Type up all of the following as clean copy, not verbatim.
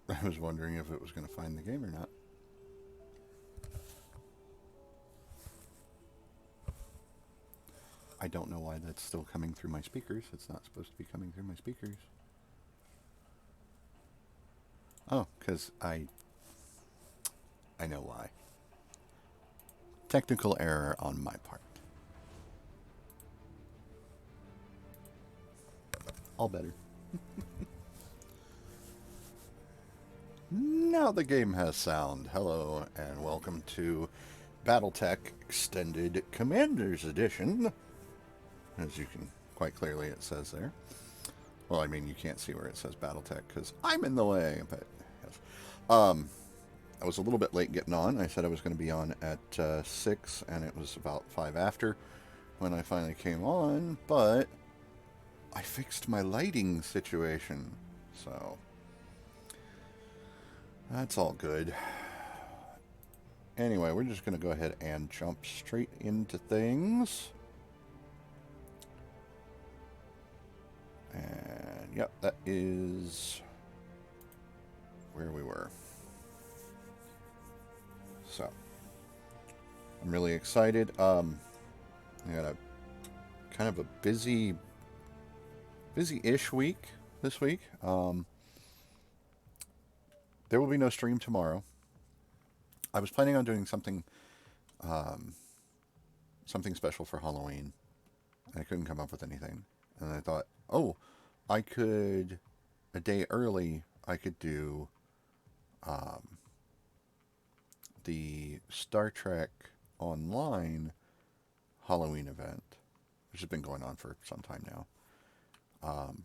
I was wondering if it was going to find the game or not. I don't know why that's still coming through my speakers. It's not supposed to be coming through my speakers. Oh, because I know why. Technical error on my part. All better. Now the game has sound. Hello and welcome to BattleTech Extended Commanders Edition. As you can quite clearly it says there. Well, I mean you can't see where it says BattleTech because I'm in the way. But yes. I was a little bit late getting on. I said I was going to be on at 6, and it was about 5 after when I finally came on. But I fixed my lighting situation, so that's all good. Anyway, we're just going to go ahead and jump straight into things. And yep, that is where we were. So I'm really excited. I got a kind of a busy-ish week this week. There will be no stream tomorrow. I was planning on doing um, something special for Halloween. I couldn't come up with anything, and I thought, oh, I could a day early. I could do um, the Star Trek Online Halloween event, which has been going on for some time now. Um,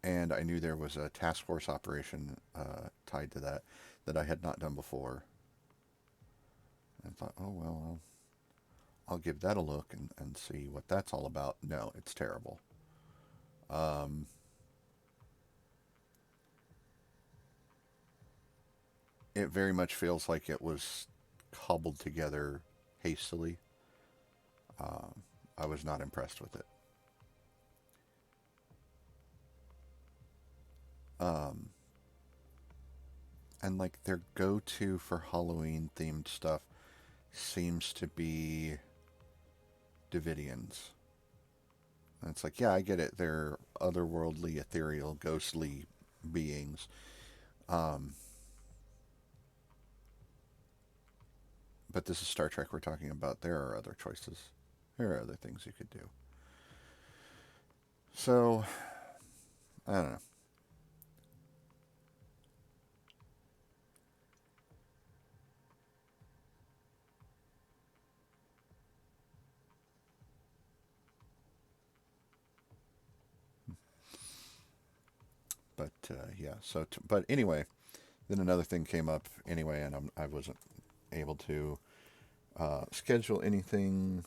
and I knew there was a task force operation tied to that I had not done before. And I thought, oh well, I'll give that a look and see what that's all about. No, it's terrible. Um, it very much feels like it was cobbled together hastily. Um, I was not impressed with it. Um, and like their go-to for Halloween themed stuff seems to be Davidians. And it's like, yeah, I get it. They're otherworldly, ethereal, ghostly beings. Um, but this is Star Trek we're talking about. There are other choices. There are other things you could do. So, I don't know. But yeah, but anyway, then another thing came up anyway, and I wasn't able to schedule anything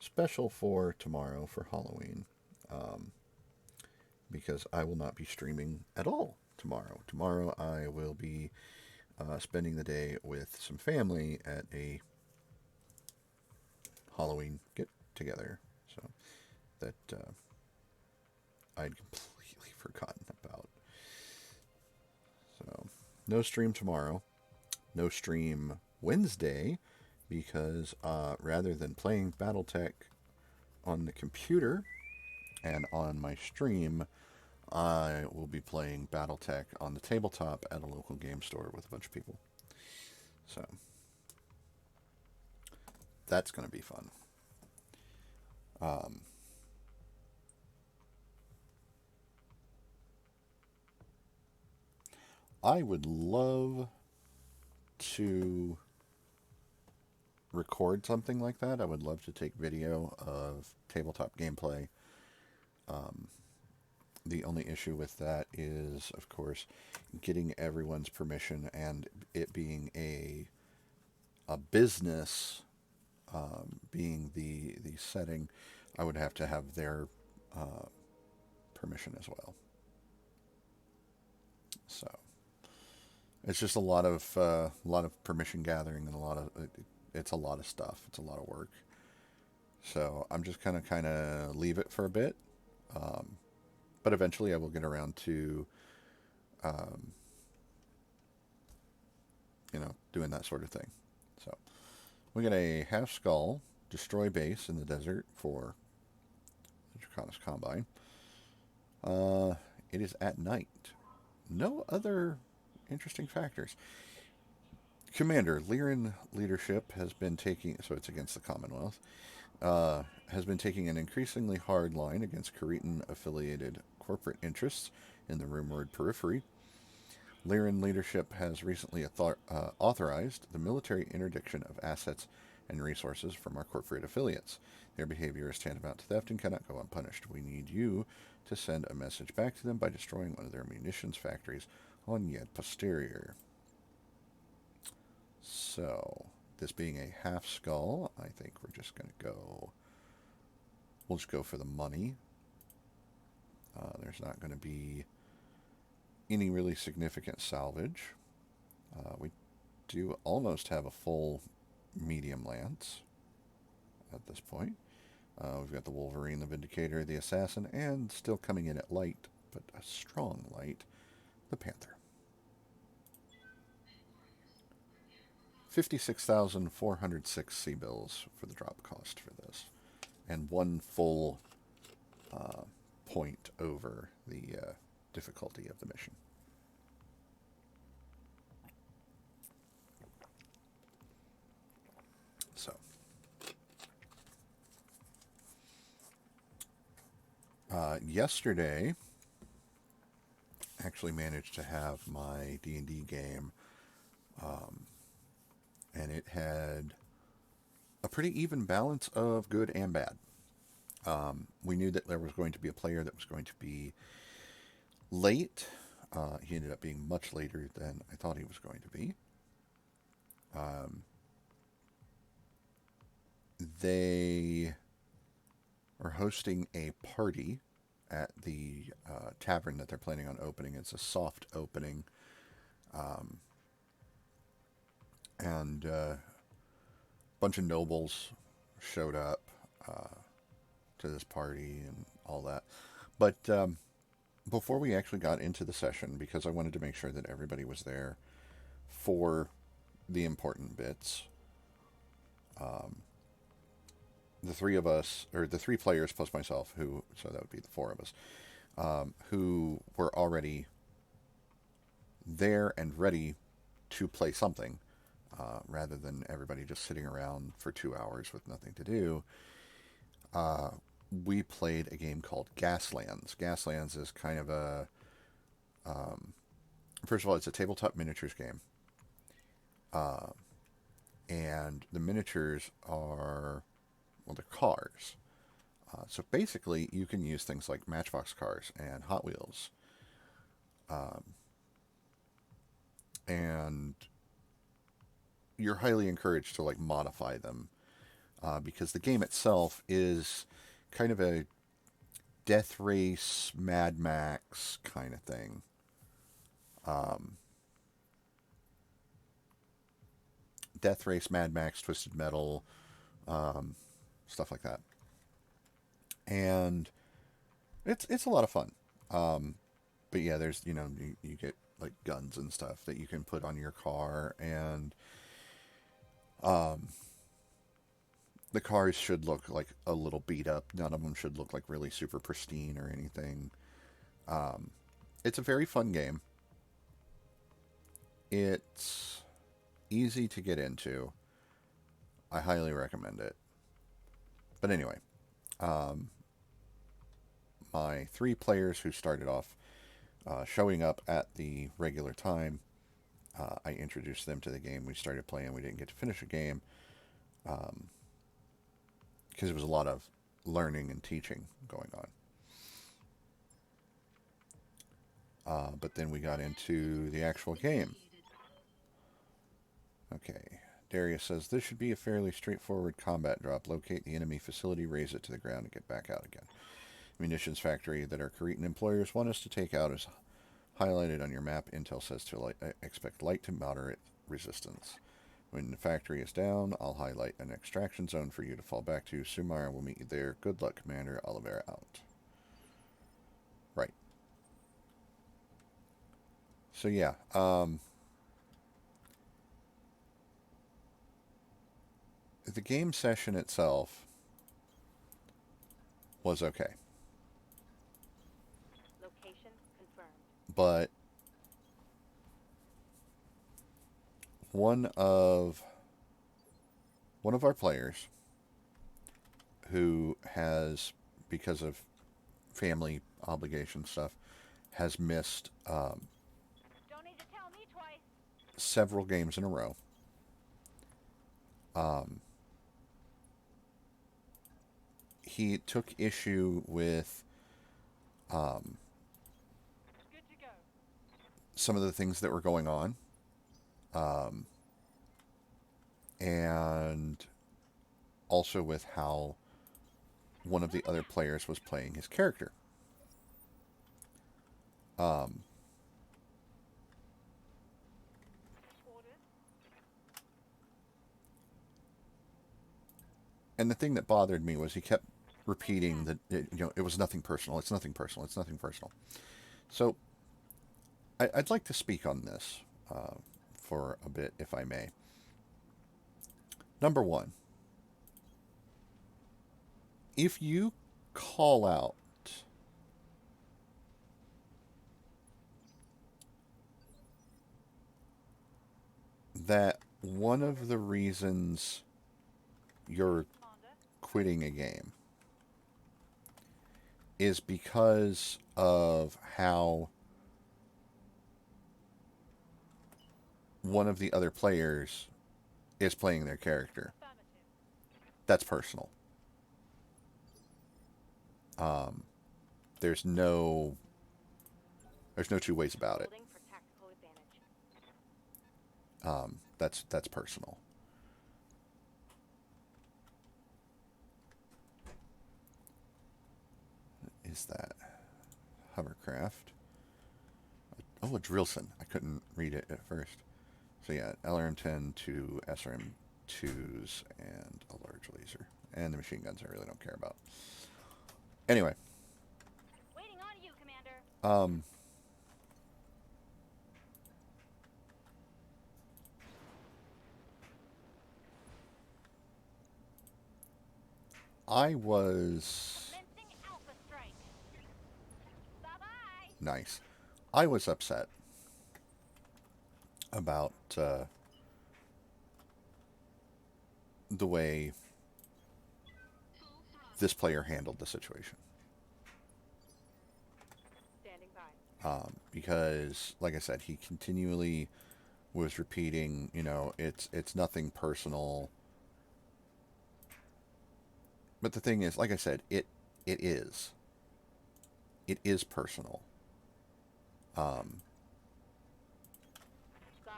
special for tomorrow for Halloween um, because I will not be streaming at all tomorrow. Tomorrow I will be spending the day with some family at a Halloween get together. So that I'd completely forgotten about. So no stream tomorrow. No stream Wednesday because rather than playing BattleTech on the computer and on my stream, I will be playing BattleTech on the tabletop at a local game store with a bunch of people. So that's going to be fun. Um, I would love to record something like that. I would love to take video of tabletop gameplay. Um, the only issue with that is, of course, getting everyone's permission and it being a business, being the setting. I would have to have their uh, permission as well. So it's just a lot of permission gathering and it's a lot of stuff. It's a lot of work. So I'm just kind of leave it for a bit. Um, but eventually I will get around to, um, doing that sort of thing. So we get a half skull, destroy base in the desert for the Draconis Combine. It is at night. No other interesting factors. Commander, Lyran leadership has been taking, so it's against the Commonwealth, has been taking an increasingly hard line against Cretan-affiliated corporate interests in the rumored periphery. Lyran leadership has recently authorized the military interdiction of assets and resources from our corporate affiliates. Their behavior is tantamount to theft and cannot go unpunished. We need you to send a message back to them by destroying one of their munitions factories on Yod Posterior. So, this being a half skull, I think we're just going to go... We'll just go for the money. There's not going to be any really significant salvage. We do almost have a full medium lance at this point. We've got the Wolverine, the Vindicator, the Assassin, and still coming in at light, but a strong light, the Panther. 56,406 C-bills for the drop cost for this, and one full point over the difficulty of the mission. So, yesterday, actually managed to have my D&D game, and it had a pretty even balance of good and bad. We knew that there was going to be a player that was going to be late. He ended up being much later than I thought he was going to be. They are hosting a party at the tavern that they're planning on opening. It's a soft opening. And a bunch of nobles showed up to this party and all that. But before we actually got into the session, because I wanted to make sure that everybody was there for the important bits, the three of us, or the three players plus myself, so that would be the four of us, who were already there and ready to play something, rather than everybody just sitting around for 2 hours with nothing to do. We played a game called Gaslands. Gaslands is kind of a... first of all, it's a tabletop miniatures game. And the miniatures are... well, they're cars. So basically, you can use things like Matchbox cars and Hot Wheels. And you're highly encouraged to modify them, because the game itself is kind of a Death Race, Mad Max kind of thing. Death Race, Mad Max, Twisted Metal, stuff like that. And it's a lot of fun. But yeah, there's, you get guns and stuff that you can put on your car, and the cars should look a little beat up. None of them should look really super pristine or anything. It's a very fun game. It's easy to get into. I highly recommend it. But anyway, my three players who started off showing up at the regular time, I introduced them to the game. We started playing. We didn't get to finish a game, because it was a lot of learning and teaching going on. But then we got into the actual game. Okay. Darius says, this should be a fairly straightforward combat drop. Locate the enemy facility, raise it to the ground, and get back out again. Munitions factory that our Cretan employers want us to take out is highlighted on your map. Intel says to expect light to moderate resistance. When the factory is down, I'll highlight an extraction zone for you to fall back to. Sumar will meet you there. Good luck, Commander. Oliveira out. Right. So yeah, the game session itself was okay. Location confirmed. But one of our players who has, because of family obligation stuff, has missed Don't need to tell me twice. several games in a row. He took issue with Good to go. some of the things that were going on, and also with how one of the other players was playing his character. Orders. And the thing that bothered me was he kept repeating that it was nothing personal. It's nothing personal. It's nothing personal. So I'd like to speak on this for a bit, if I may. Number one, if you call out that one of the reasons you're quitting a game is because of how one of the other players is playing their character, that's personal. There's no two ways about it. Holding for tactical advantage. That's personal. What is that? Hovercraft. Oh, a Drillson. I couldn't read it at first. So yeah, LRM-10 to SRM-2s and a large laser. And the machine guns I really don't care about. Anyway. Waiting on you, Commander. I was... Commencing Alpha Strike. Bye-bye. Nice. I was upset about the way this player handled the situation. Standing by. Because, like I said, he continually was repeating, it's nothing personal. But the thing is, like I said, it is. It is personal. Got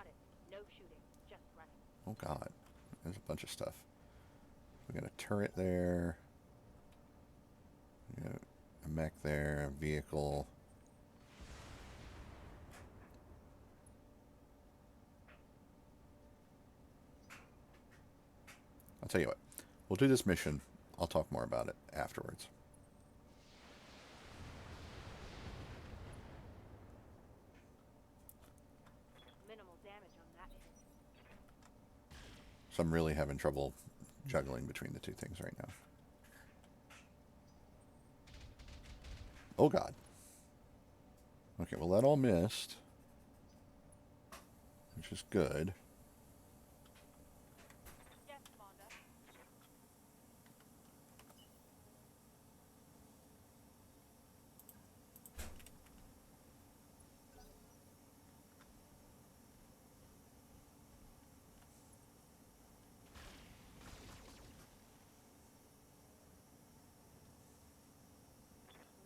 it. No shooting. Just running. Oh God, there's a bunch of stuff. We got a turret there. We got a mech there, a vehicle. I'll tell you what. We'll do this mission. I'll talk more about it afterwards. Minimal damage on that hit. So I'm really having trouble juggling between the two things right now. Oh God. Okay, well that all missed, which is good. Yes, Commander.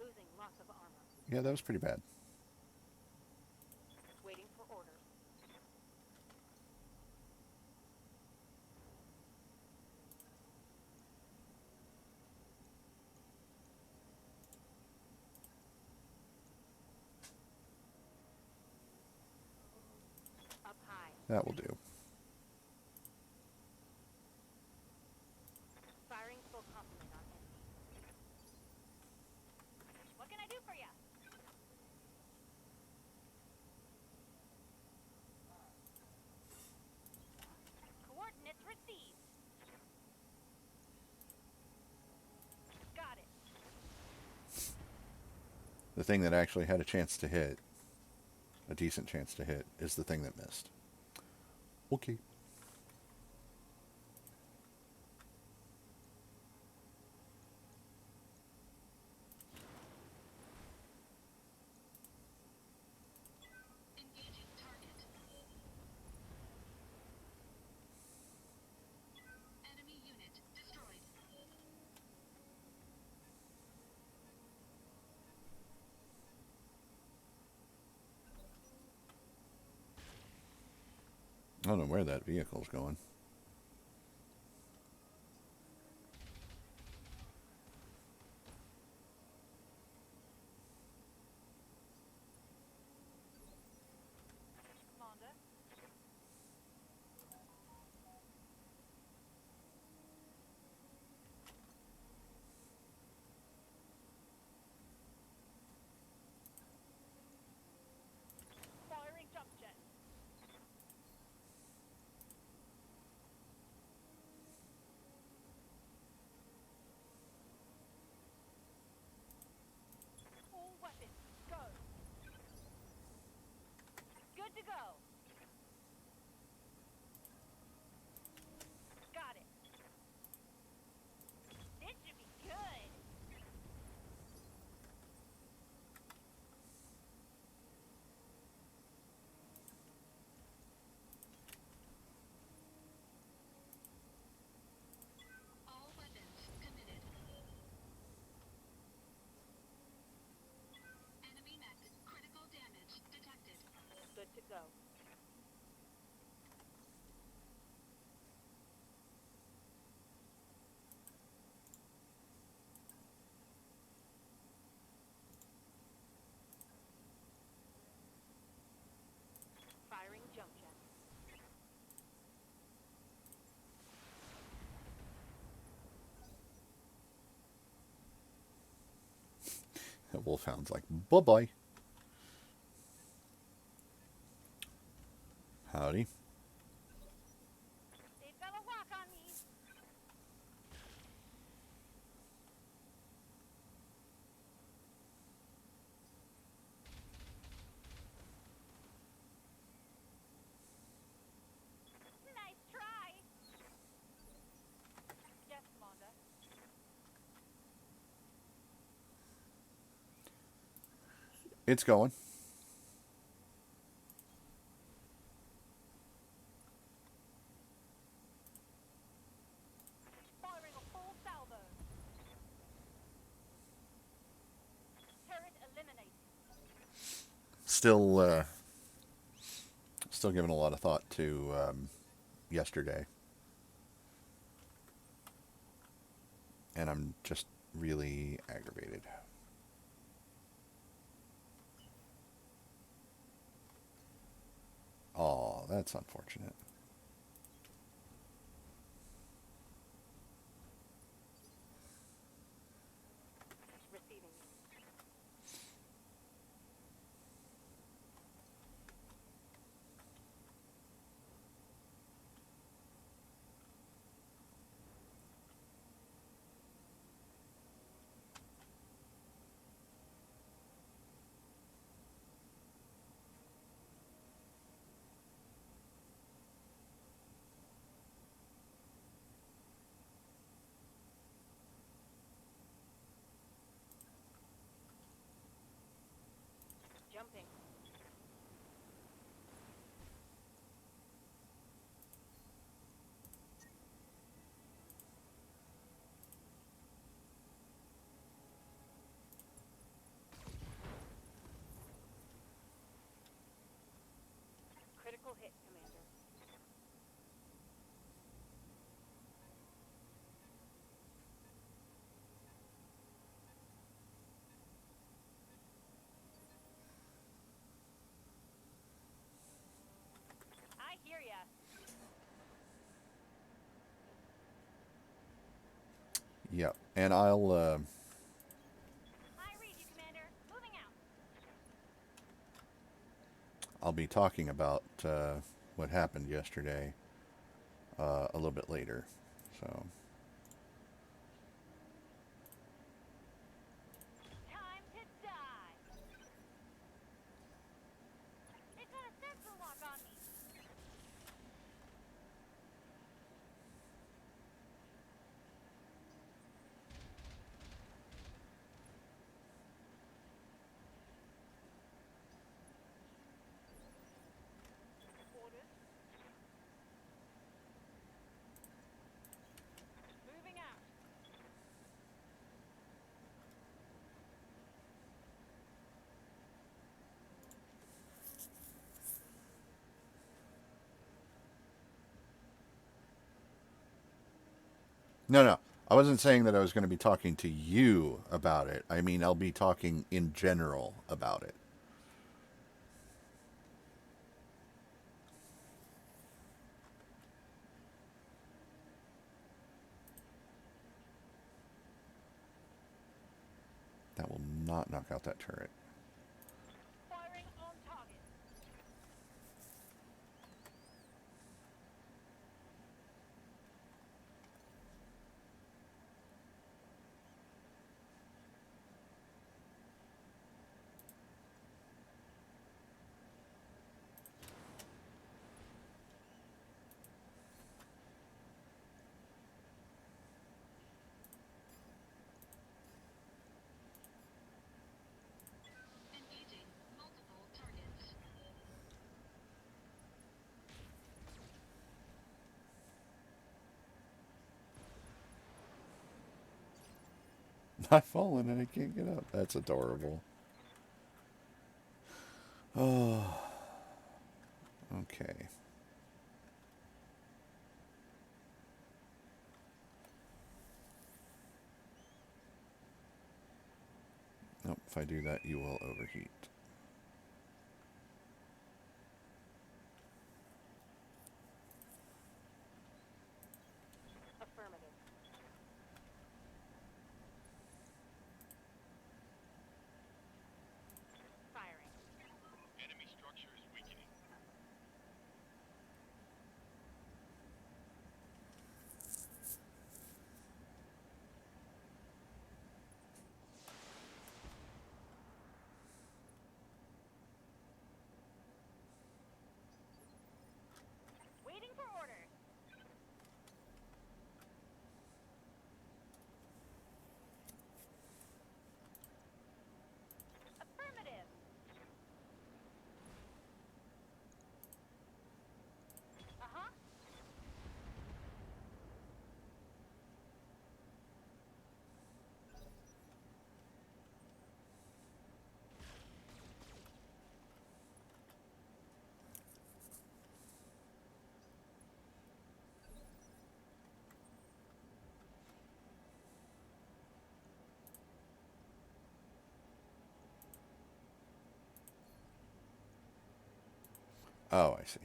Losing lots of armor. Yeah, that was pretty bad. Waiting for orders. Up high. That will do. Firing full complement on enemy. What can I do for you? The thing that actually had a chance to hit, a decent chance to hit, is the thing that missed. Okay. I don't know where that vehicle's going. Commander. Firing jump jet. All weapons, go. Good to go. Got it. This should be good. All weapons committed. Enemy mech critical damage detected. Good to go. Firing jump jet. That wolfhound's like, bye-bye. Howdy. They fell a rock on me. Nice try. Yes, Commander. It's going. Firing a full salvo. Turret eliminated. Still giving a lot of thought to yesterday. And I'm just really aggravated. Oh, that's unfortunate. Receiving. Jumping. Critical hit, Commander. I hear ya. Yep. And I'll I read you, Commander. Moving out. I'll be talking about what happened yesterday a little bit later. So Time to die. No, no. I wasn't saying that I was going to be talking to you about it. I mean, I'll be talking in general about it. That will not knock out that turret. Firing on target. Engaging multiple targets. I've fallen and I can't get up. That's adorable. Oh, okay. Nope, if I do that, you will overheat. Affirmative. Firing. Enemy structure is weakening. Waiting for orders. Affirmative. Uh-huh. Oh, I see.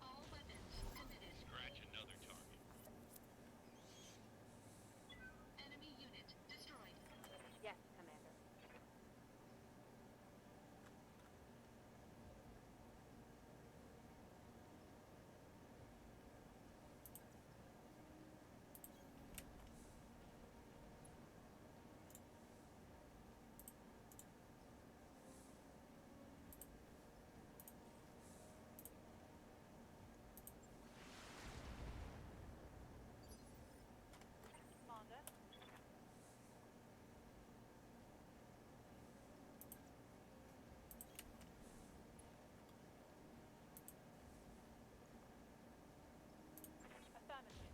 All weapons committed. Scratch another target. Enemy unit destroyed. Yes, Commander. Commander. Affirmative.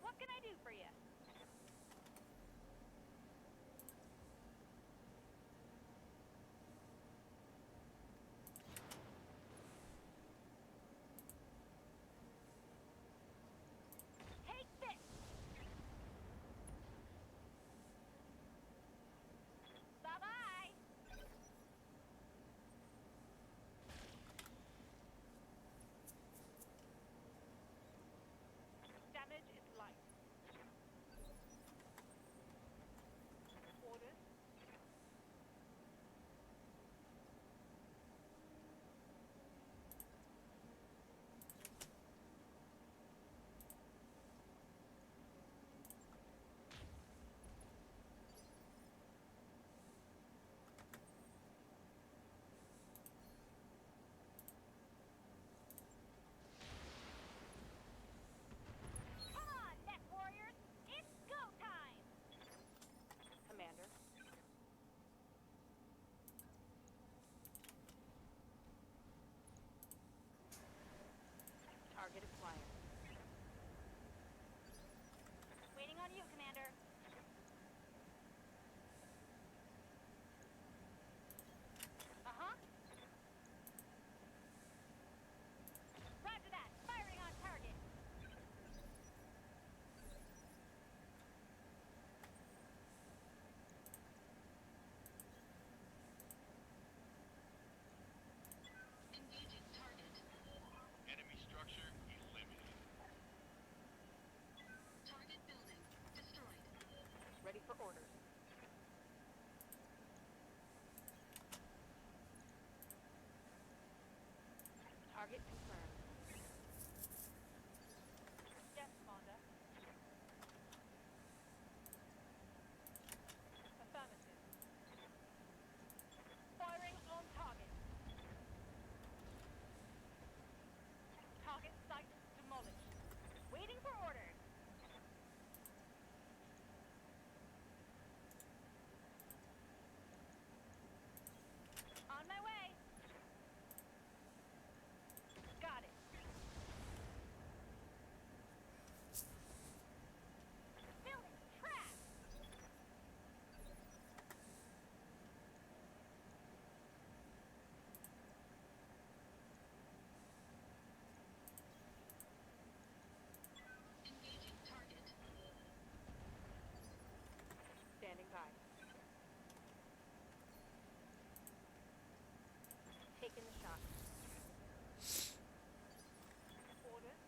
What can I do for you? Take this! Bye-bye! Damage is light. Orders. Come on, MechWarriors! It's go time! Commander. Target acquired. Waiting on you, Commander. Uh-huh. orders. Target confirmed. Yes, Commander. Affirmative. Firing on target. Target site demolished. Waiting for orders. On my way. Got it. Building trapped. Engaging target. Standing by. Taking the shot. Orders.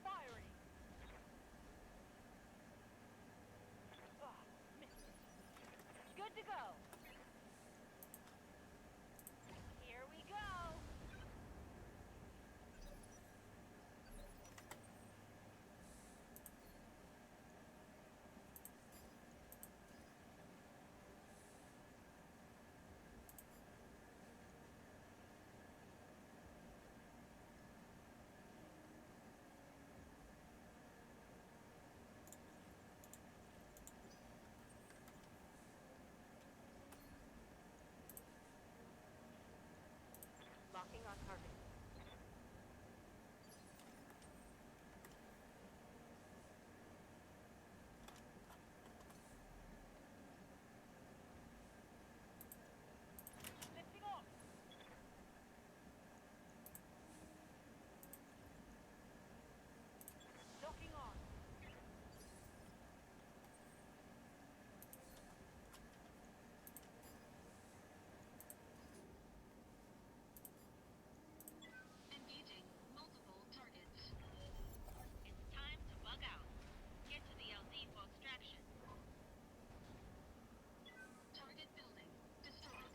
Firing. Ah, missed it. Good to go. Here we go. Locking on target. Lifting off. Docking on. Engaging multiple targets. It's time to bug out. Get to the LZ for extraction. Target building destroyed.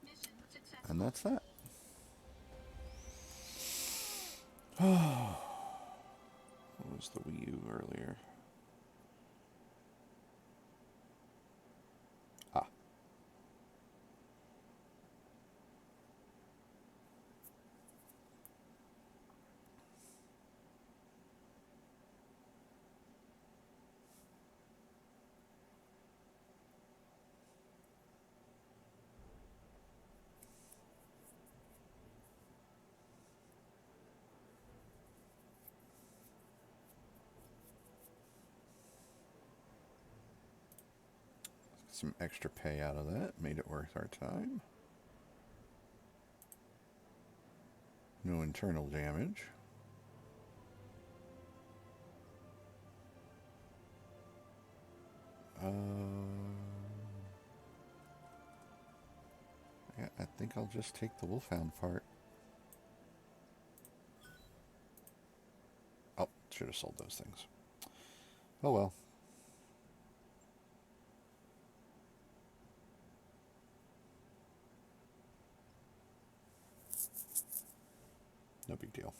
Mission successful. And that's that. What was the Wii U earlier? Ah. Some extra pay out of that. Made it worth our time. No internal damage. Yeah, I think I'll just take the Wolfhound part. Oh, should have sold those things. Oh well. No big deal.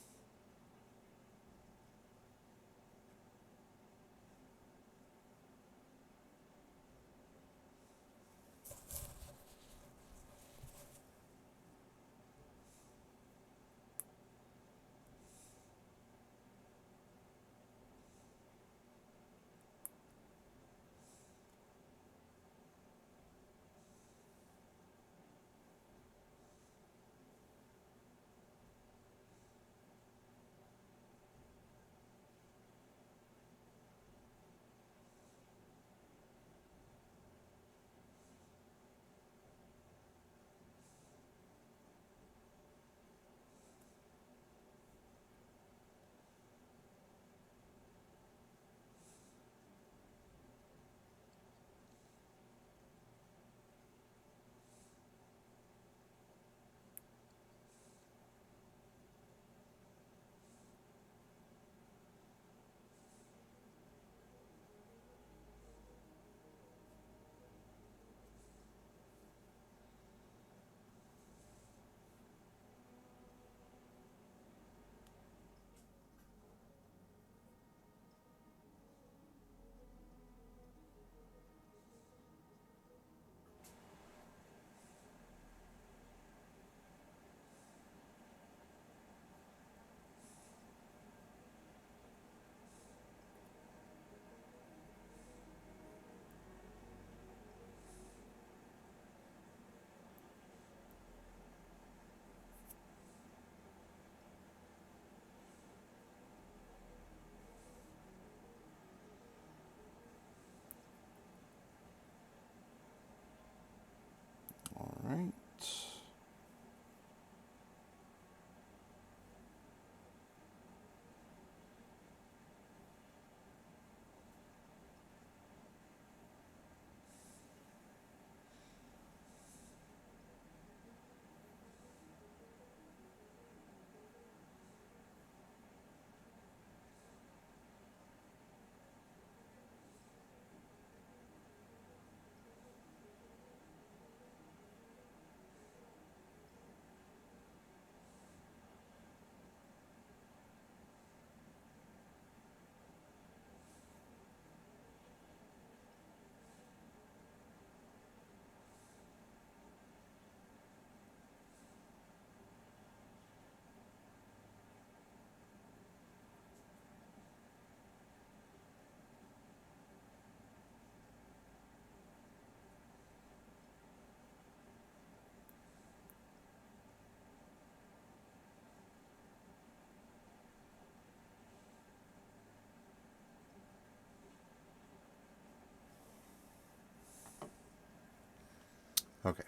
Okay.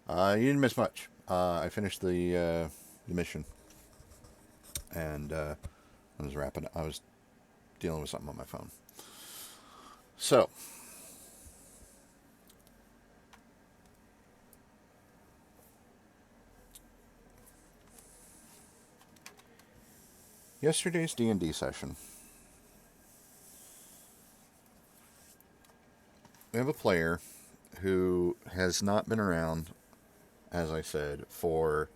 You didn't miss much. I finished the mission, and I was wrapping. I was dealing with something on my phone. So, yesterday's D&D session. We have a player who has not been around, as I said, for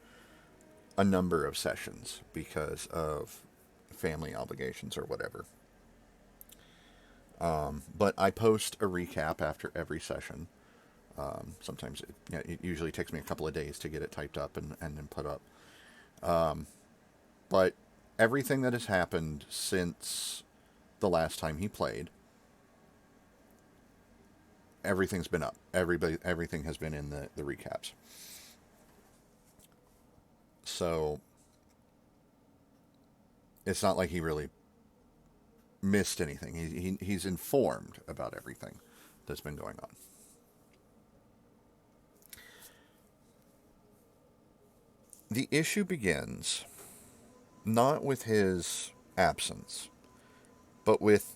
a number of sessions because of family obligations or whatever. But I post a recap after every session. Sometimes it usually takes me a couple of days to get it typed up and then put up. But everything that has happened since the last time he played, everything's been up. Everything has been in the recaps. So it's not like he really missed anything. He's informed about everything that's been going on. The issue begins not with his absence, but with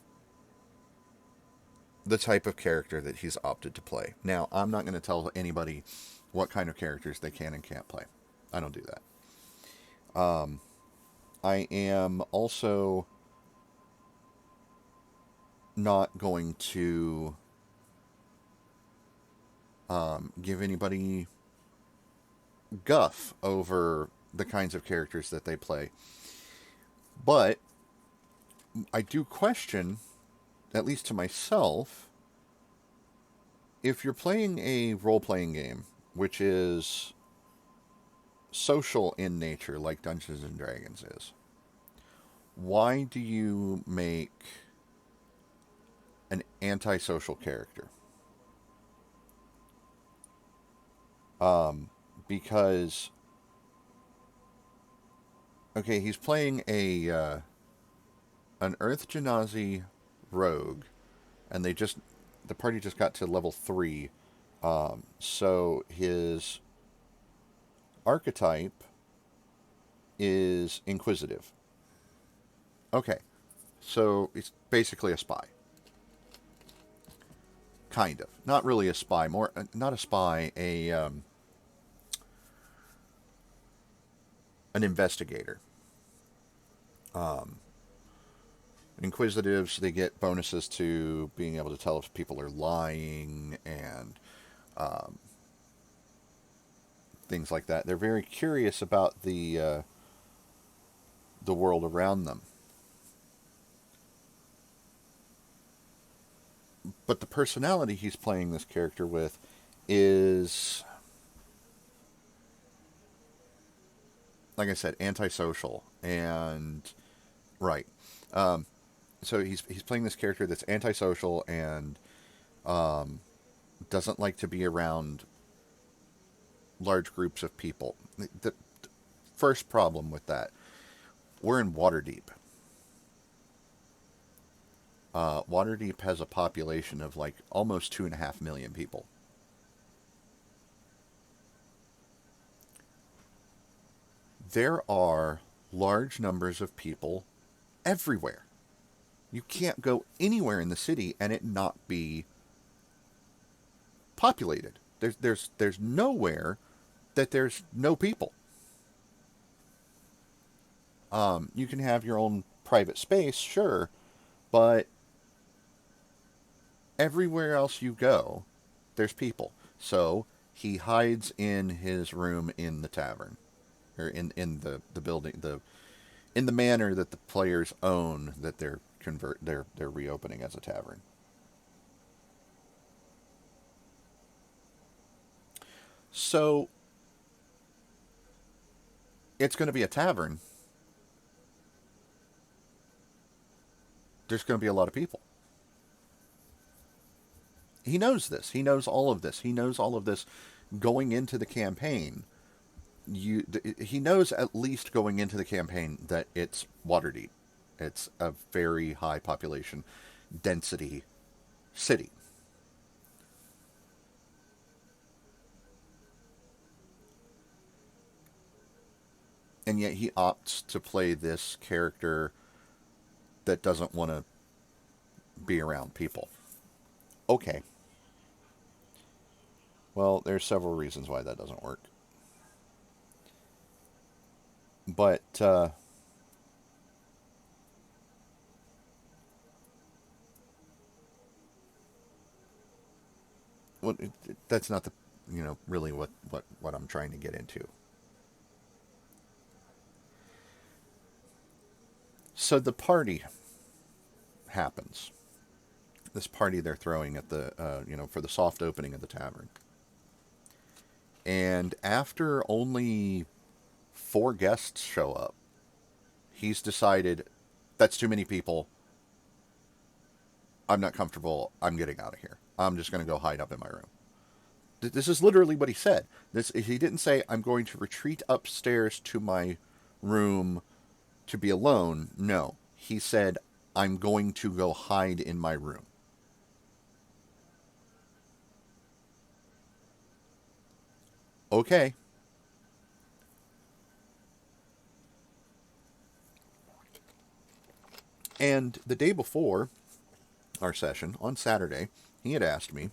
the type of character that he's opted to play. Now, I'm not going to tell anybody what kind of characters they can and can't play. I don't do that. I am also not going to give anybody guff over the kinds of characters that they play. But I do question, at least to myself, if you're playing a role-playing game, which is social in nature, like Dungeons and Dragons is, why do you make an antisocial character? Because, okay, he's playing an Earth Genasi rogue, and the party just got to level 3, so his archetype is inquisitive. Okay, so he's basically a spy. Kind of. Not really a spy. More, not a spy, an investigator. Inquisitives, they get bonuses to being able to tell if people are lying and things like that. They're very curious about the world around them. But the personality he's playing this character with is, like I said, antisocial. And, right. So he's playing this character that's antisocial and doesn't like to be around large groups of people. The first problem with that, we're in Waterdeep. Waterdeep has a population of like almost 2.5 million people. There are large numbers of people everywhere. You can't go anywhere in the city and it not be populated. There's nowhere that there's no people. You can have your own private space, sure, but everywhere else you go, there's people. So he hides in his room in the tavern, or in the building, in the manor that the players own, that they're reopening as a tavern. So it's going to be a tavern. There's going to be a lot of people. He knows this. He knows all of this. He knows all of this going into the campaign. He knows at least going into the campaign that it's Waterdeep. It's a very high population density city. and yet he opts to play this character that doesn't want to be around people. Okay. Well, there's several reasons why that doesn't work. But that's not the really what I'm trying to get into. So the party happens. This party they're throwing at the for the soft opening of the tavern. And after only 4 guests show up, he's decided that's too many people. I'm not comfortable. I'm getting out of here. I'm just going to go hide up in my room. This is literally what he said. He didn't say, I'm going to retreat upstairs to my room to be alone. No. He said, I'm going to go hide in my room. Okay. And the day before our session, on Saturday, he had asked me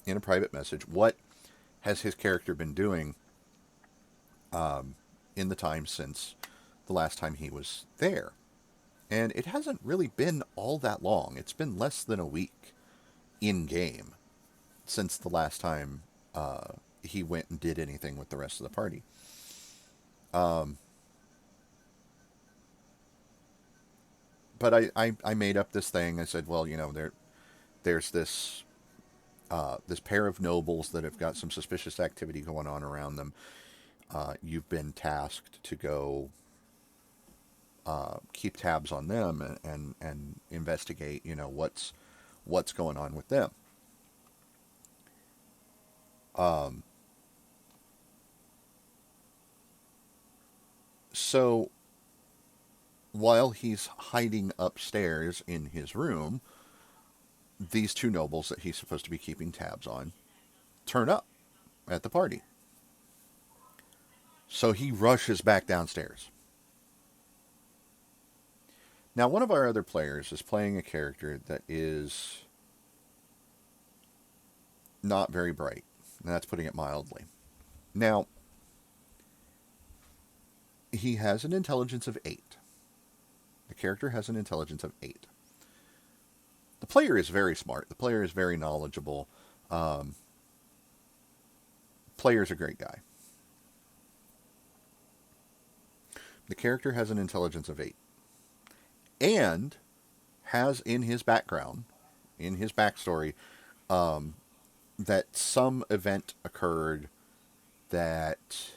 in a private message, what has his character been doing in the time since the last time he was there. And it hasn't really been all that long. It's been less than a week in-game since the last time he went and did anything with the rest of the party. But I made up this thing. I said, well, there's this pair of nobles that have got some suspicious activity going on around them. You've been tasked to go keep tabs on them and investigate, what's going on with them. So while he's hiding upstairs in his room, these 2 nobles that he's supposed to be keeping tabs on turn up at the party. So he rushes back downstairs. Now, one of our other players is playing a character that is not very bright, and that's putting it mildly. Now, he has an intelligence of 8. The character has an intelligence of 8. The player is very smart. The player is very knowledgeable. Player's a great guy. The character has an intelligence of 8. And has in his background, in his backstory, that some event occurred that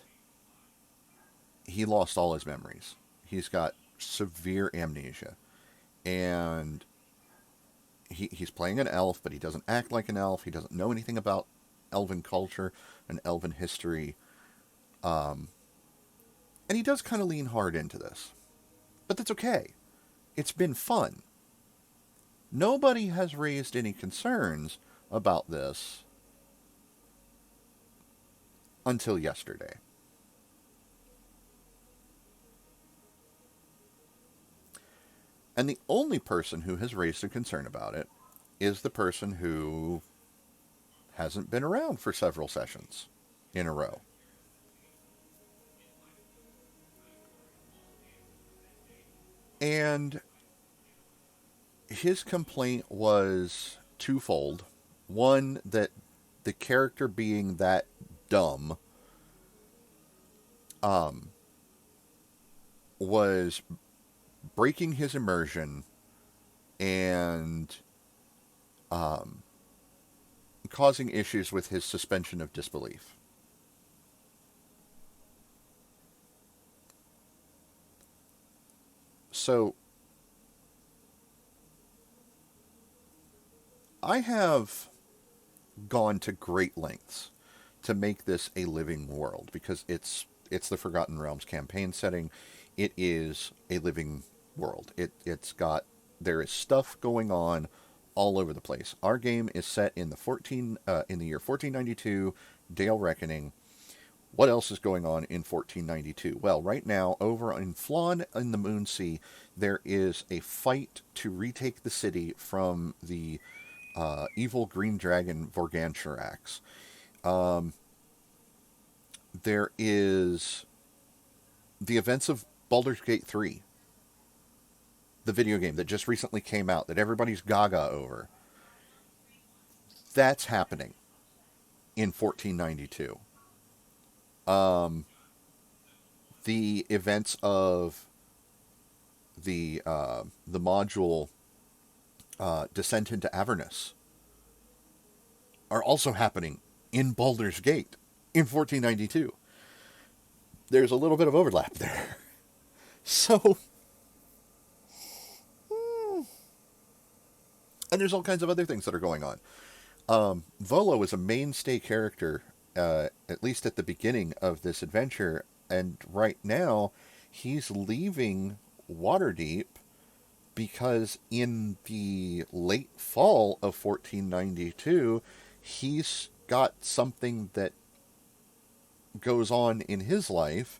he lost all his memories. He's got severe amnesia. And he's playing an elf, but he doesn't act like an elf. He doesn't know anything about elven culture and elven history. And he does kind of lean hard into this. But that's okay. It's been fun. Nobody has raised any concerns about this until yesterday. And the only person who has raised a concern about it is the person who hasn't been around for several sessions in a row. And his complaint was twofold. One, that the character being that dumb was breaking his immersion and causing issues with his suspension of disbelief. So, I have gone to great lengths to make this a living world because it's the Forgotten Realms campaign setting. It is a living world. There is stuff going on all over the place. Our game is set in the year 1492, Dale Reckoning, What else is going on in 1492? Well, right now, over in Flan in the Moon Sea, there is a fight to retake the city from the evil green dragon Vorganshirax. There is the events of Baldur's Gate 3, the video game that just recently came out that everybody's gaga over. That's happening in 1492. The events of the module Descent into Avernus are also happening in Baldur's Gate in 1492. There's a little bit of overlap there. So, and there's all kinds of other things that are going on. Volo is a mainstay character, at least at the beginning of this adventure, and right now he's leaving Waterdeep because in the late fall of 1492, he's got something that goes on in his life,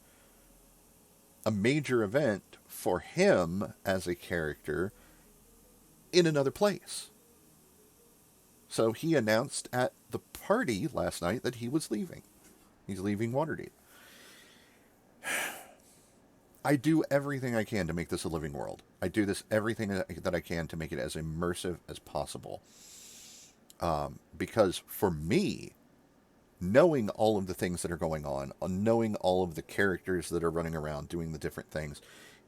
a major event for him as a character in another place. So he announced at the party last night that he was leaving. He's leaving Waterdeep. I do everything I can to make this a living world. I do this everything that I can to make it as immersive as possible. Because for me, knowing all of the things that are going on, knowing all of the characters that are running around doing the different things,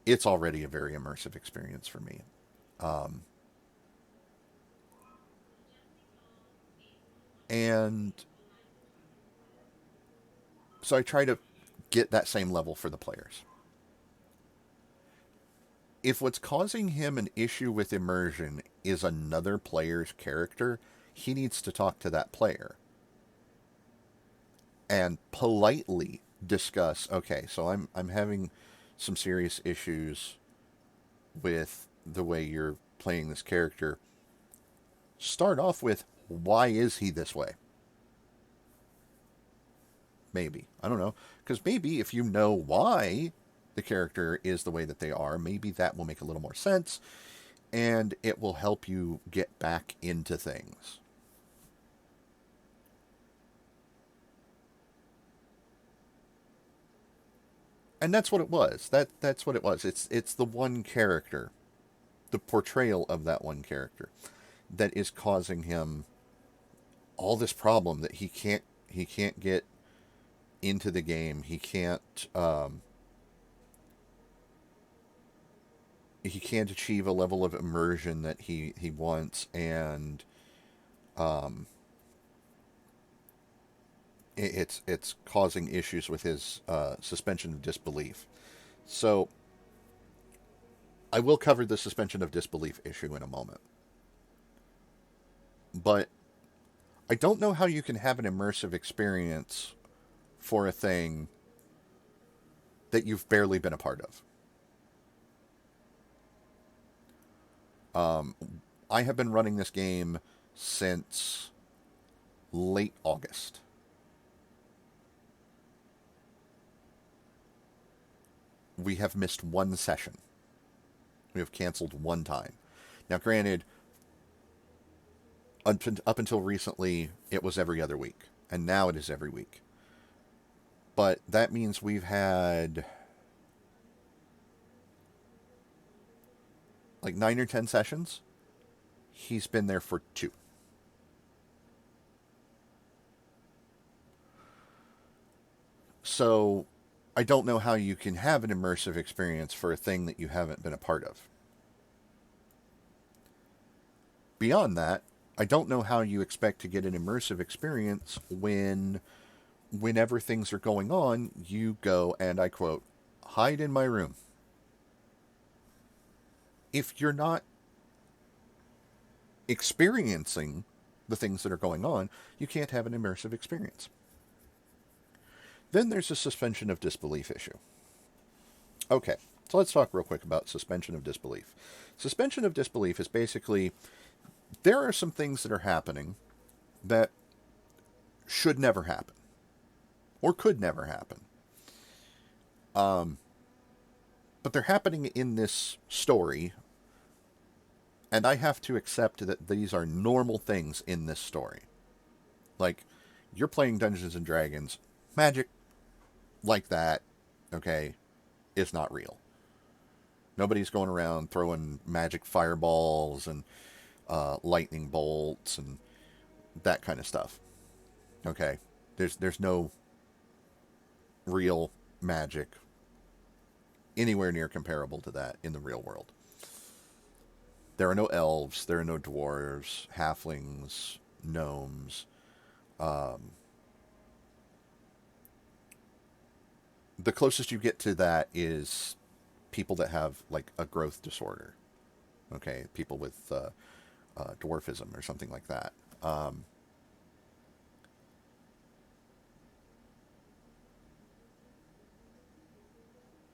it's already a very immersive experience for me. And so I try to get that same level for the players. If what's causing him an issue with immersion is another player's character, he needs to talk to that player and politely discuss, okay, so I'm having some serious issues with the way you're playing this character. Start off with, why is he this way? Maybe. I don't know. Because maybe if you know why the character is the way that they are, maybe that will make a little more sense, and it will help you get back into things. And that's what it was. That's what it was. It's the one character, the portrayal of that one character, that is causing him all this problem that he can't get into the game. He can't achieve a level of immersion that he wants, and it's causing issues with his suspension of disbelief. So I will cover the suspension of disbelief issue in a moment. But I don't know how you can have an immersive experience for a thing that you've barely been a part of. I have been running this game since late August. We have missed one session. We have canceled one time. Now, granted, up until recently, it was every other week. And now it is every week. But that means we've had like 9 or 10 sessions. He's been there for 2. So I don't know how you can have an immersive experience for a thing that you haven't been a part of. Beyond that, I don't know how you expect to get an immersive experience whenever things are going on, you go, and I quote, hide in my room. If you're not experiencing the things that are going on, you can't have an immersive experience. Then there's a suspension of disbelief issue. Okay, so let's talk real quick about suspension of disbelief. Suspension of disbelief is basically, there are some things that are happening that should never happen, or could never happen. But they're happening in this story, and I have to accept that these are normal things in this story. Like, you're playing Dungeons and Dragons, magic like that, okay, is not real. Nobody's going around throwing magic fireballs and lightning bolts and that kind of stuff. Okay, there's no real magic anywhere near comparable to that in the real world. There are no elves, there are no dwarves, halflings, gnomes. The closest you get to that is people that have like a growth disorder. Okay, people with dwarfism or something like that.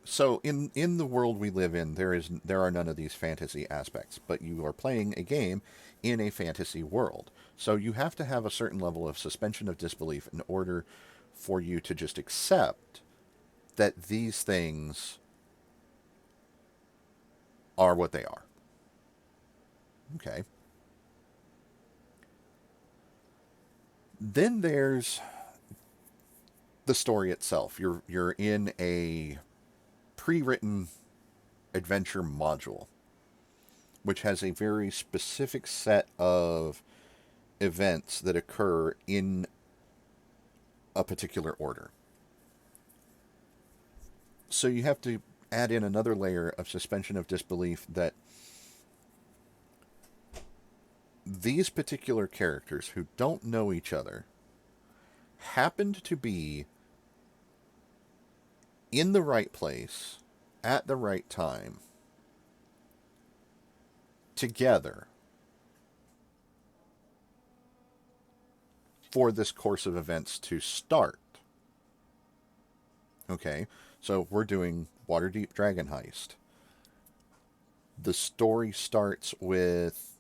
So in the world we live in, there are none of these fantasy aspects, but you are playing a game in a fantasy world. So you have to have a certain level of suspension of disbelief in order for you to just accept that these things are what they are. Okay. Then there's the story itself. You're in a pre-written adventure module, which has a very specific set of events that occur in a particular order. So you have to add in another layer of suspension of disbelief that these particular characters who don't know each other happened to be in the right place at the right time together for this course of events to start. Okay, so we're doing Waterdeep Dragon Heist. The story starts with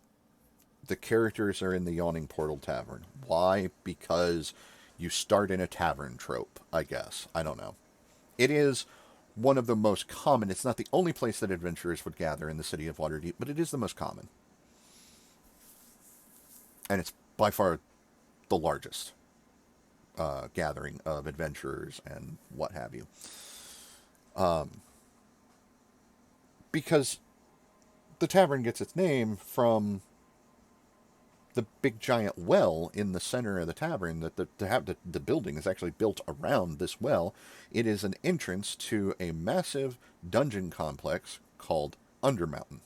the characters are in the Yawning Portal Tavern. Why? Because you start in a tavern trope, I guess. I don't know. It is one of the most common. It's not the only place that adventurers would gather in the city of Waterdeep, but it is the most common. And it's by far the largest gathering of adventurers and what have you. Because the tavern gets its name from the big giant well in the center of the tavern. That the building is actually built around this well. It is an entrance to a massive dungeon complex called Undermountain,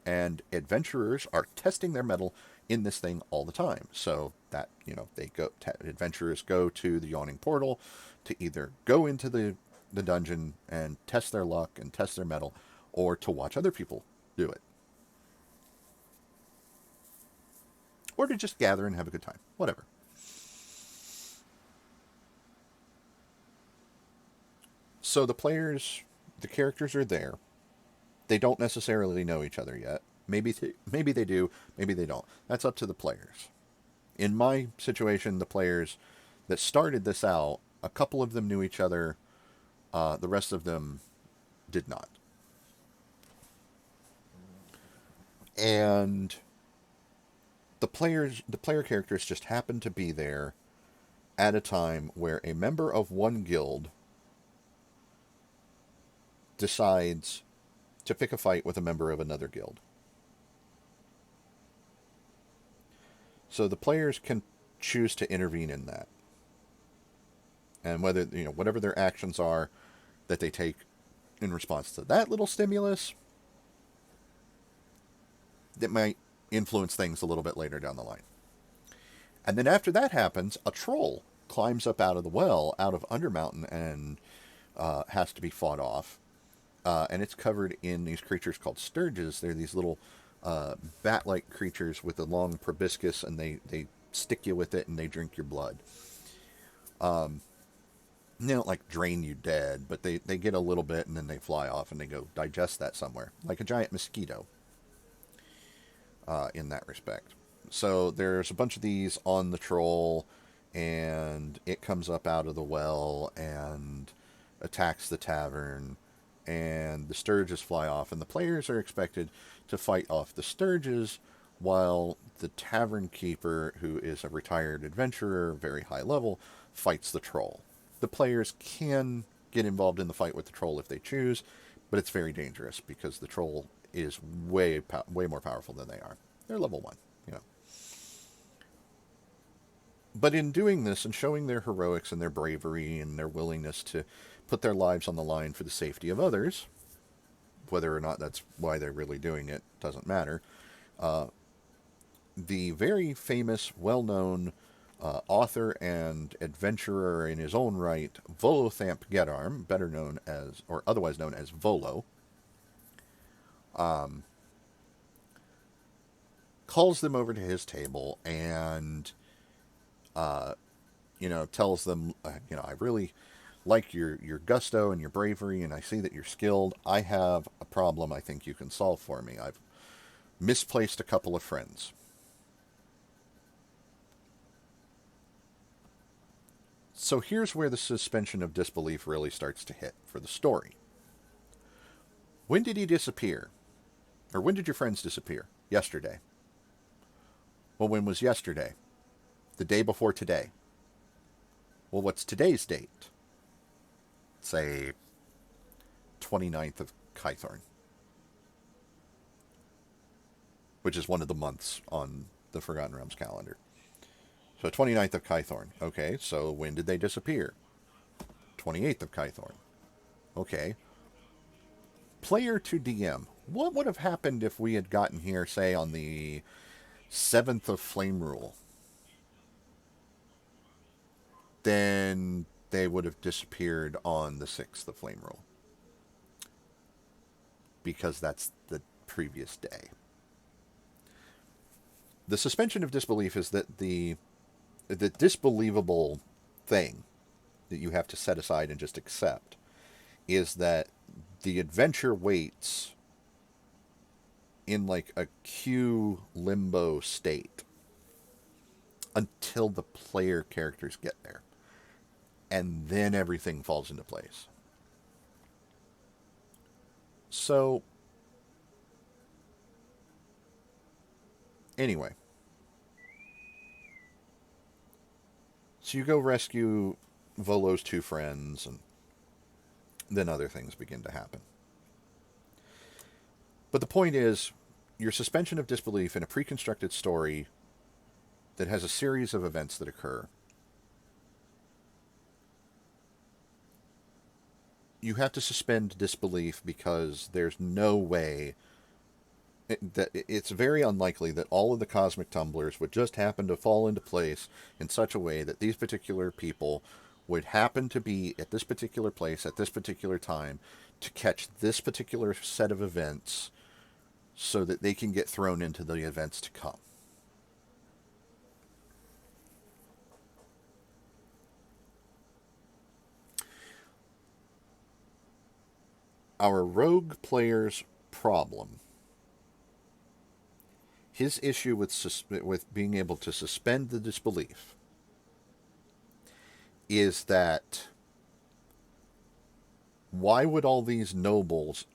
and adventurers are testing their mettle in this thing all the time. So that adventurers go to the Yawning Portal to either go into the dungeon and test their luck and test their mettle, or to watch other people do it. Or to just gather and have a good time. Whatever. So the characters are there. They don't necessarily know each other yet. Maybe they do, maybe they don't. That's up to the players. In my situation, the players that started this out, a couple of them knew each other. The rest of them did not. And the player characters just happen to be there at a time where a member of one guild decides to pick a fight with a member of another guild. So the players can choose to intervene in that. And whatever their actions are that they take in response to that little stimulus, that might influence things a little bit later down the line. And then after that happens, a troll climbs up out of the well, out of Undermountain, and has to be fought off. And it's covered in these creatures called sturges. They're these little bat-like creatures with a long proboscis, and they stick you with it, and they drink your blood. They don't, drain you dead, but they get a little bit, and then they fly off, and they go digest that somewhere. Like a giant mosquito. In that respect. So there's a bunch of these on the troll, and it comes up out of the well and attacks the tavern, and the Sturges fly off, and the players are expected to fight off the Sturges while the tavern keeper, who is a retired adventurer, very high level, fights the troll. The players can get involved in the fight with the troll if they choose, but it's very dangerous because the troll is way more powerful than they are. They're level 1, you know. But in doing this and showing their heroics and their bravery and their willingness to put their lives on the line for the safety of others, whether or not that's why they're really doing it doesn't matter, the very famous, well-known author and adventurer in his own right, Volothamp Gedarm, better known as, or otherwise known as Volo, calls them over to his table and, tells them, I really like your gusto and your bravery, and I see that you're skilled. I have a problem I think you can solve for me. I've misplaced a couple of friends. So here's where the suspension of disbelief really starts to hit for the story. When did he disappear? Or when did your friends disappear? Yesterday. Well, when was yesterday? The day before today. Well, what's today's date? Say, 29th of Kythorn. Which is one of the months on the Forgotten Realms calendar. So 29th of Kythorn. Okay, so when did they disappear? 28th of Kythorn. Okay. Player to DM. What would have happened if we had gotten here, say, on the 7th of Flame Rule? Then they would have disappeared on the 6th of Flame Rule. Because that's the previous day. The suspension of disbelief is that the disbelievable thing that you have to set aside and just accept is that the adventure waits in like a queue limbo state until the player characters get there. And then everything falls into place. So, anyway. So you go rescue Volo's 2 friends, and then other things begin to happen. But the point is, your suspension of disbelief in a pre-constructed story that has a series of events that occur, you have to suspend disbelief because there's no way that it's very unlikely that all of the cosmic tumblers would just happen to fall into place in such a way that these particular people would happen to be at this particular place at this particular time to catch this particular set of events so that they can get thrown into the events to come. Our rogue player's problem, his issue with being able to suspend the disbelief, is that why would all these nobles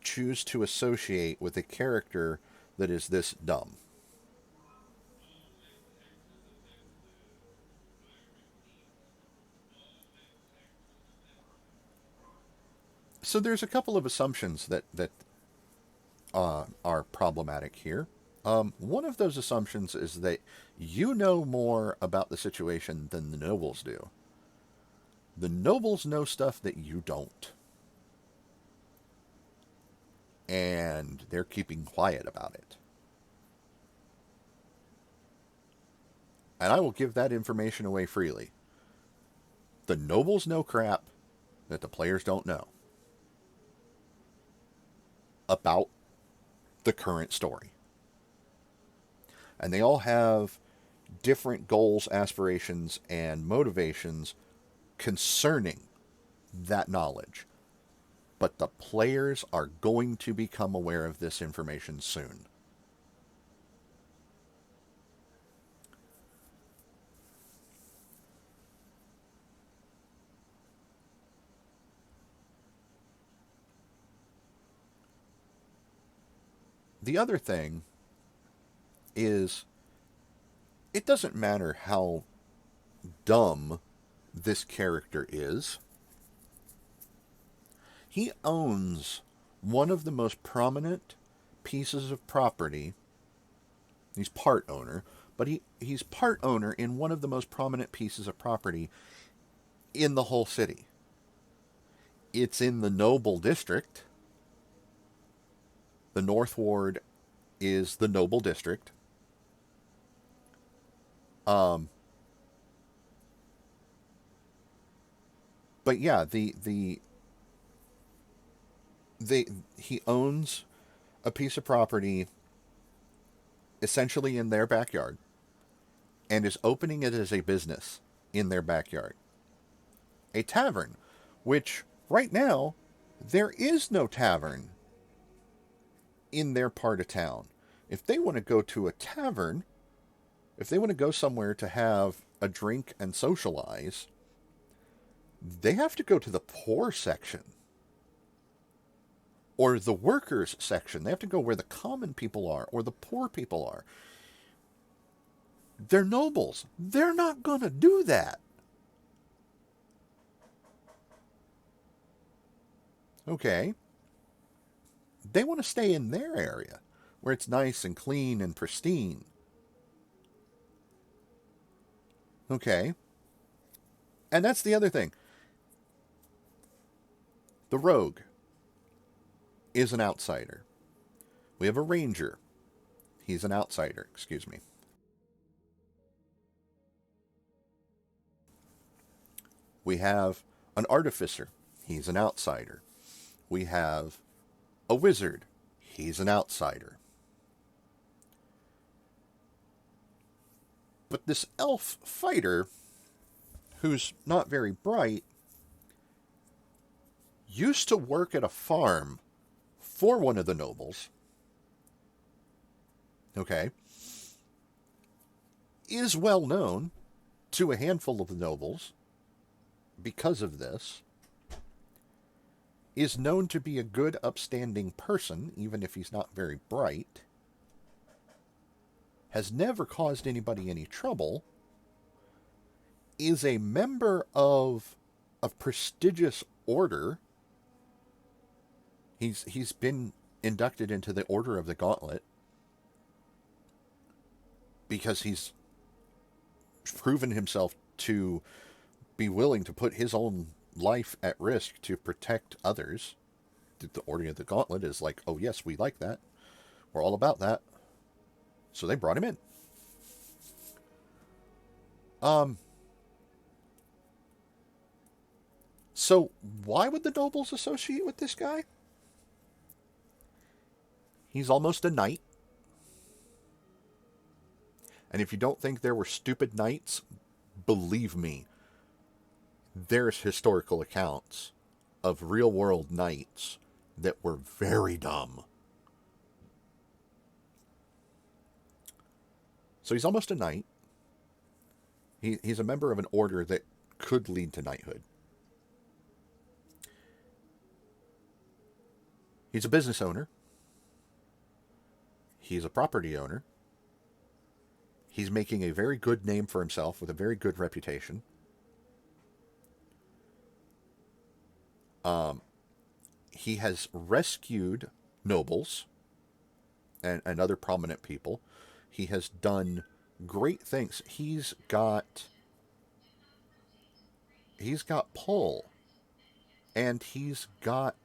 choose to associate with a character that is this dumb? So there's a couple of assumptions that are problematic here. One of those assumptions is that you know more about the situation than the nobles do. The nobles know stuff that you don't. And they're keeping quiet about it. And I will give that information away freely. The nobles know crap that the players don't know about the current story. And they all have different goals, aspirations, and motivations concerning that knowledge. But the players are going to become aware of this information soon. the other thing is, it doesn't matter how dumb this character is. He owns one of the most prominent pieces of property. He's part owner, but he's part owner in one of the most prominent pieces of property in the whole city. It's in the Noble District. The North Ward is the Noble District. But yeah, he owns a piece of property essentially in their backyard and is opening it as a business in their backyard. A tavern, which right now there is no tavern in their part of town. If they want to go to a tavern, if they want to go somewhere to have a drink and socialize, they have to go to the poor section or the workers section. They have to go where the common people are or the poor people are. They're nobles. They're not going to do that. Okay. They want to stay in their area where it's nice and clean and pristine. Okay. And that's the other thing. The rogue is an outsider. We have a ranger. He's an outsider, excuse me. We have an artificer. He's an outsider. We have a wizard. He's an outsider. But this elf fighter, who's not very bright, used to work at a farm for one of the nobles. Okay. Is well known to a handful of the nobles because of this. Is known to be a good, upstanding person, even if he's not very bright. Has never caused anybody any trouble. Is a member of a prestigious order. He's been inducted into the Order of the Gauntlet because he's proven himself to be willing to put his own life at risk to protect others. The Order of the Gauntlet is like, oh yes, we like that. We're all about that. So they brought him in. So why would the nobles associate with this guy? He's almost a knight. And if you don't think there were stupid knights, believe me, there's historical accounts of real-world knights that were very dumb. So he's almost a knight. He's a member of an order that could lead to knighthood. He's a business owner. He's a property owner. He's making a very good name for himself with a very good reputation. He has rescued nobles and other prominent people. He has done great things. He's got pull. And he's got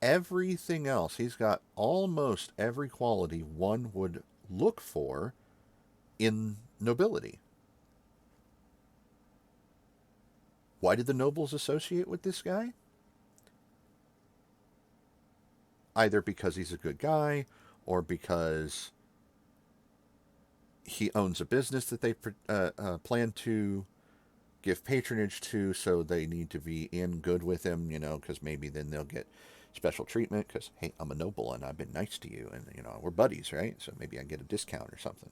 everything else. He's got almost every quality one would look for in nobility. Why did the nobles associate with this guy? Either because he's a good guy, or because he owns a business that they plan to give patronage to, so they need to be in good with him, because maybe then they'll get special treatment, because, hey, I'm a noble and I've been nice to you, and, we're buddies, right? So maybe I get a discount or something.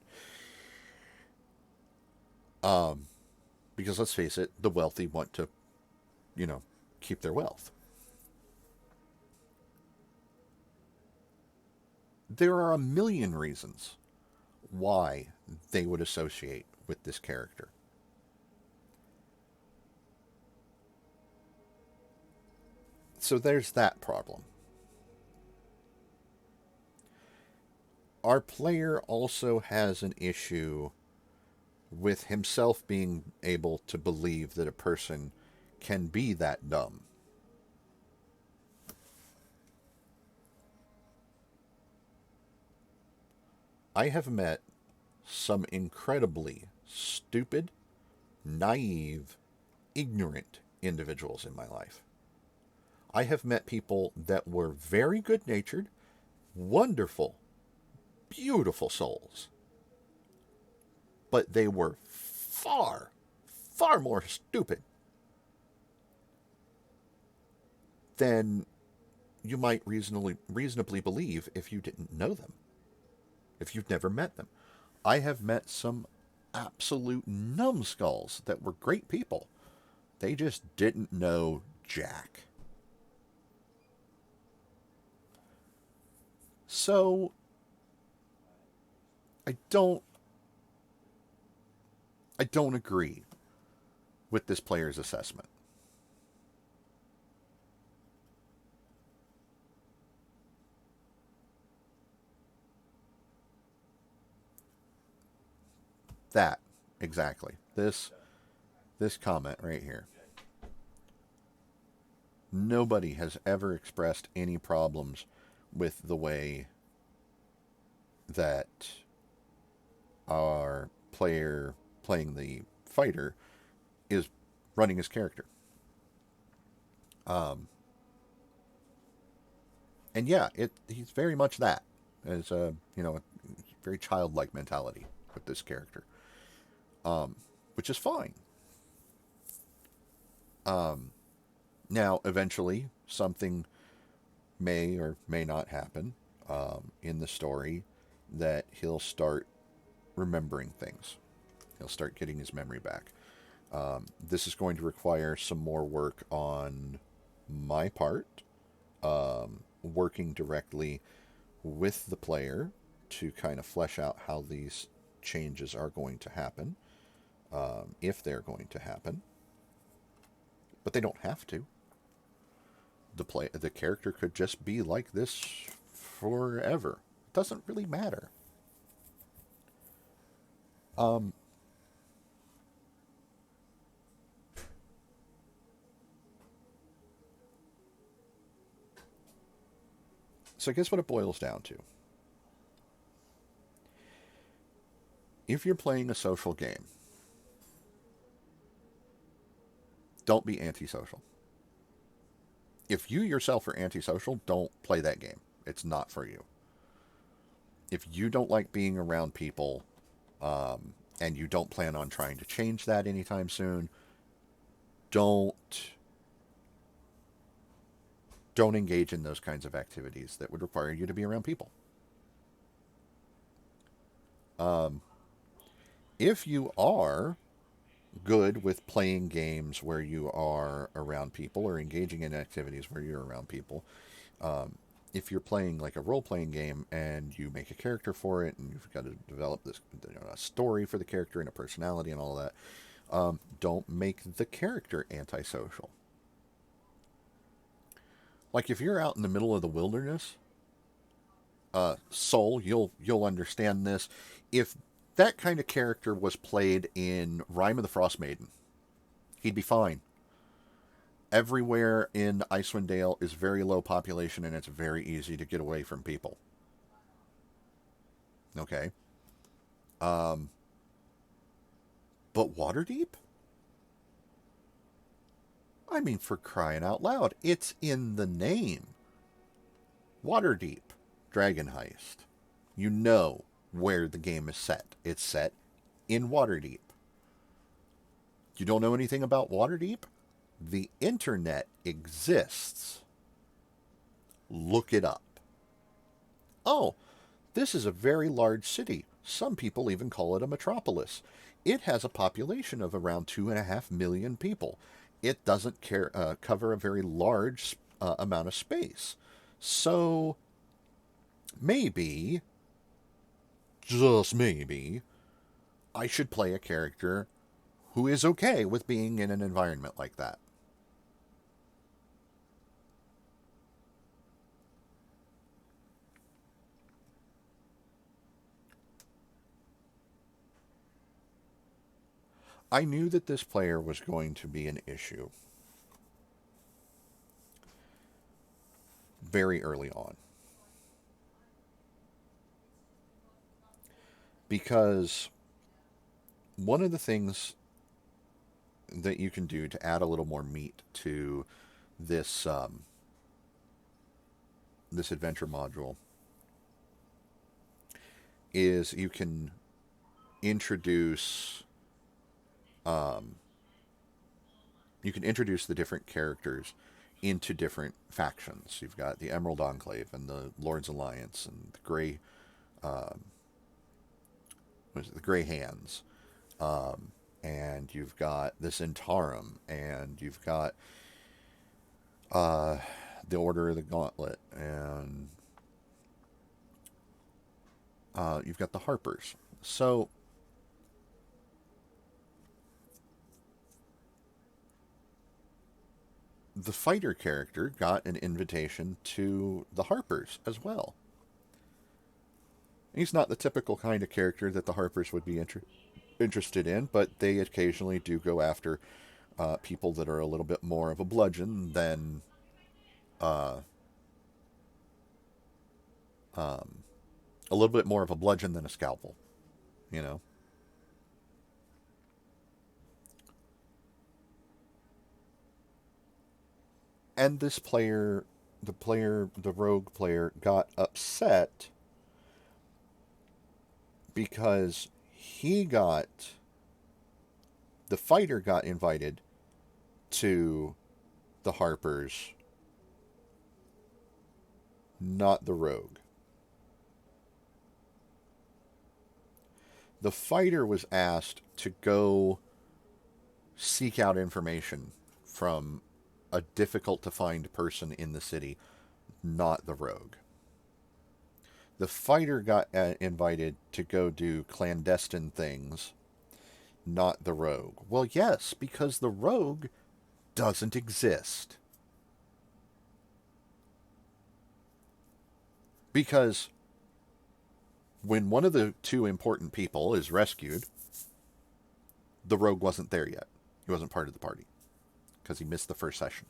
Because let's face it, the wealthy want to, keep their wealth. there are a million reasons why they would associate with this character. So there's that problem. Our player also has an issue with himself being able to believe that a person can be that dumb. I have met some incredibly stupid, naive, ignorant individuals in my life. I have met people that were very good-natured, wonderful, beautiful souls. But they were far, far more stupid than you might reasonably believe if you didn't know them, if you've never met them. I have met some absolute numbskulls that were great people. They just didn't know jack. So, I don't agree with this player's assessment. That, exactly. This comment right here. Nobody has ever expressed any problems with the way that our player playing the fighter is running his character. And yeah, he's very much that. As a very childlike mentality with this character. Which is fine. Now, eventually, something may or may not happen in the story that he'll start remembering things. He'll start getting his memory back. This is going to require some more work on my part, working directly with the player to kind of flesh out how these changes are going to happen, if they're going to happen. But they don't have to. The character could just be like this forever. It doesn't really matter. So I guess what it boils down to. If you're playing a social game, don't be antisocial. If you yourself are antisocial, don't play that game. It's not for you. If you don't like being around people, and you don't plan on trying to change that anytime soon, don't engage in those kinds of activities that would require you to be around people. If you are good with playing games where you are around people or engaging in activities where you're around people, if you're playing like a role-playing game and you make a character for it and you've got to develop this a story for the character and a personality and all that, don't make the character antisocial. Like if you're out in the middle of the wilderness, Soul, you'll understand this. If that kind of character was played in Rime of the Frost Maiden, he'd be fine. Everywhere in Icewind Dale is very low population and it's very easy to get away from people. Okay. But Waterdeep? I mean, for crying out loud, it's in the name. Waterdeep, Dragon Heist. You know where the game is set. It's set in Waterdeep. You don't know anything about Waterdeep? The internet exists. Look it up. Oh, this is a very large city. Some people even call it a metropolis. It has a population of around 2.5 million people. It doesn't cover a very large amount of space. So maybe, just maybe, I should play a character who is okay with being in an environment like that. I knew that this player was going to be an issue very early on. Because one of the things that you can do to add a little more meat to this this adventure module is um, you can introduce the different characters into different factions. You've got the Emerald Enclave and the Lord's Alliance and the Gray Hands, and you've got the Zentarum, and you've got the Order of the Gauntlet, and you've got the Harpers. So the fighter character got an invitation to the Harpers as well. He's not the typical kind of character that the Harpers would be interested in, but they occasionally do go after people that are a little bit more of a bludgeon than a little bit more of a bludgeon than a scalpel, you know. And this player, the rogue player, got upset because the fighter got invited to the Harpers, not the rogue. The fighter was asked to go seek out information from a difficult to find person in the city, not the rogue. The fighter got invited to go do clandestine things, not the rogue. Well, yes, because the rogue doesn't exist. Because when one of the two important people is rescued, the rogue wasn't there yet. He wasn't part of the party because he missed the first session.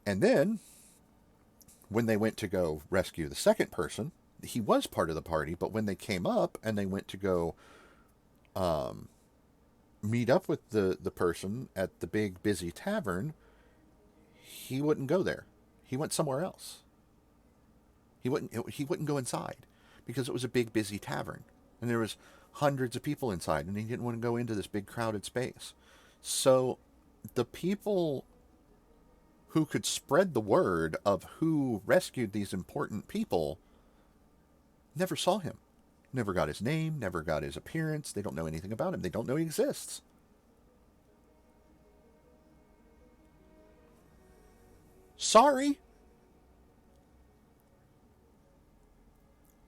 And then, when they went to go rescue the second person, he was part of the party, but when they came up and they went to go meet up with the person at the big busy tavern, he wouldn't go there. He went somewhere else. He wouldn't go inside because it was a big busy tavern and there was hundreds of people inside and he didn't want to go into this big crowded space. So the people who could spread the word of who rescued these important people never saw him. Never got his name, never got his appearance. They don't know anything about him. They don't know he exists. Sorry.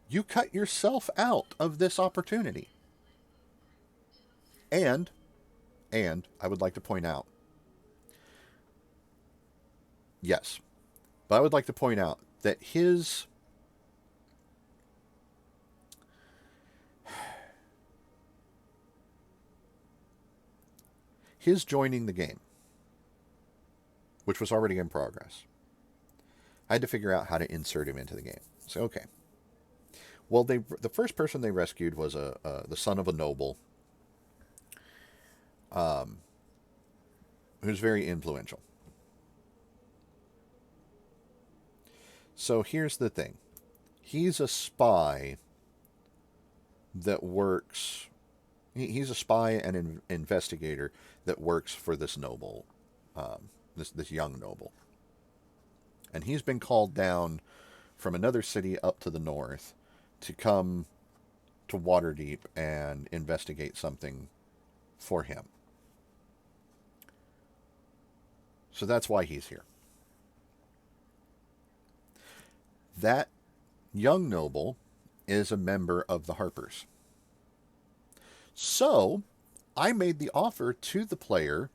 You cut yourself out of this opportunity. And I would like to point out, yes, but I would like to point out that his joining the game, which was already in progress, I had to figure out how to insert him into the game. So, okay. Well, the first person they rescued was the son of a noble, who's very influential. So here's the thing. He's a spy that works... He's a spy and an investigator that works for this noble, this young noble. And he's been called down from another city up to the north to come to Waterdeep and investigate something for him. So that's why he's here. That young noble is a member of the Harpers. So, I made the offer to the player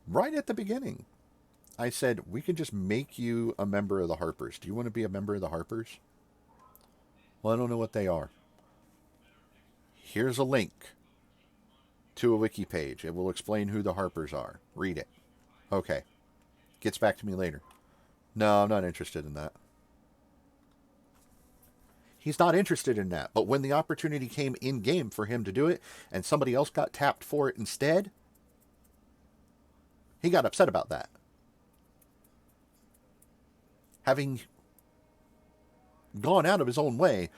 right at the beginning. I said, we can just make you a member of the Harpers. Do you want to be a member of the Harpers? Well, I don't know what they are. Here's a link to a wiki page. It will explain who the Harpers are. Read it. Okay. Gets back to me later. No, I'm not interested in that. He's not interested in that. But when the opportunity came in-game for him to do it, and somebody else got tapped for it instead, he got upset about that. Having gone out of his own way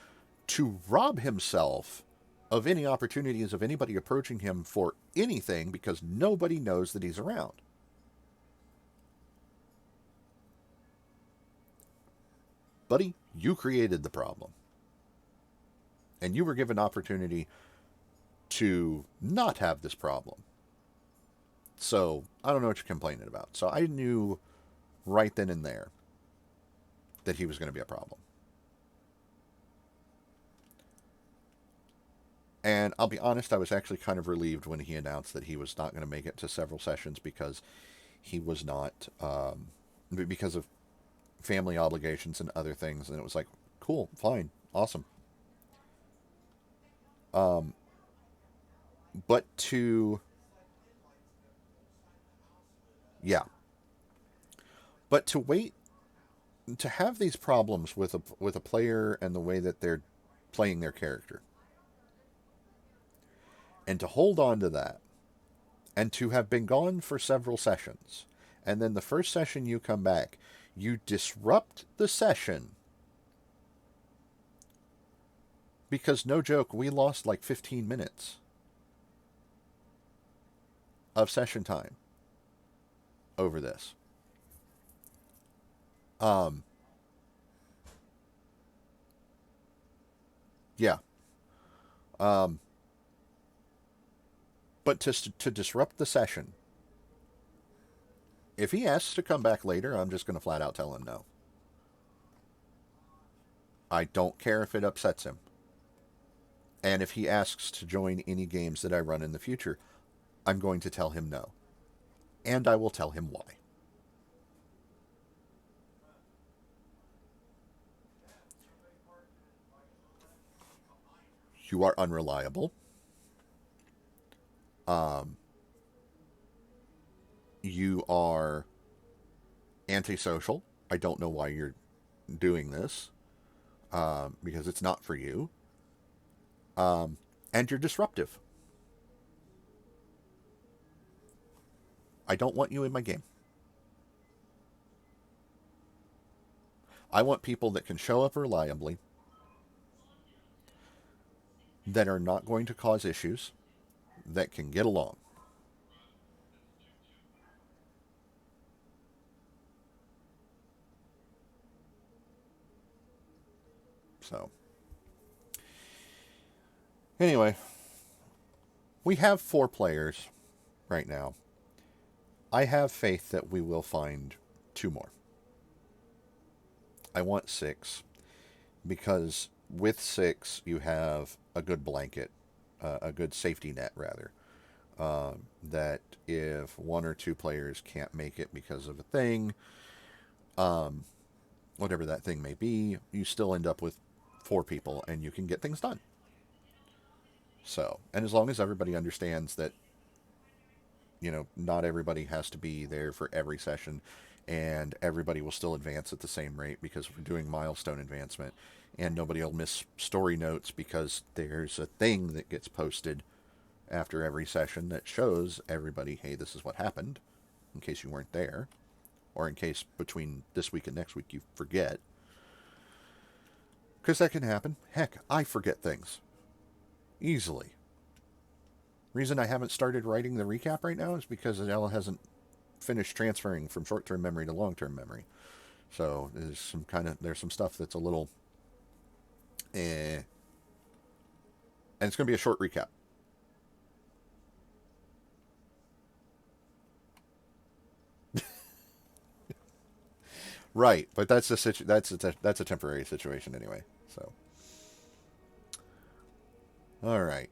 to rob himself of any opportunities of anybody approaching him for anything because nobody knows that he's around. Buddy, you created the problem. And you were given opportunity to not have this problem. So, I don't know what you're complaining about. So, I knew right then and there that he was going to be a problem. And I'll be honest, I was actually kind of relieved when he announced that he was not going to make it to several sessions because he was not, because of family obligations and other things. And it was like, cool, fine, awesome. But to, yeah. But to wait, to have these problems with a player and the way that they're playing their character, and to hold on to that, and to have been gone for several sessions, and then the first session you come back, you disrupt the session. Because, no joke, we lost like 15 minutes of session time over this. Yeah. But to disrupt the session, if he asks to come back later, I'm just going to flat out tell him no. I don't care if it upsets him. And if he asks to join any games that I run in the future, I'm going to tell him no. And I will tell him why. You are unreliable. You are antisocial. I don't know why you're doing this. Because it's not for you. And you're disruptive. I don't want you in my game. I want people that can show up reliably, that are not going to cause issues, that can get along. So, anyway, we have 4 players right now. I have faith that we will find 2 more. I want 6, because with 6 you have a good blanket, a good safety net rather, that if 1 or 2 players can't make it because of a thing, whatever that thing may be, you still end up with 4 people and you can get things done. So, and as long as everybody understands that, not everybody has to be there for every session, and everybody will still advance at the same rate because we're doing milestone advancement, and nobody will miss story notes because there's a thing that gets posted after every session that shows everybody, hey, this is what happened, in case you weren't there, or in case between this week and next week you forget. Because that can happen. Heck, I forget things. Easily. Reason I haven't started writing the recap right now is because Ella hasn't finished transferring from short-term memory to long-term memory. So there's some stuff that's a little and it's going to be a short recap. Right, but that's that's a temporary situation anyway. So, all right.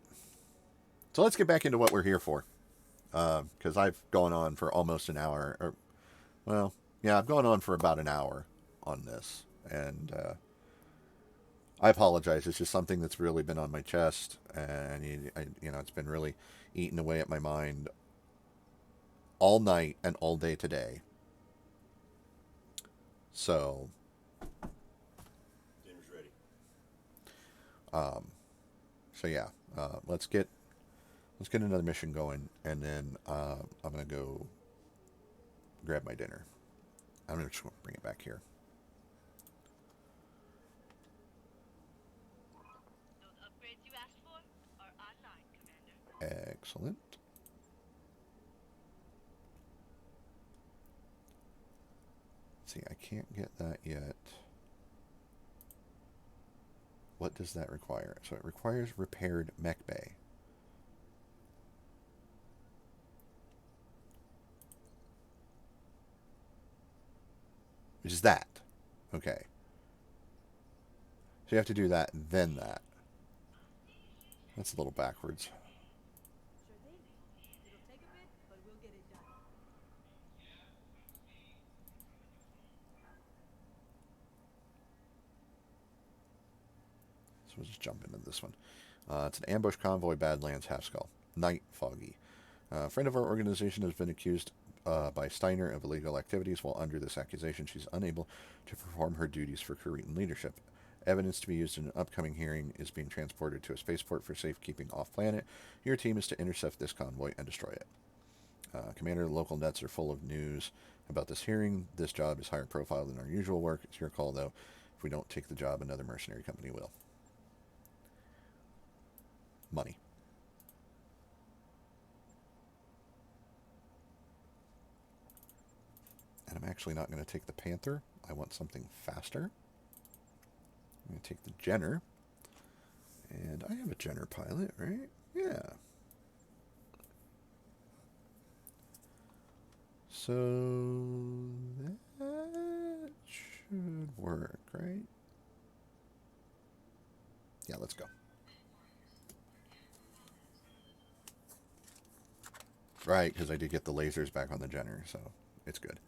So let's get back into what we're here for, because I've gone on for almost an hour. Or, well, yeah, I've gone on for about an hour on this, and I apologize. It's just something that's really been on my chest, and it's been really eating away at my mind all night and all day today. So, Dinner's ready. um, so yeah, let's get another mission going, and then I'm gonna go grab my dinner. I'm gonna just bring it back here. Those upgrades you asked for are online, Commander. Excellent. Let's see, I can't get that yet. What does that require? So it requires repaired mech bay. Which is that. Okay. So you have to do that, then that. That's a little backwards. Sure thing. It'll take a bit, but we'll get it done. So we'll just jump into this one. It's an ambush convoy, Badlands, Half Skull. Night, foggy. A friend of our organization has been accused by Steiner of illegal activities. While under this accusation, she's unable to perform her duties for Cretan leadership. Evidence to be used in an upcoming hearing is being transported to a spaceport for safekeeping off-planet. Your team is to intercept this convoy and destroy it. Commander, the local nets are full of news about this hearing. This job is higher profile than our usual work. It's your call, though. If we don't take the job, another mercenary company will. Money. And I'm actually not going to take the Panther. I want something faster. I'm going to take the Jenner. And I have a Jenner pilot, right? Yeah. So that should work, right? Yeah, let's go. Right, because I did get the lasers back on the Jenner, so it's good.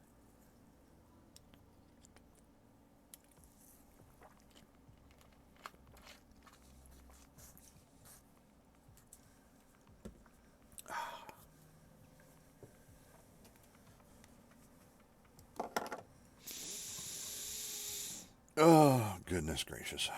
Oh, goodness gracious.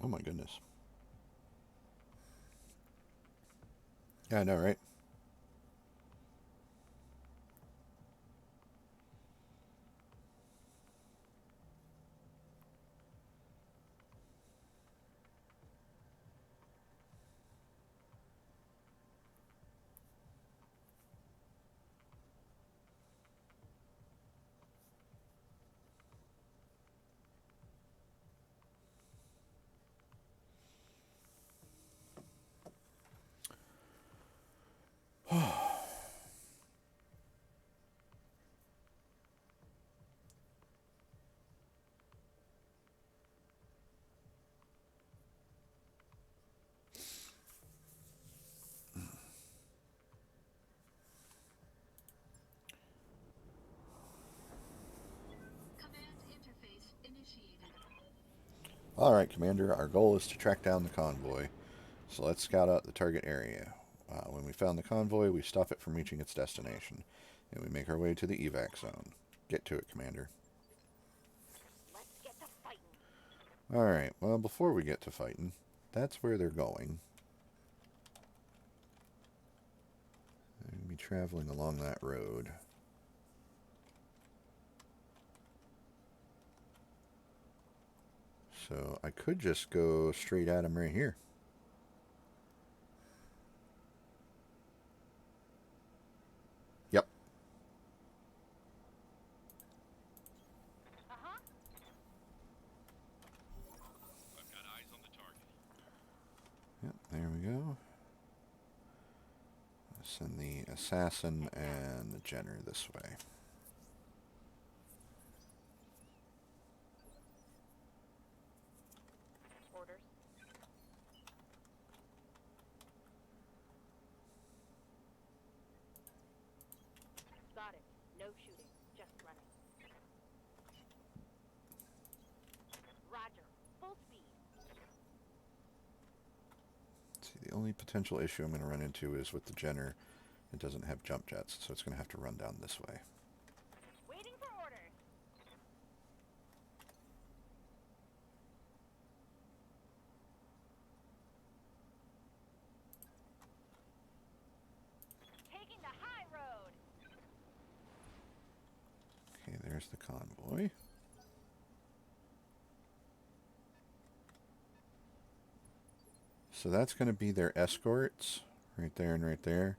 Oh my goodness. Yeah, I know, right? Alright, Commander, our goal is to track down the convoy. So let's scout out the target area. When we found the convoy, we stop it from reaching its destination. And we make our way to the evac zone. Get to it, Commander. Let's get to fighting. Alright, well, before we get to fighting, that's where they're going. They're going to be traveling along that road. So I could just go straight at them right here. Yep. Uh-huh. I've got eyes on the target. Yep, there we go. Send the assassin and the Jenner this way. Orders. Got it. No shooting. Just running. Roger. Full speed. See, the only potential issue I'm going to run into is with the Jenner. It doesn't have jump jets, so it's going to have to run down this way. Waiting for orders. Taking the high road. Okay, there's the convoy. So that's going to be their escorts, right there and right there.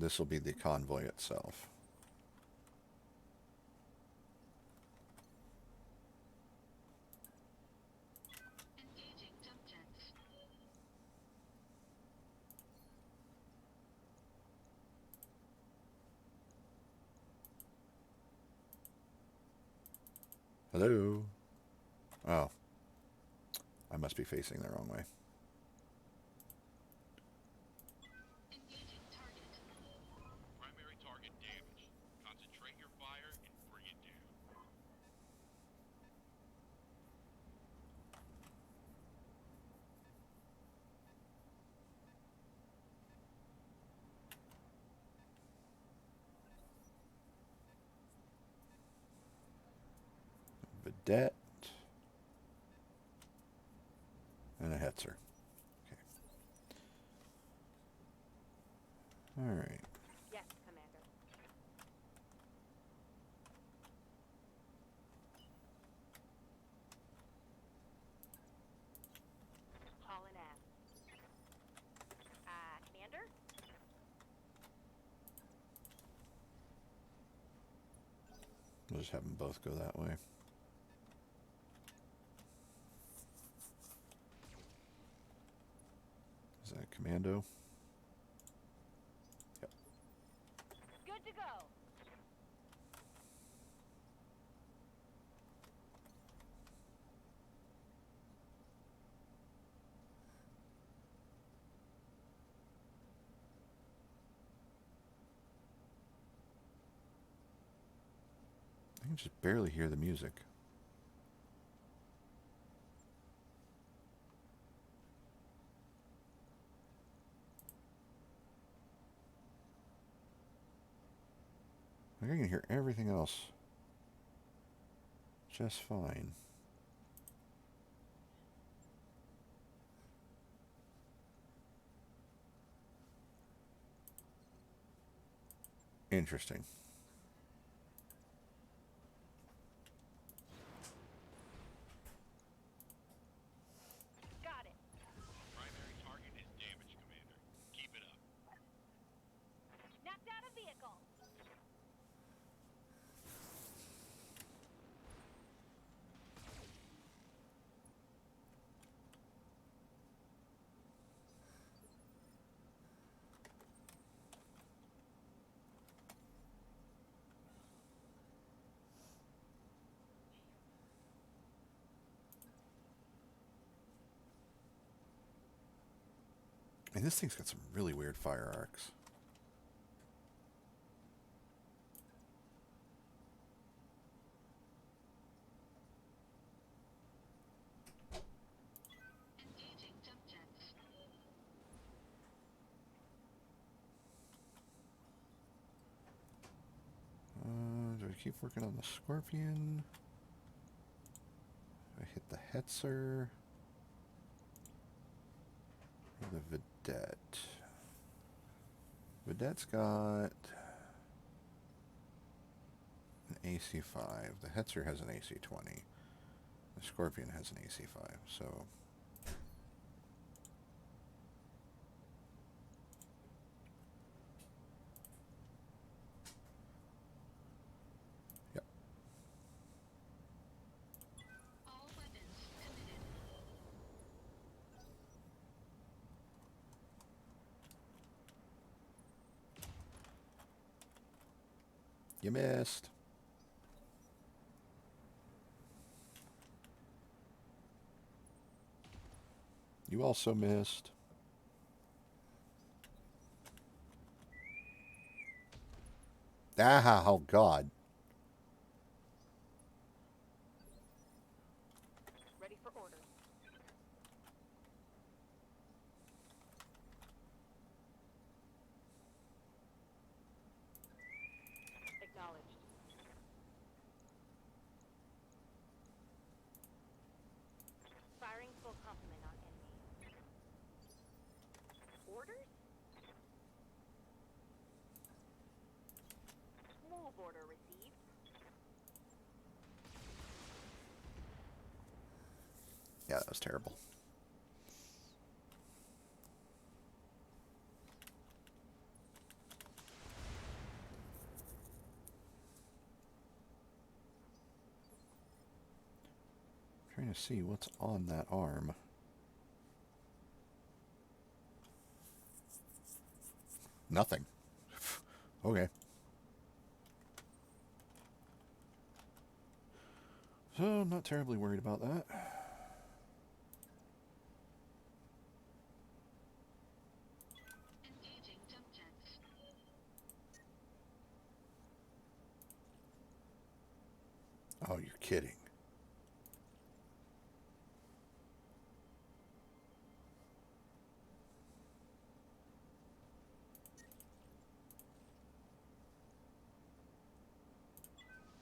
This will be the convoy itself. Engaging jump jets. Hello? Oh. I must be facing the wrong way. Engaging target. Primary target damaged. Concentrate your fire and bring it down. Vedette. And a Hetzer. Okay. Alright. Yes, Commander. Hauling ass. Commander? We'll just have them both go that way. Is that commando? Yep. Good to go. I can just barely hear the music. I can hear everything else just fine. Interesting. Got it. Primary target is damaged, Commander. Keep it up. Knocked out a vehicle. And this thing's got some really weird fire arcs. Do I keep working on the Scorpion? I hit the Hetzer. Or the Vedette. Vedette's got an AC5. The Hetzer has an AC20. The Scorpion has an AC5, so... Yep. All weapons committed. You missed. You also missed. Ah, oh God. Ready for orders. Acknowledged. Firing full complement on enemy. Orders? Move order received. Yeah, that was terrible. Trying to see what's on that arm. Nothing. Okay. So, I'm not terribly worried about that. Engaging jump jets. Oh, you're kidding.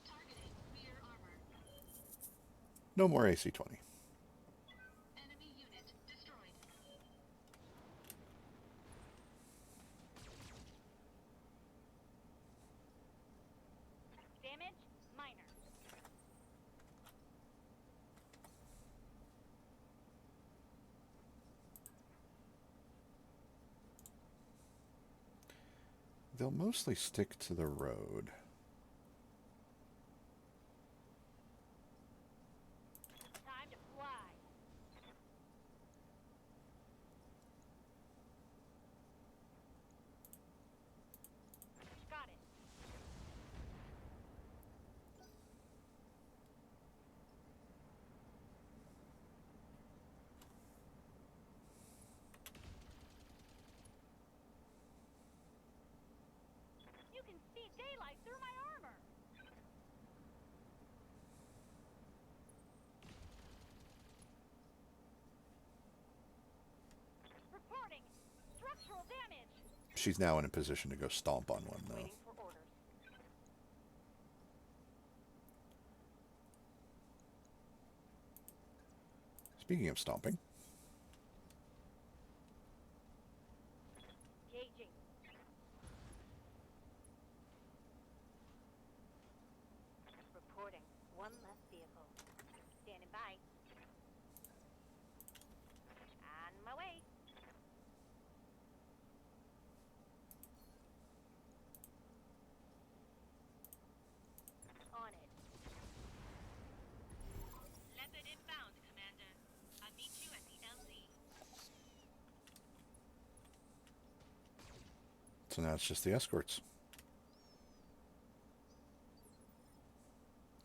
Targeting rear armor. No more AC-20. Enemy unit destroyed. Damage minor. They'll mostly stick to the road. Time to fly. Got it. You can see daylight through my armor. Reporting structural damage. She's now in a position to go stomp on one, though. Waiting for orders. Speaking of stomping, Gauging. Reporting one less vehicle. Standing by. On my way. On it. Leopard inbound, Commander. I'll meet you at the LZ. so now it's just the escorts.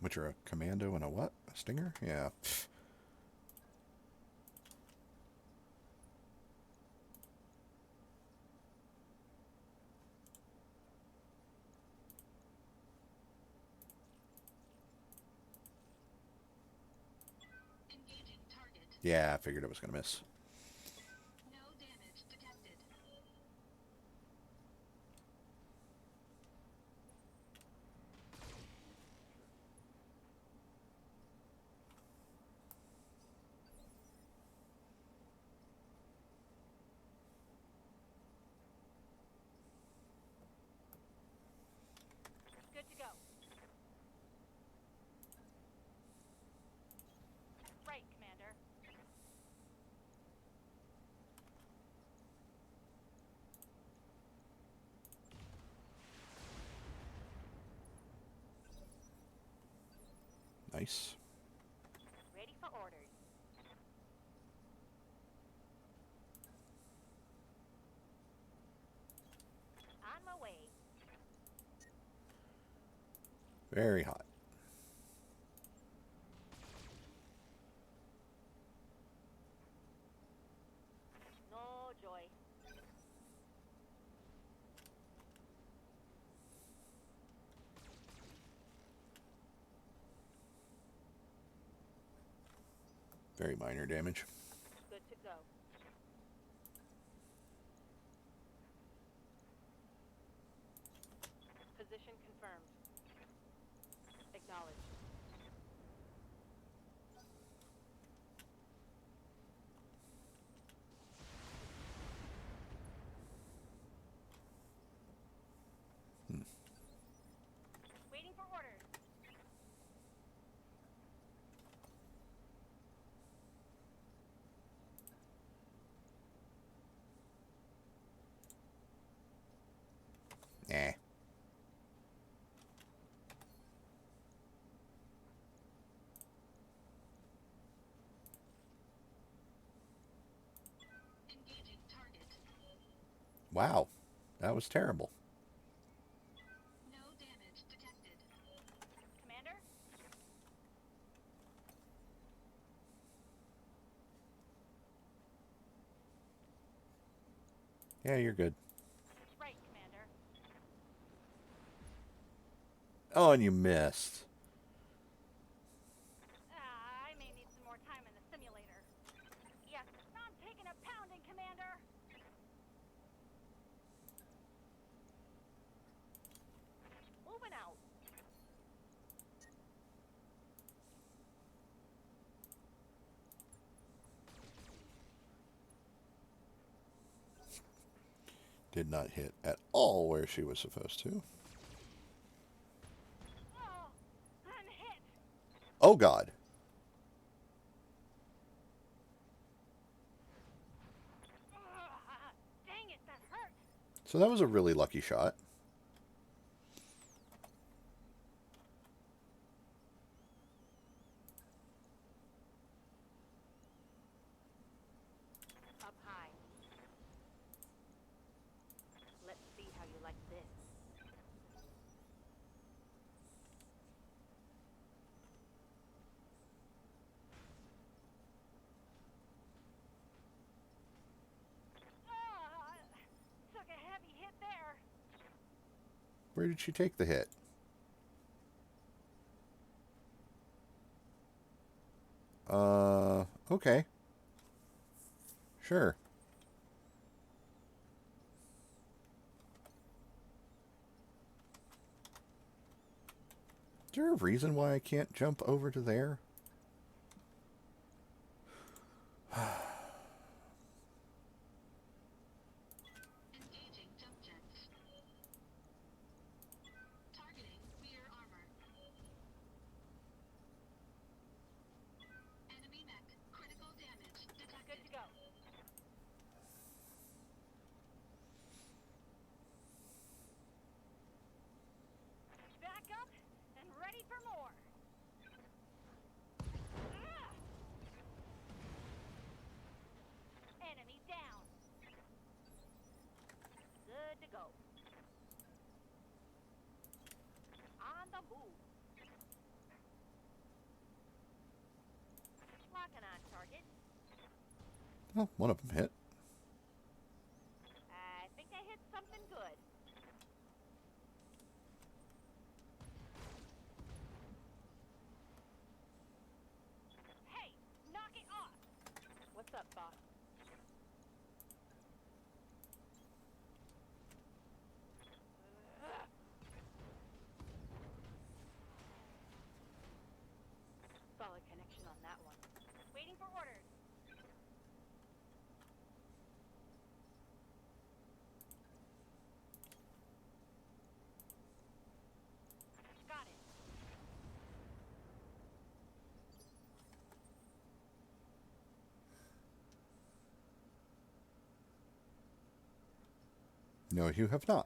Which are a commando and a what? A stinger? Yeah. Pfft. Engaging target. Yeah, I figured it was going to miss. No damage detected. Nice. Ready for orders. On my way. Very hot. No joy. Very minor damage. Good to go. Position confirmed. Acknowledged. Waiting for orders. Eh. Engaging target. Wow. That was terrible. No damage detected. Commander? Yeah, you're good. Right, Commander. Oh, and you missed. I may need some more time in the simulator. Yes, I'm taking a pounding, Commander. Moving out. Did not hit at all where she was supposed to. Oh, I'm hit. Oh, God. Dang it, that hurt. So that was a really lucky shot. Up high. Let's see how you like this. Took a heavy hit there. Where did she take the hit? Okay. Sure. Is there a reason why I can't jump over to there? Engaging jump jets. Targeting rear armor. Enemy mech. Critical damage detected. Good to go. Back up and ready for more. Enemy down. Good to go. On the move. Locking on target. Well, one of them hit. I think I hit something good. Hey, knock it off. What's up, boss? Solid connection on that one. Waiting for orders. Got it. No, you have not.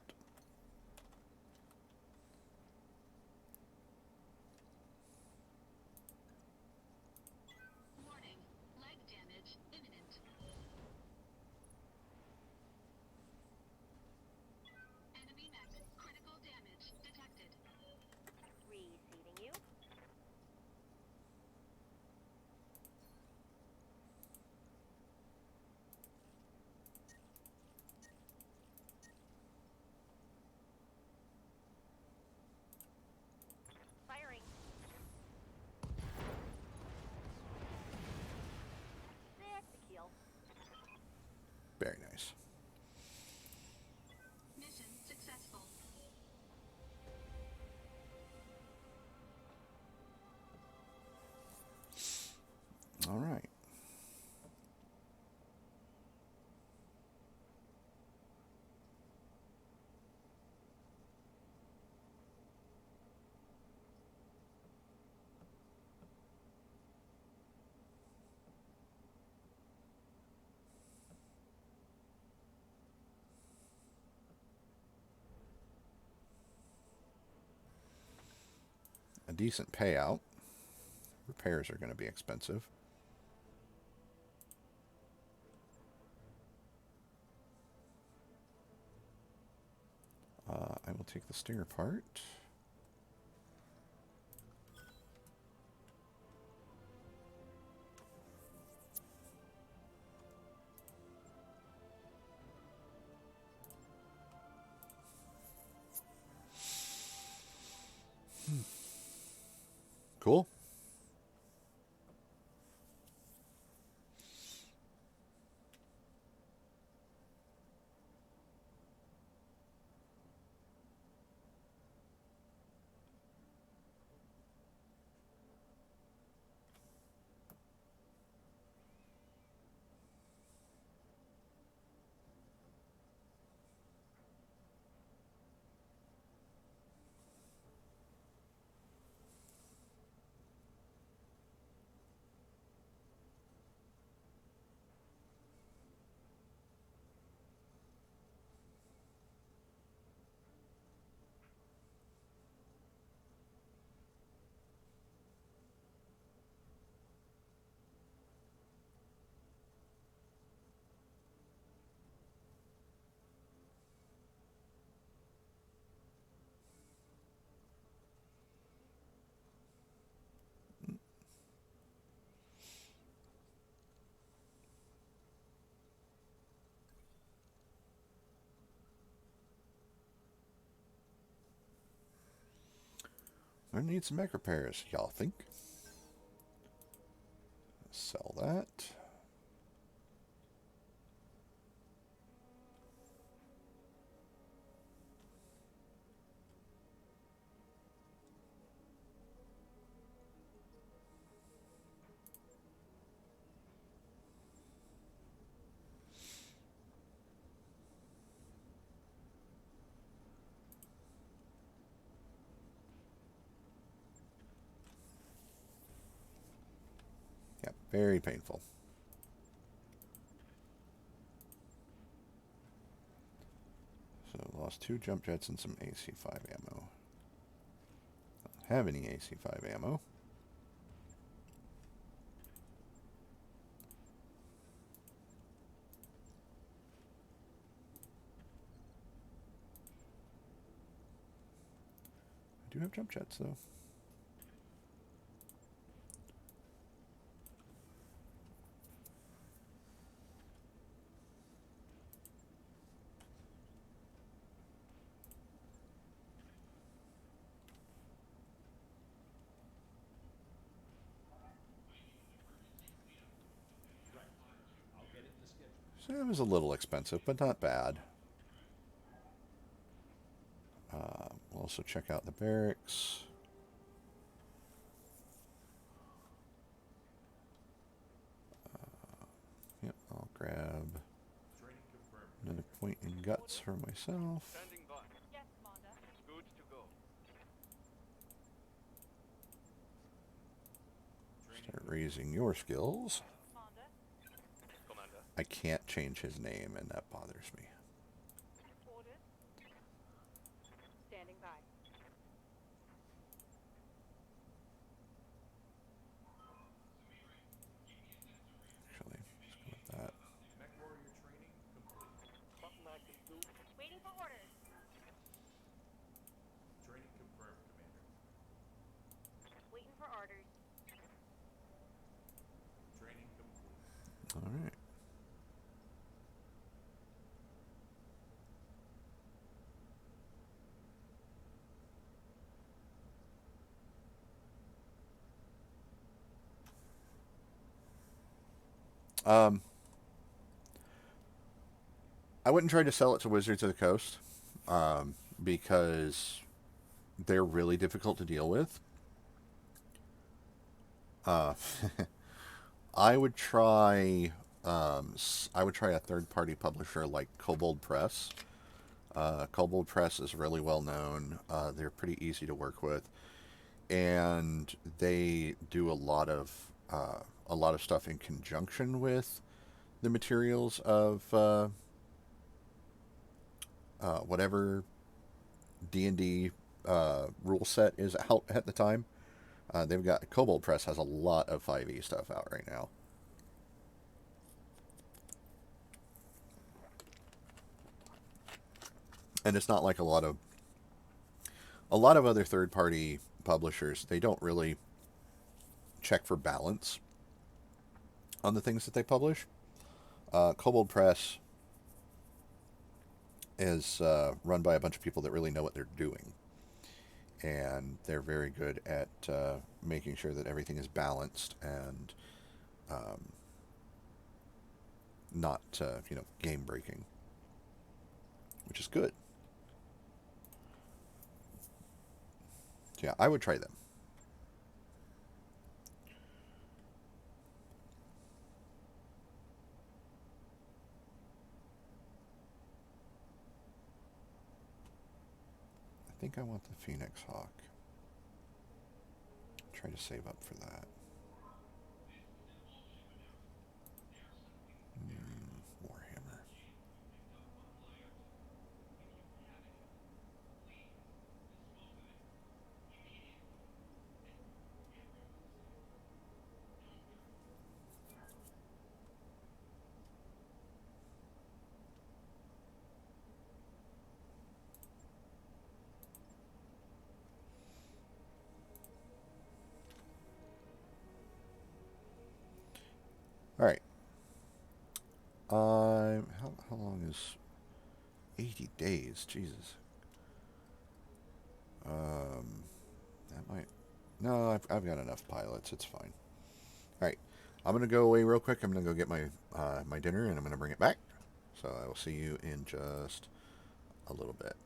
All right. A decent payout. Repairs are going to be expensive. I will take the stinger part. Cool. I need some mech repairs, y'all think? Sell that. Yeah, very painful. So lost 2 jump jets and some AC-5 ammo. Don't have any AC-5 ammo. I do have jump jets though. So it was a little expensive, but not bad. We'll also check out the barracks. Yep, I'll grab another point in guts for myself. Standing by. Yes, Commander. Good to go. Start raising your skills. Commander. Commander. I can't change his name, and that bothers me. Orders. Standing by. Actually, let's go with that. MechWarrior training complete. Something I can do. Waiting for orders. Training confirmed, Commander. Waiting for orders. Training complete. All right. I wouldn't try to sell it to Wizards of the Coast because they're really difficult to deal with. I would try I would try a third-party publisher like Kobold Press. Kobold Press is really well known. They're pretty easy to work with, and they do a lot of stuff in conjunction with the materials of whatever D&D rule set is out at the time. They've got Kobold Press has a lot of 5e stuff out right now. And it's not like a lot of other third-party publishers. They don't really check for balance on the things that they publish. Kobold Press is run by a bunch of people that really know what they're doing, and they're very good at making sure that everything is balanced and not game breaking, which is good. Yeah, I would try them. I think I want the Phoenix Hawk. Try to save up for that. Warhammer. All right. How long is 80 days? Jesus. That might. No, I've got enough pilots. It's fine. All right. I'm gonna go away real quick. I'm gonna go get my my dinner, and I'm gonna bring it back. So I will see you in just a little bit.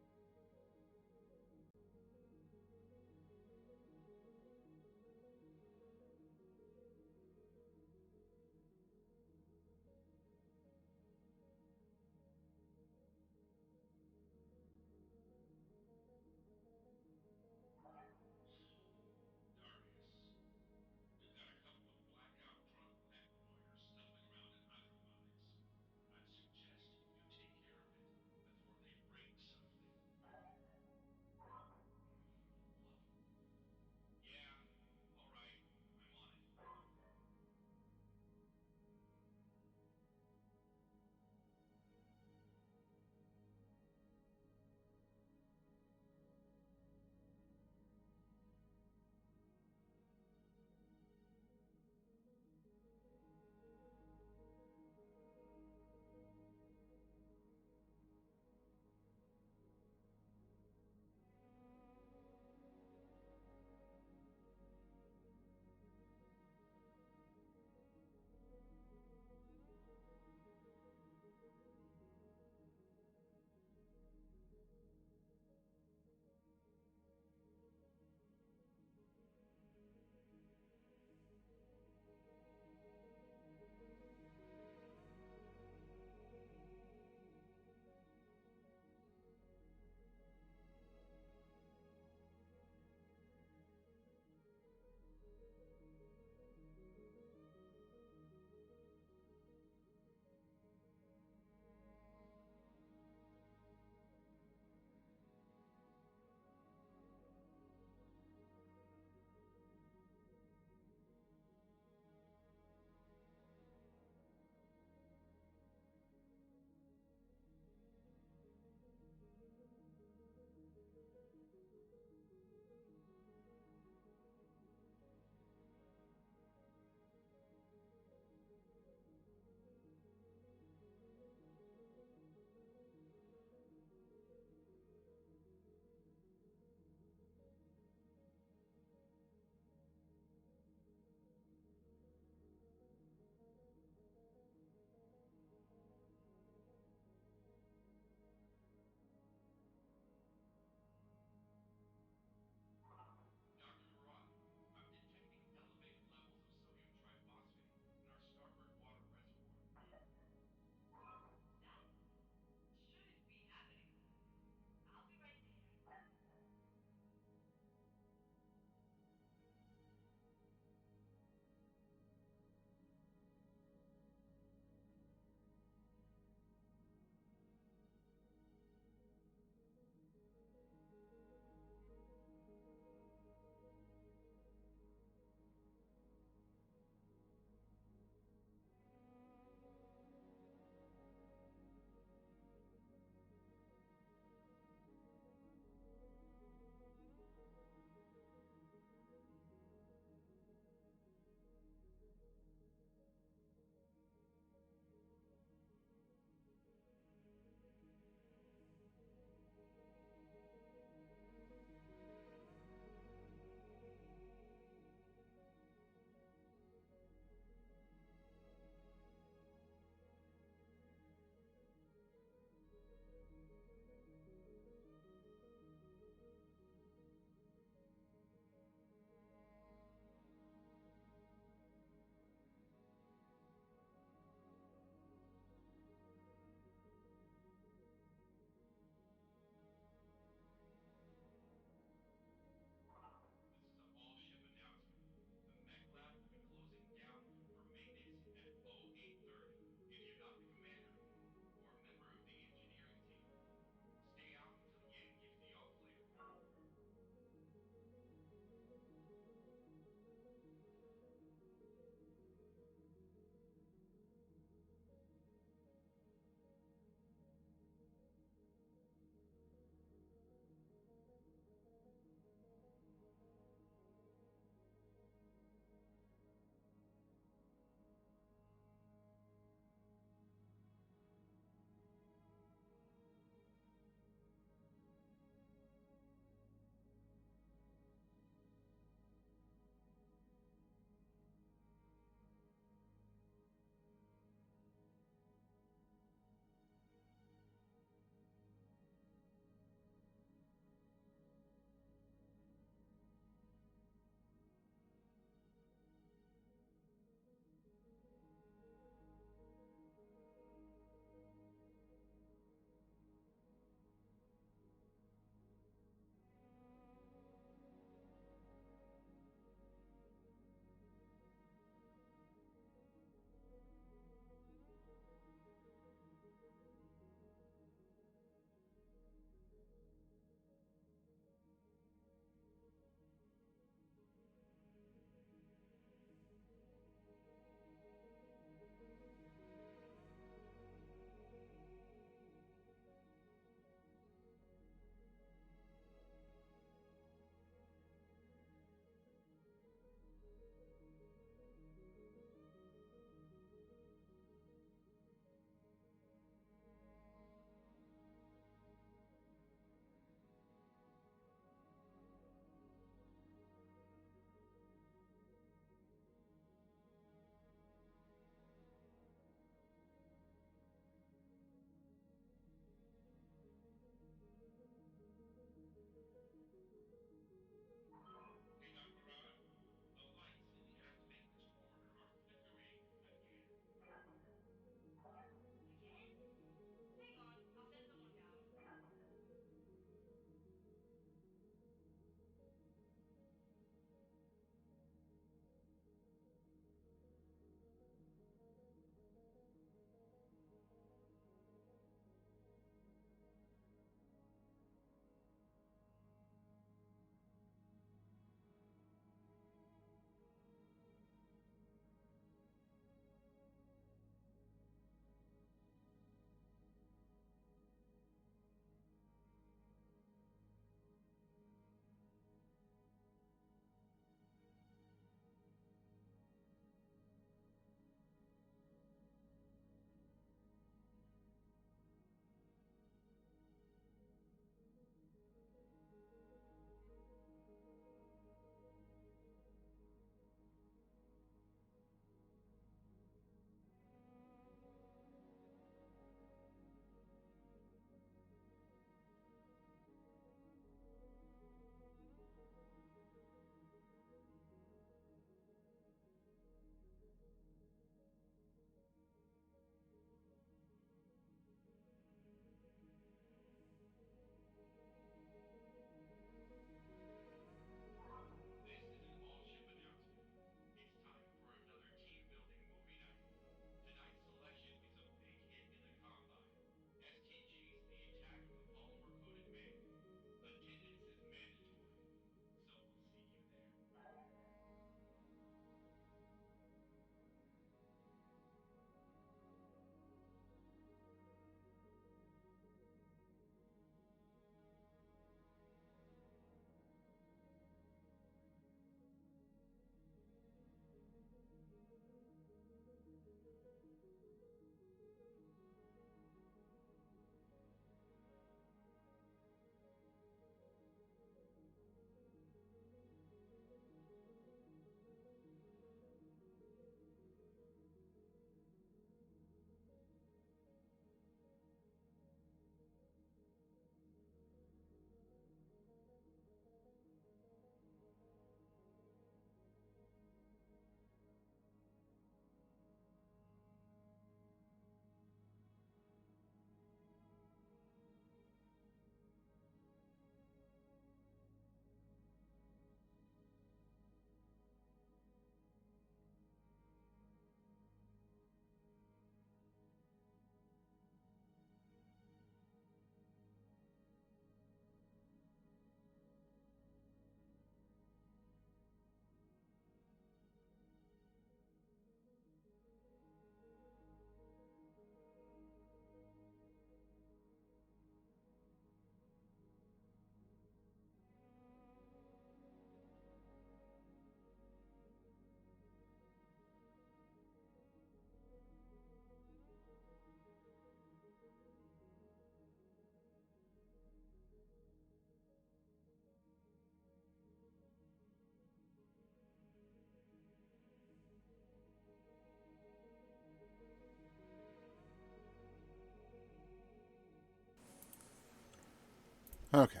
Okay.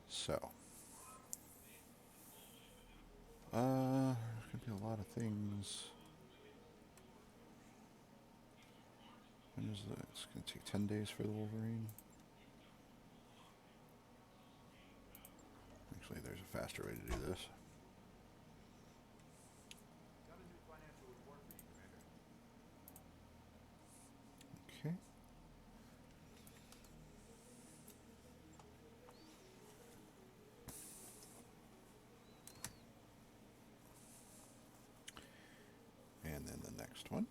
So. There's going to be a lot of things. When is that? It's going to take 10 days for the Wolverine. Actually, there's a faster way to do this. Got a new financial report for you, Commander. Okay. And then the next one.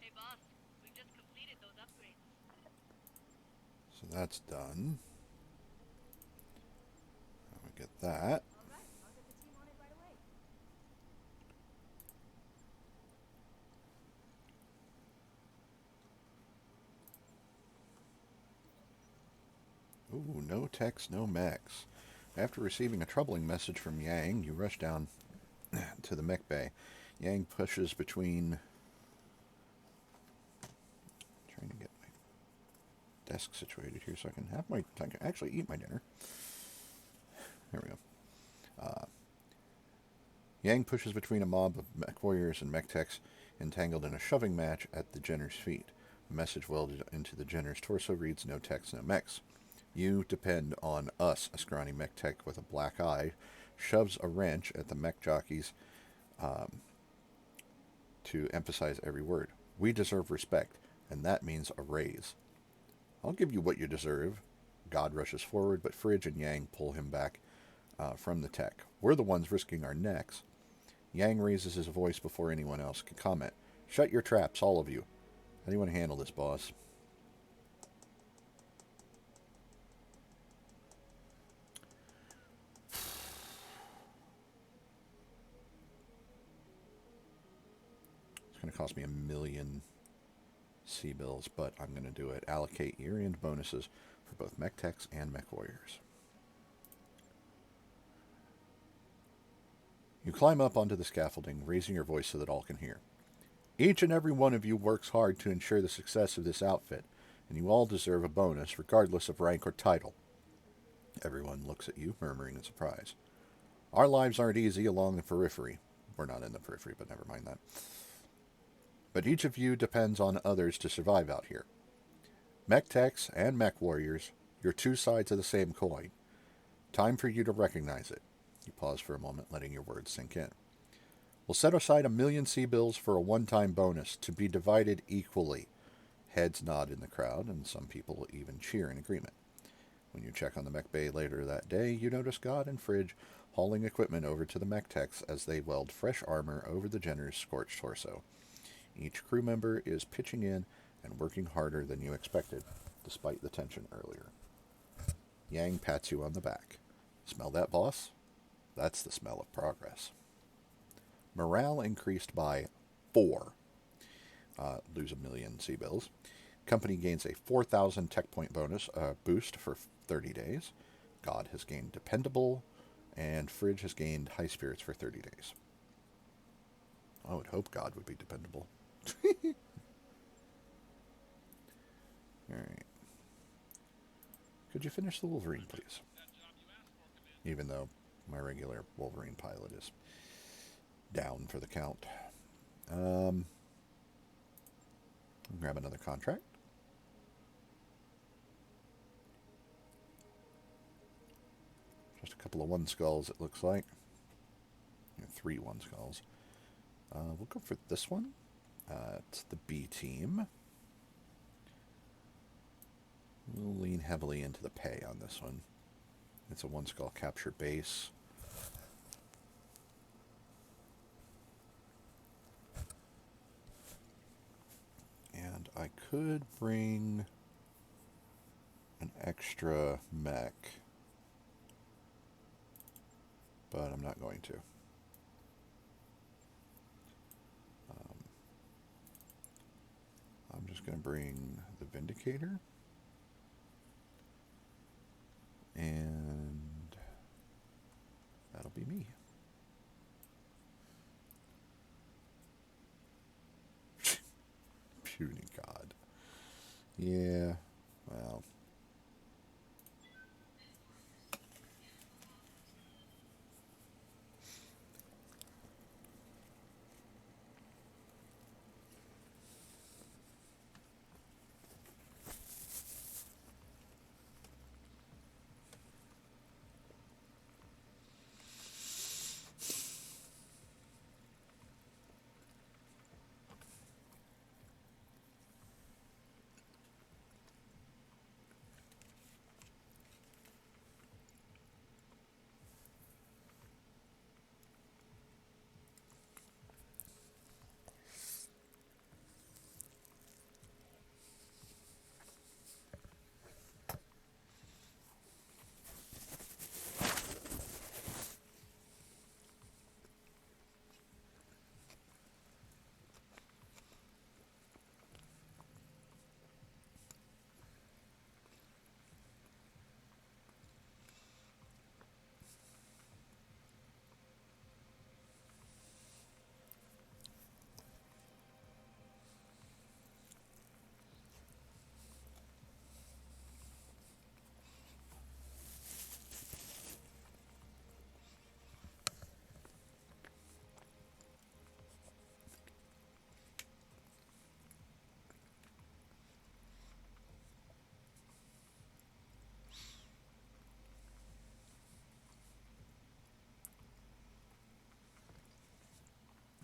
Hey boss, we just completed those upgrades. So that's done. We get that. All right, I'll get the team on it right away. Ooh, no techs, no mechs. After receiving a troubling message from Yang, you rush down to the mech bay. Yang pushes between... Trying to get my desk situated here so I can actually eat my dinner. There we go. Yang pushes between a mob of MechWarriors and MechTechs entangled in a shoving match at the Jenner's feet. A message welded into the Jenner's torso reads, "No techs, no mechs. You depend on us." A scrawny mech tech with a black eye shoves a wrench at the mech jockeys to emphasize every word. "We deserve respect, and that means a raise." "I'll give you what you deserve." God rushes forward, but Fridge and Yang pull him back from the tech. "We're the ones risking our necks." Yang raises his voice before anyone else can comment. "Shut your traps, all of you. How do you want to handle this, boss?" It's going to cost me 1,000,000 C-bills, but I'm going to do it. Allocate year-end bonuses for both MechTechs and MechWarriors. You climb up onto the scaffolding, raising your voice so that all can hear. "Each and every one of you works hard to ensure the success of this outfit, and you all deserve a bonus, regardless of rank or title." Everyone looks at you, murmuring in surprise. "Our lives aren't easy along the periphery." We're not in the periphery, but never mind that. "But each of you depends on others to survive out here. MechTechs and MechWarriors, you're two sides of the same coin. Time for you to recognize it." You pause for a moment, letting your words sink in. "We'll set aside 1,000,000 C-bills for a one-time bonus to be divided equally." Heads nod in the crowd, and some people even cheer in agreement. When you check on the mech bay later that day, you notice God and Fridge hauling equipment over to the MechTechs as they weld fresh armor over the Jenner's scorched torso. Each crew member is pitching in and working harder than you expected, despite the tension earlier. Yang pats you on the back. "Smell that, boss? That's the smell of progress." Morale increased by 4. Lose 1,000,000 C-bills. Company gains a 4,000 tech point bonus boost for 30 days. God has gained dependable, and Fridge has gained high spirits for 30 days. I would hope God would be dependable. Alright. Could you finish the Wolverine, please? Even though my regular Wolverine pilot is down for the count. Grab another contract. Just a couple of one skulls, it looks like. 3 one skulls. We'll go for this one. It's the B team. We'll lean heavily into the pay on this one. It's a one skull capture base. And I could bring an extra mech, but I'm not going to. I'm just going to bring the Vindicator. And that'll be me. puny god. Yeah, well.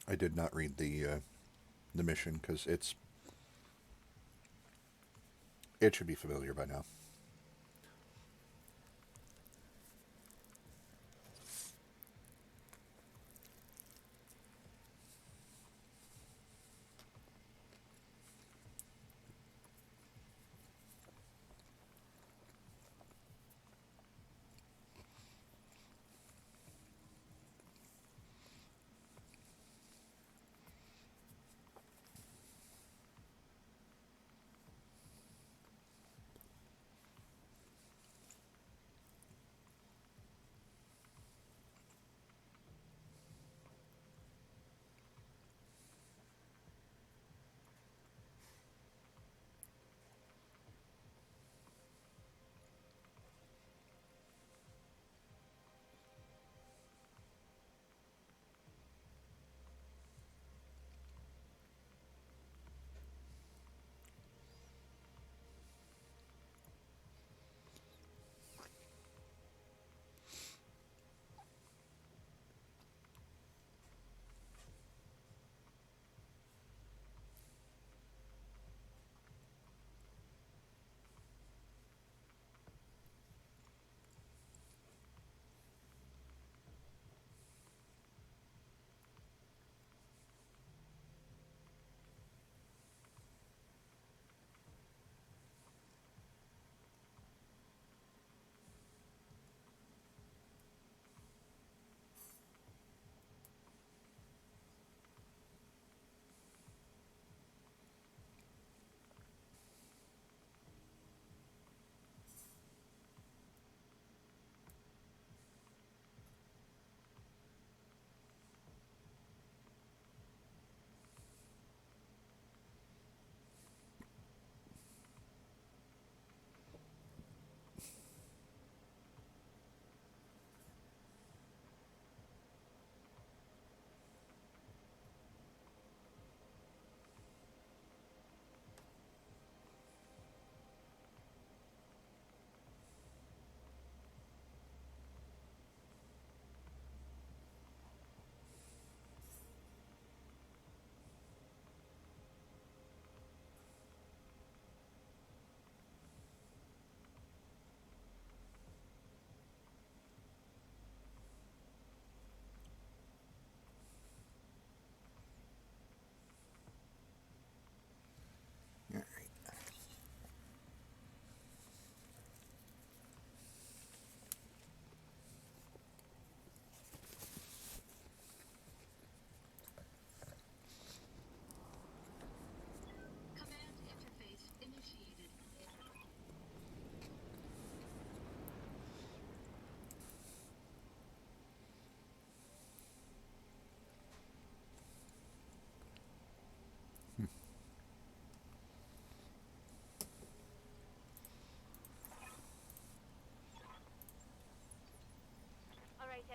I did not read the mission because it should be familiar by now.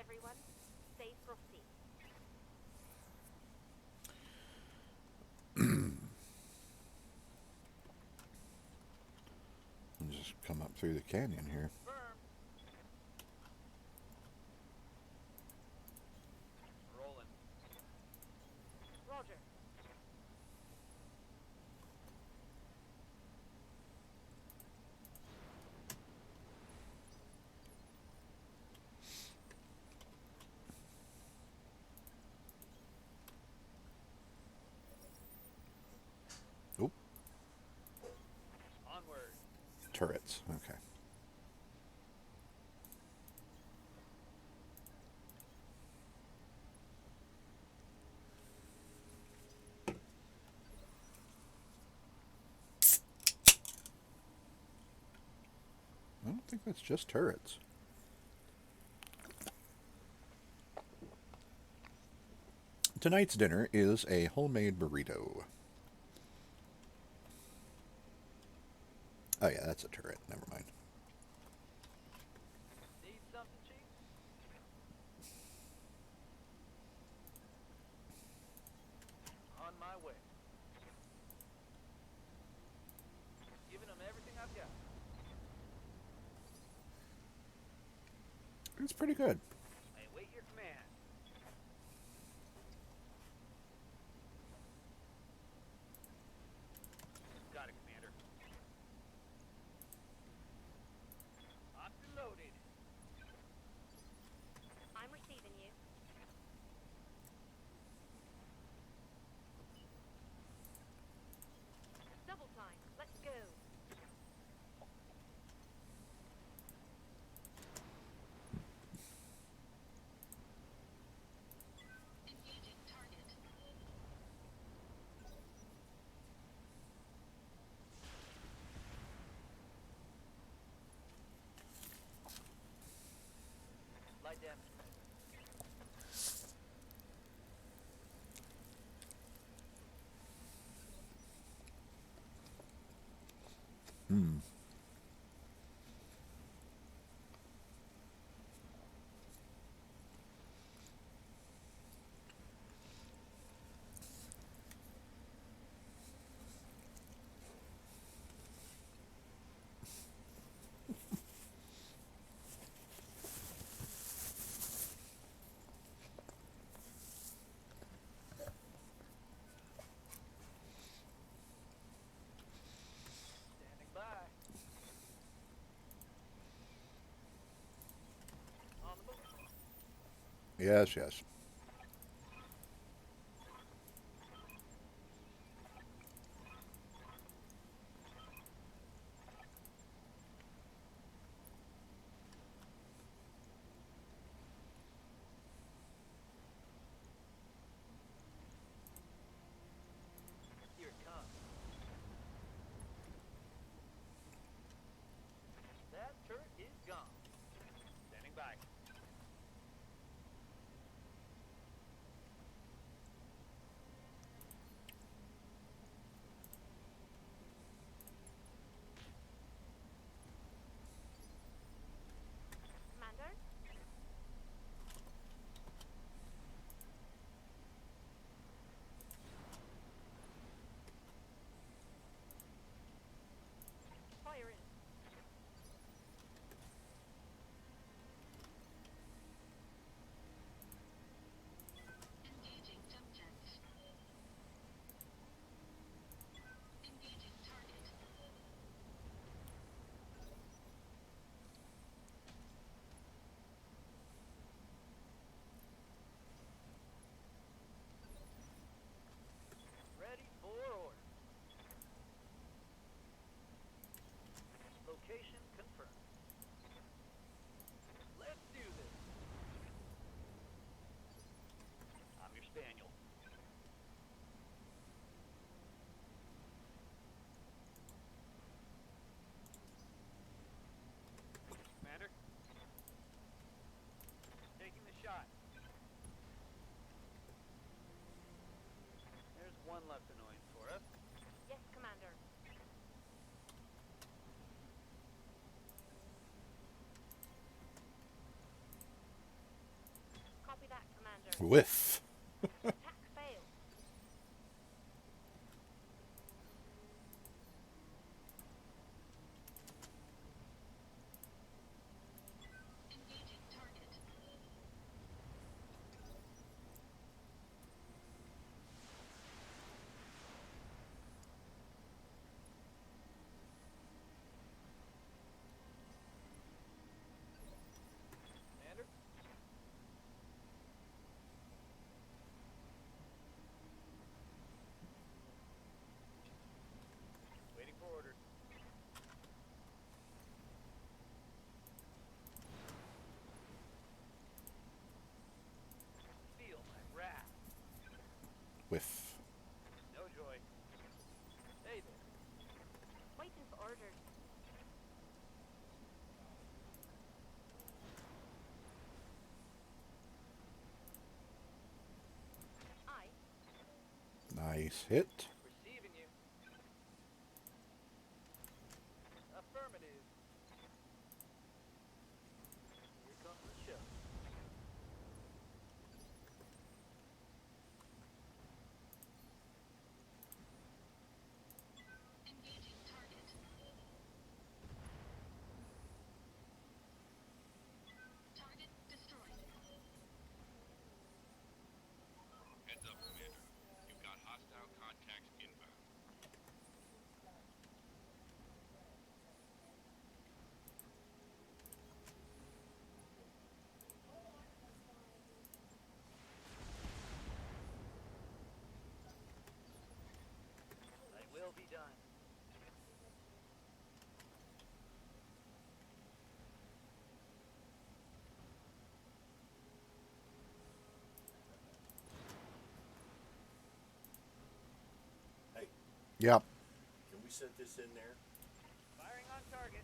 everyone. Safe proceed. We'll just come up through the canyon here. Confirmed. Rolling. Roger. Oop, Onward. turrets. Okay. I don't think that's just turrets. Tonight's dinner is a homemade burrito. Oh yeah, that's a turret. Never mind. Need something, Chief? On my way. Giving them everything I've got. It's pretty good. I await your command. Got it, Commander. Locked and loaded. I'm receiving you. Double time. Let's go. Engaging target. Light damage. Hmm. Standing by. On the move. Yes, yes. Here it comes. That turret is gone. Standing by. Whiff. Attack failed. Engaging target. Commander? Waiting for orders. Feel my wrath. Whiff. No joy. Hey there. Waiting for orders. I. Nice hit. Receiving you. Affirmative. Here comes the show. Engaging target. Target destroyed. Heads up, Commander. You've got hostile contacts inbound. Thy will be done. Hey, Yep. can we set this in there? Firing on target.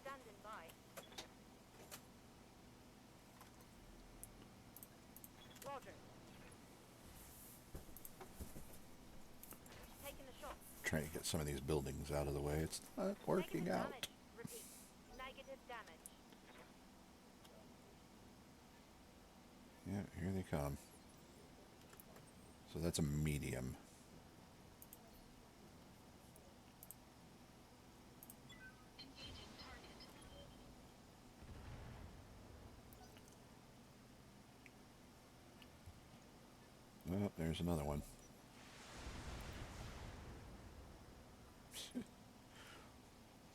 Standing by. Roger. Taking a shot. Trying to get some of these buildings out of the way. It's not working Negative out. damage. Repeat. Negative damage. Yeah, here they come. So that's a medium. Engaging target. Oh, there's another one.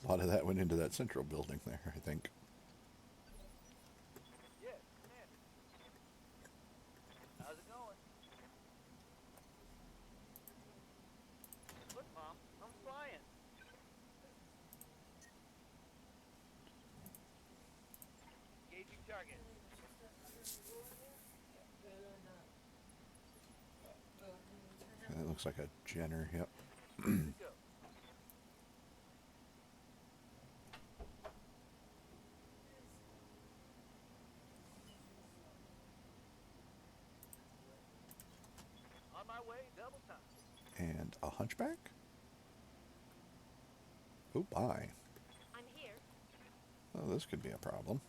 A lot of that went into that central building there, I think. Yes, Commander. How's it going? Look, Mom, I'm flying. Engaging target. That looks like a Jenner, yep. Good to go. On my way, double time. And a hunchback? Oh, bye. I'm here. Oh, this could be a problem.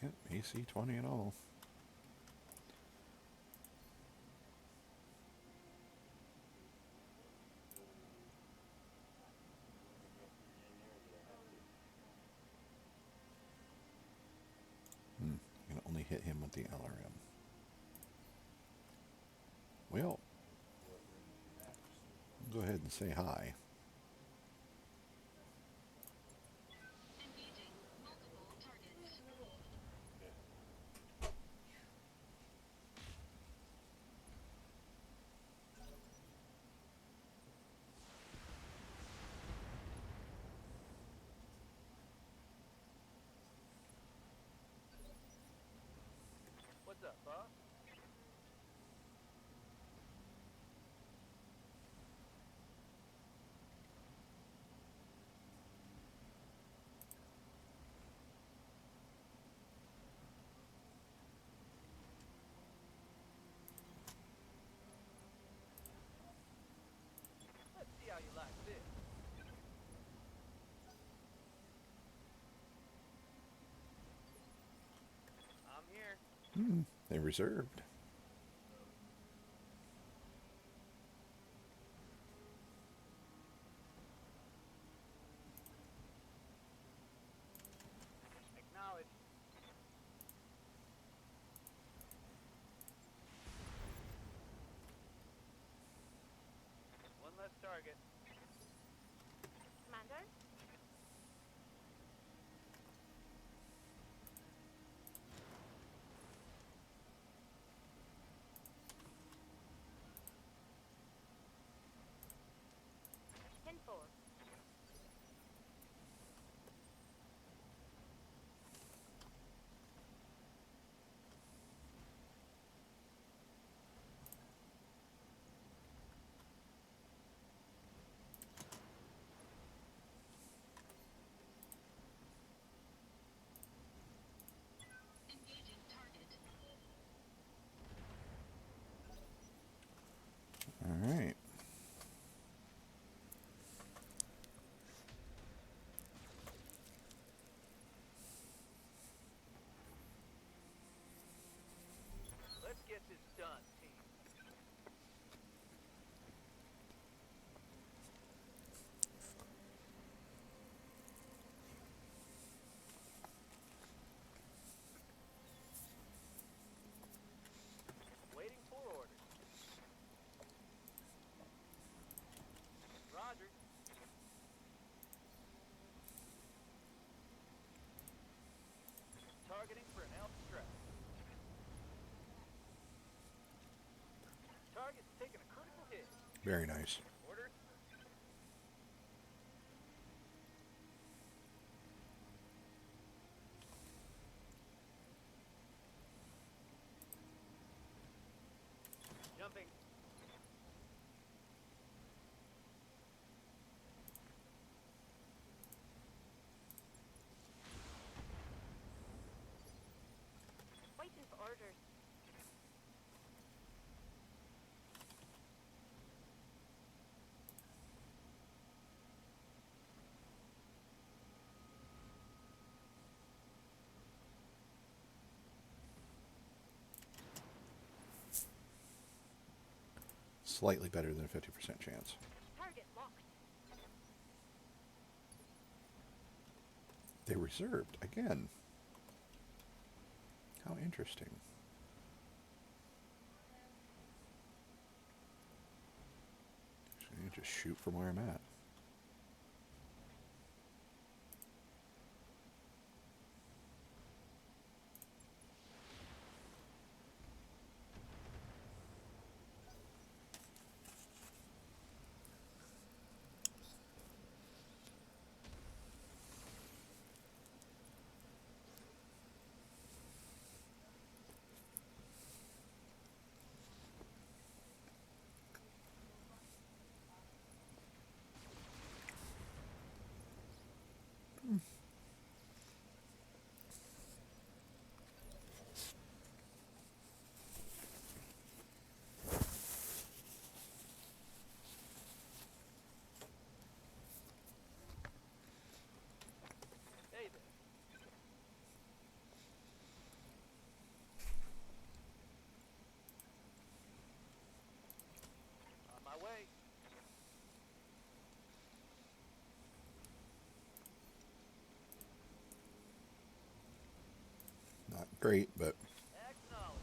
Yep, AC 20 and all. You can only hit him with the LRM. Well, go ahead and say hi. up, huh? Let's see how you like this. I'm here. They reserved. Acknowledge. One less target. Commander? Ten four. Engaging target. All right. Let's get this done, team. Waiting for orders. Roger. Targeting for an alpha strike. Target's taking a critical hit. Very nice. Order. Jumping. Waiting for orders. Slightly better than a 50% chance. Target locked. They reserved again. How interesting. So you just shoot from where I'm at. Hey there. On my way. Not great, but Acknowledge.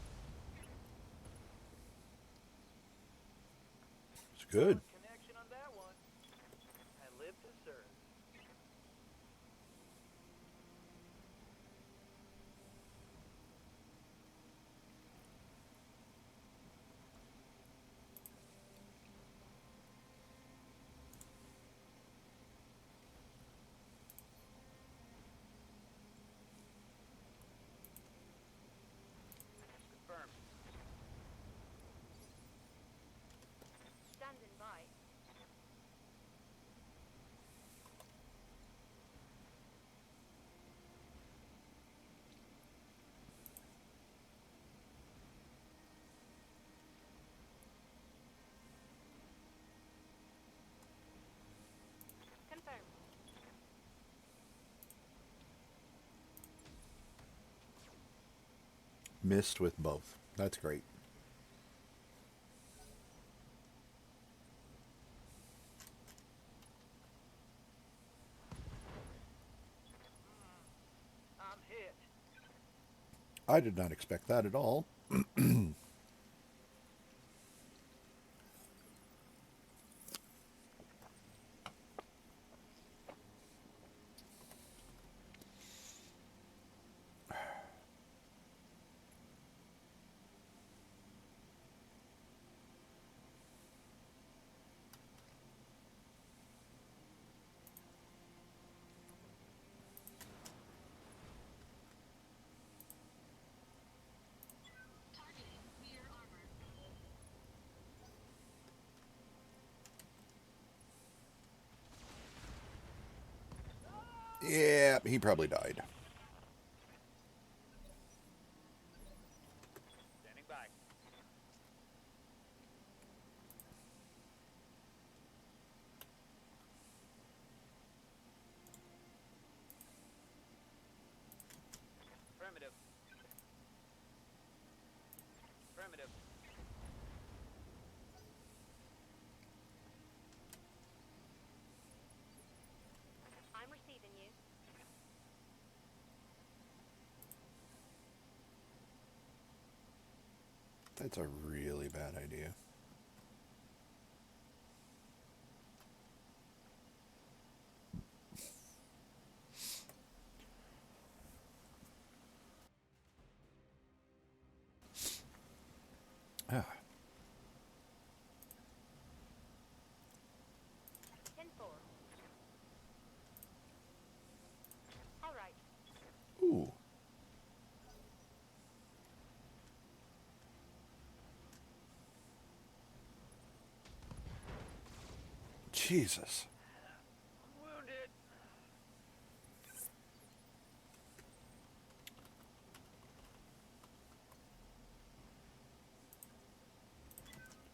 it's good. Connection on that one. I live to serve. Confirmed. Missed with both. That's great. I'm hit. I did not expect that at all. Targeting rear armor. Yeah, he probably died. Standing by. Affirmative. Affirmative. I'm receiving you. That's a really bad idea. Ah, 10-4. All right. ooh. Jesus. I'm wounded.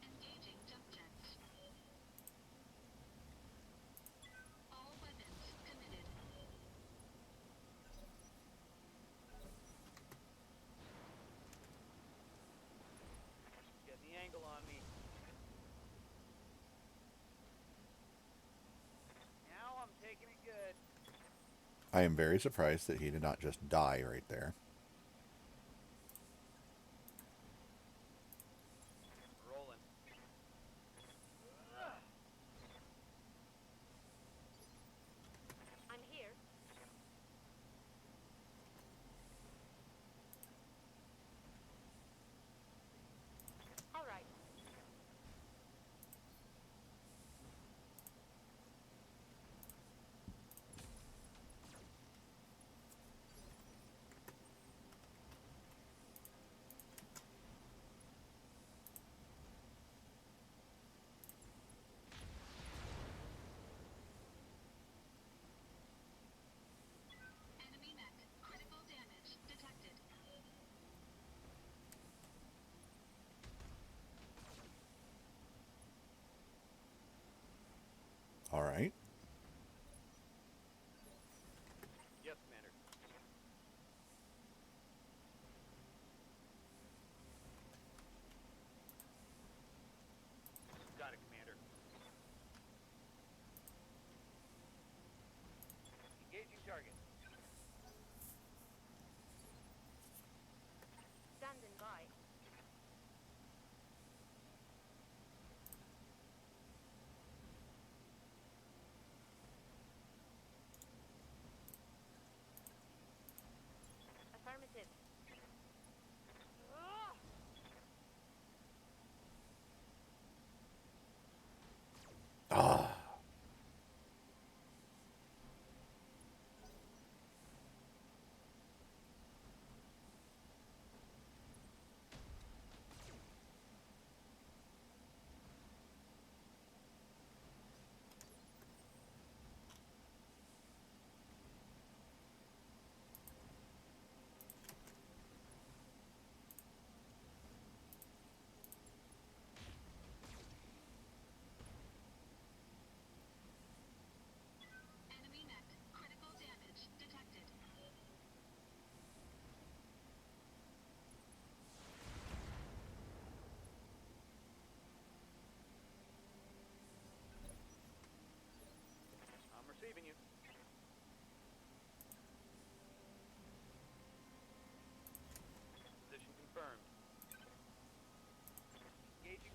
Engaging jump jets. All weapons committed. Get the angle on me. Now I'm taking it good. I am very surprised that he did not just die right there. Rolling. I'm here. All right.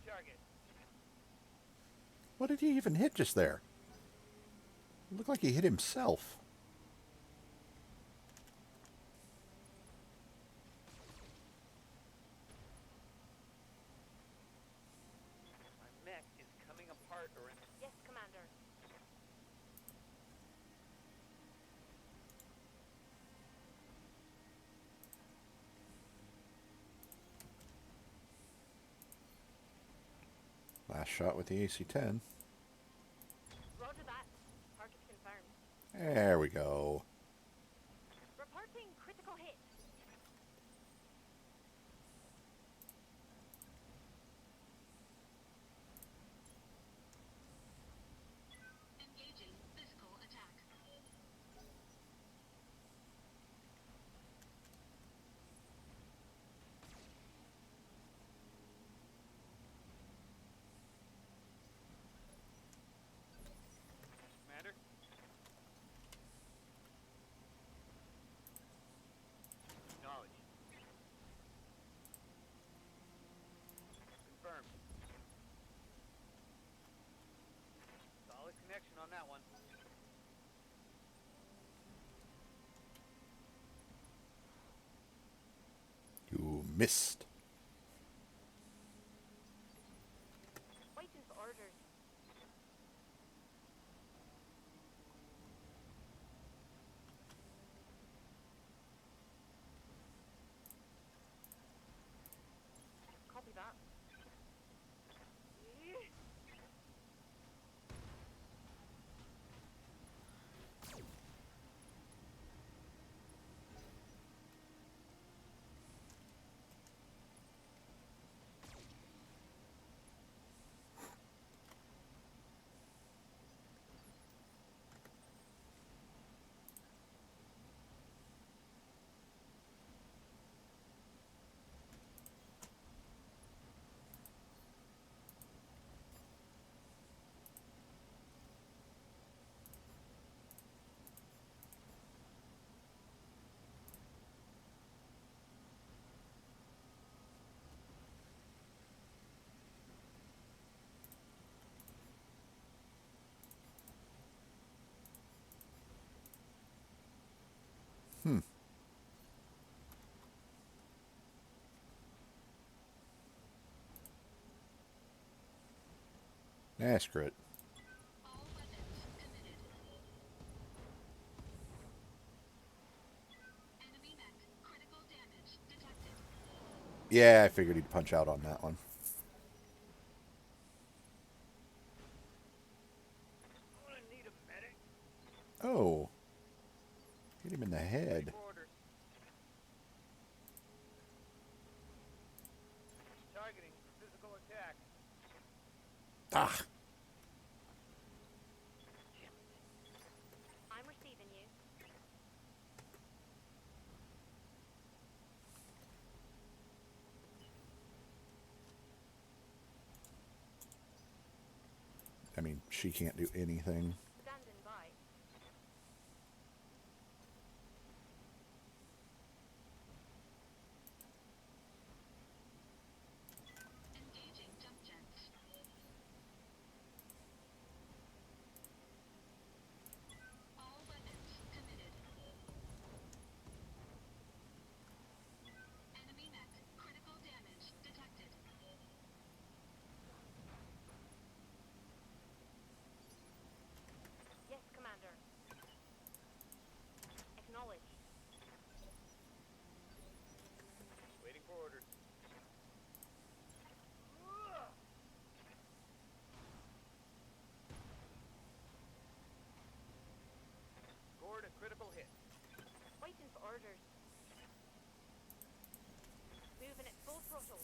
target. What did he even hit just there? It looked like he hit himself. My mech is coming apart around. Yes, Commander. Last shot with the AC-10. Roger that. Target's confirmed. There we go. Reporting critical hit. Engaging physical attack. Commander? Acknowledge. Confirmed. Solid connection on that one. You missed. Waiting for orders. Copy that. Hmm. Screw it. All weapons committed. Enemy mech critical damage detected. Yeah, I figured he'd punch out on that one. I'm gonna need a medic. Oh. Hit him in the head. For orders. Targeting for physical attack. Ah. I'm receiving you. I mean, she can't do anything. Standing by. Engaging jump jets. All weapons committed. Enemy mech critical damage detected. Yes, Commander. Acknowledge. Waiting for orders. Scored a critical hit. Waiting for orders. Moving at full throttle.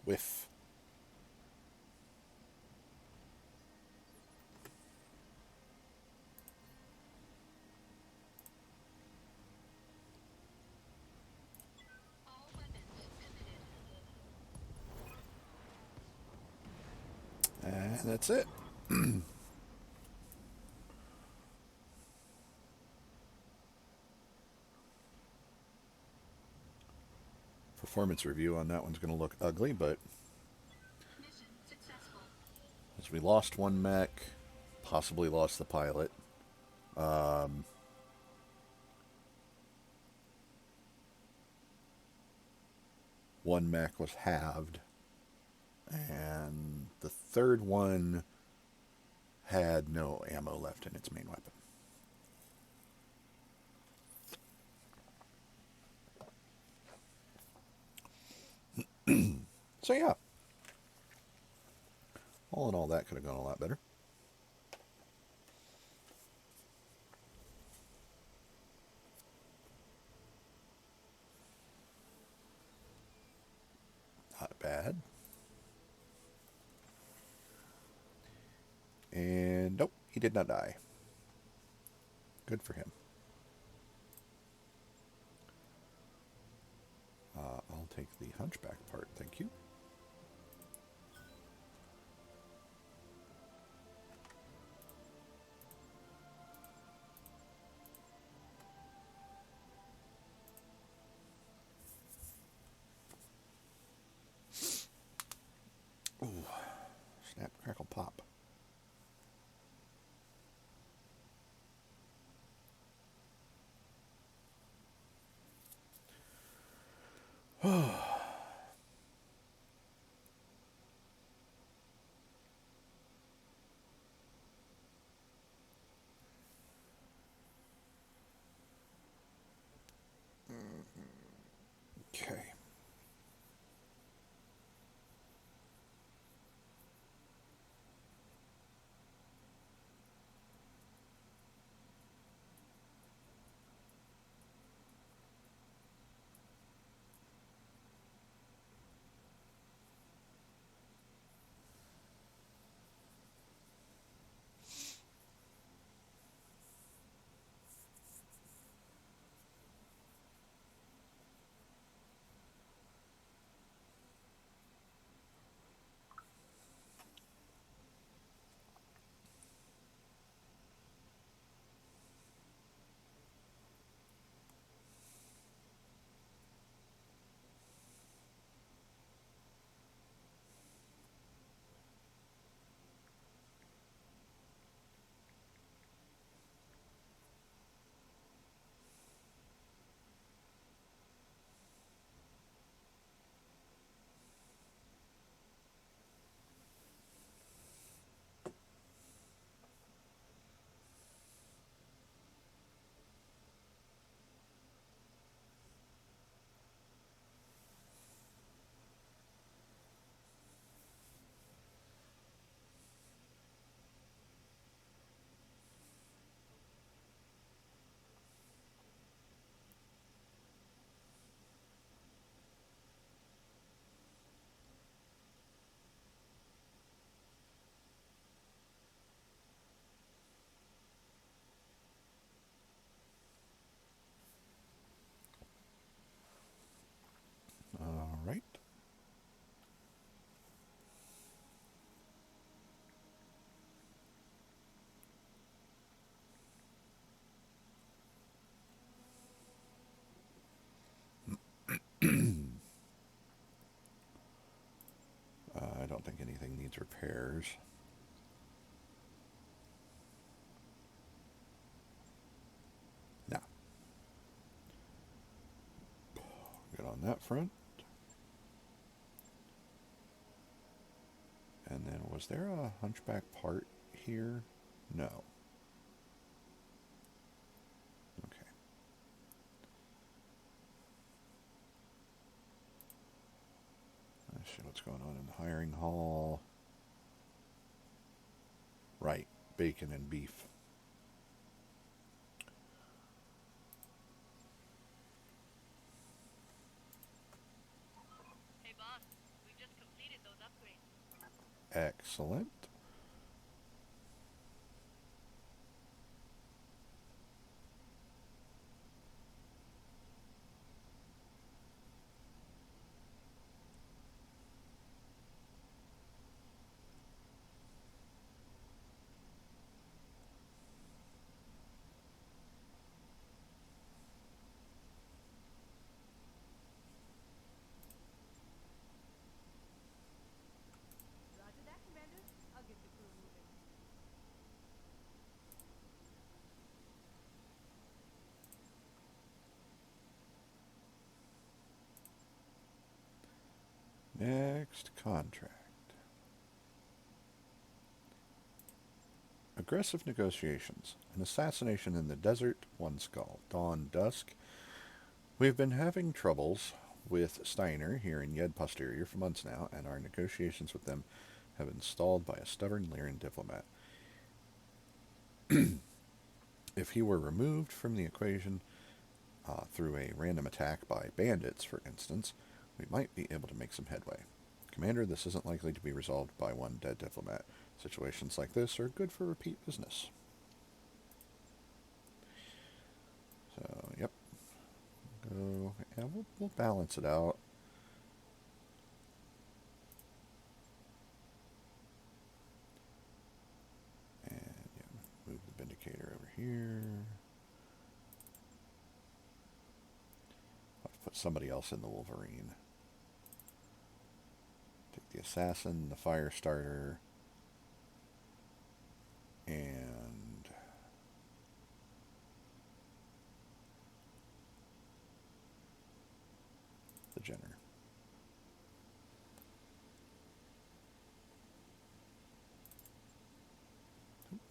Whiff. All weapons committed. And that's it. Performance review on that one's going to look ugly, but as we lost one mech, possibly lost the pilot. One mech was halved, and the third one had no ammo left in its main weapon. So yeah, all in all, that could have gone a lot better. Not bad. And nope, he did not die. Good for him. I'll take the hunchback part, thank you. Ooh, snap, crackle, pop. Okay. All right. I don't think anything needs repairs. No. Good on that front. And then, was there a hunchback part here? No. Okay. Let's see what's going on in the hiring hall. Right, bacon and beef. Hey boss, we just completed those upgrades. Excellent. Next contract. Aggressive negotiations. An assassination in the desert, one skull. Dawn dusk. We've been having troubles with Steiner here in Yod Posterior for months now, and our negotiations with them have been stalled by a stubborn Lyran diplomat. If he were removed from the equation through a random attack by bandits, for instance, we might be able to make some headway. Commander, this isn't likely to be resolved by one dead diplomat. Situations like this are good for repeat business. So, yep. Go, yeah, we'll balance it out. And yeah, move the Vindicator over here. I'll have to put somebody else in the Wolverine. Take the Assassin, the Firestarter, and the Jenner.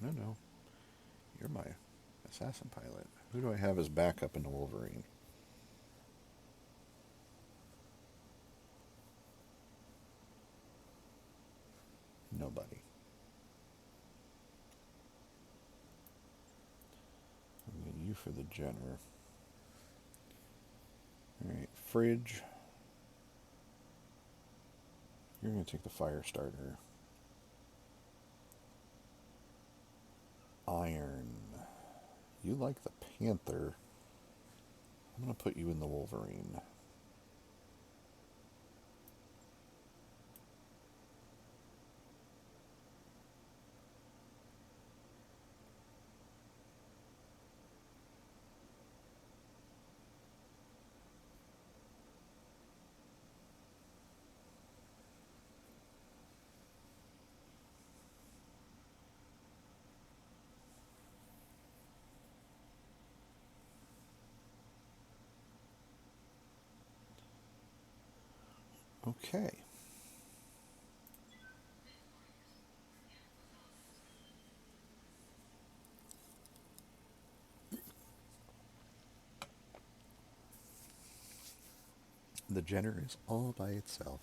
No. You're my assassin pilot. Who do I have as backup in the Wolverine? Nobody. I'm going to you for the Jenner. Alright, Fridge. You're going to take the Firestarter. Iron. You like the Panther. I'm going to put you in the Wolverine. Okay. The Jenner is all by itself.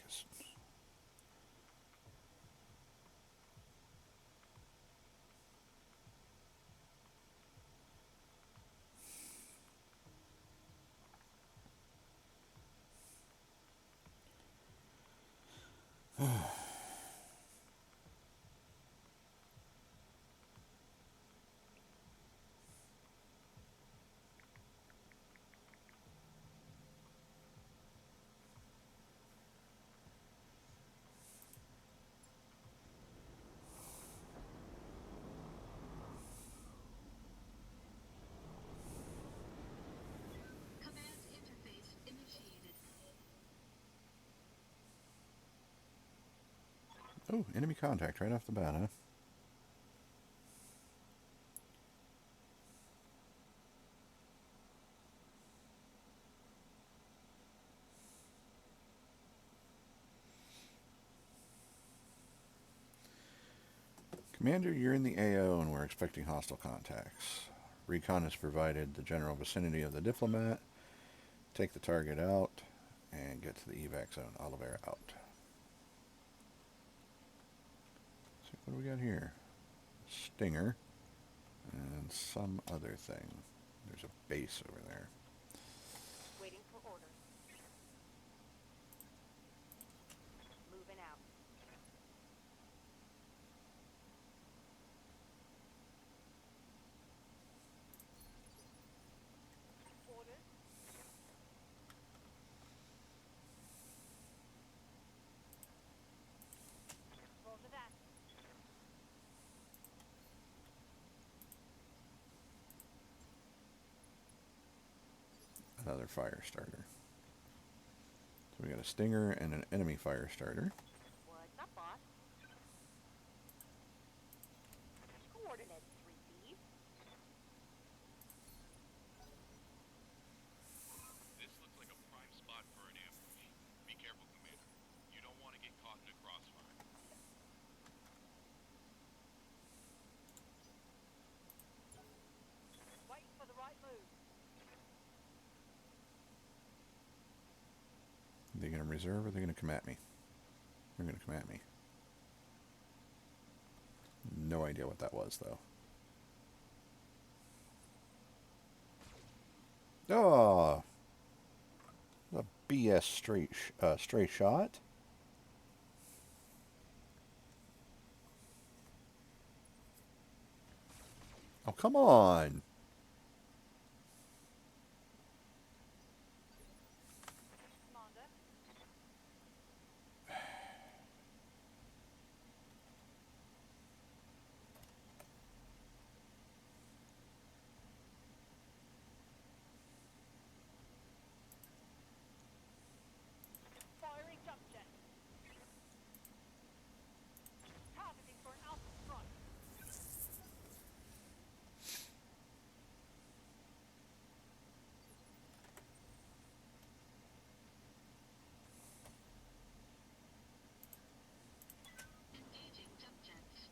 focused. Command interface initiated. Oh, enemy contact right off the bat, huh? Commander, you're in the AO and we're expecting hostile contacts. Recon has provided the general vicinity of the diplomat. Take the target out and get to the evac zone. Oliveira out. So what do we got here? Stinger and some other thing. There's a base over there. Waiting for orders. Moving out. Orders. Roger that. Another fire starter. So we got a Stinger and an enemy fire starter. What's up, boss? Coordinates received. This looks like a prime spot for an ambush. Be careful, Commander. You don't want to get caught in a crossfire. Waiting for the right move. Are they going to reserve or are they going to come at me? They're going to come at me. No idea what that was, though. Oh! A BS stray shot. Oh, come on! Commander. Firing jump jet. Targeting for an alpha strike. Engaging jump jets.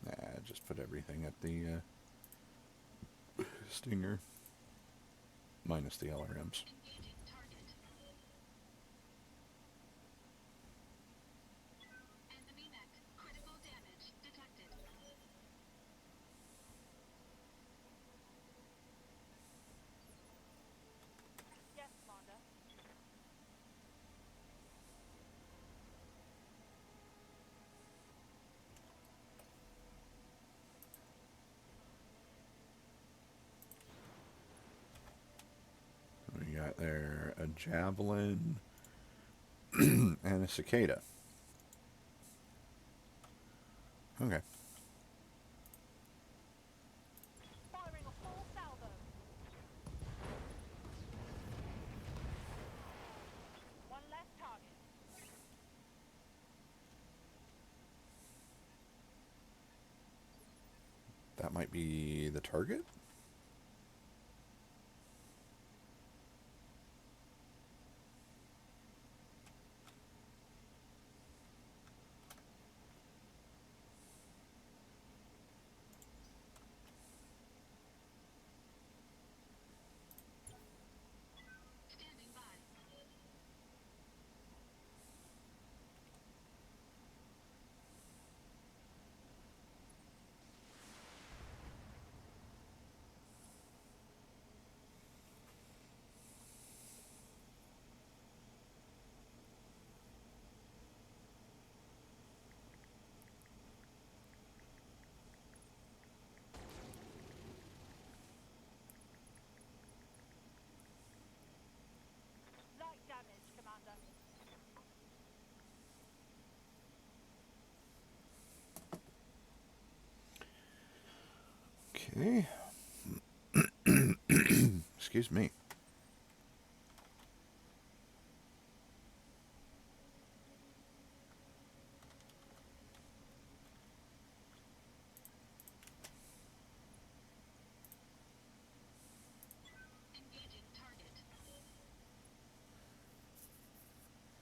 Nah, just put everything at the Stinger. Minus the LRMs. Engaging target. Enemy mech. Critical damage detected. Yes, Commander. We got there a Javelin and a Cicada. Okay. Firing a full salvo. One less target. That might be the target? Okay. Excuse me. Engaging target.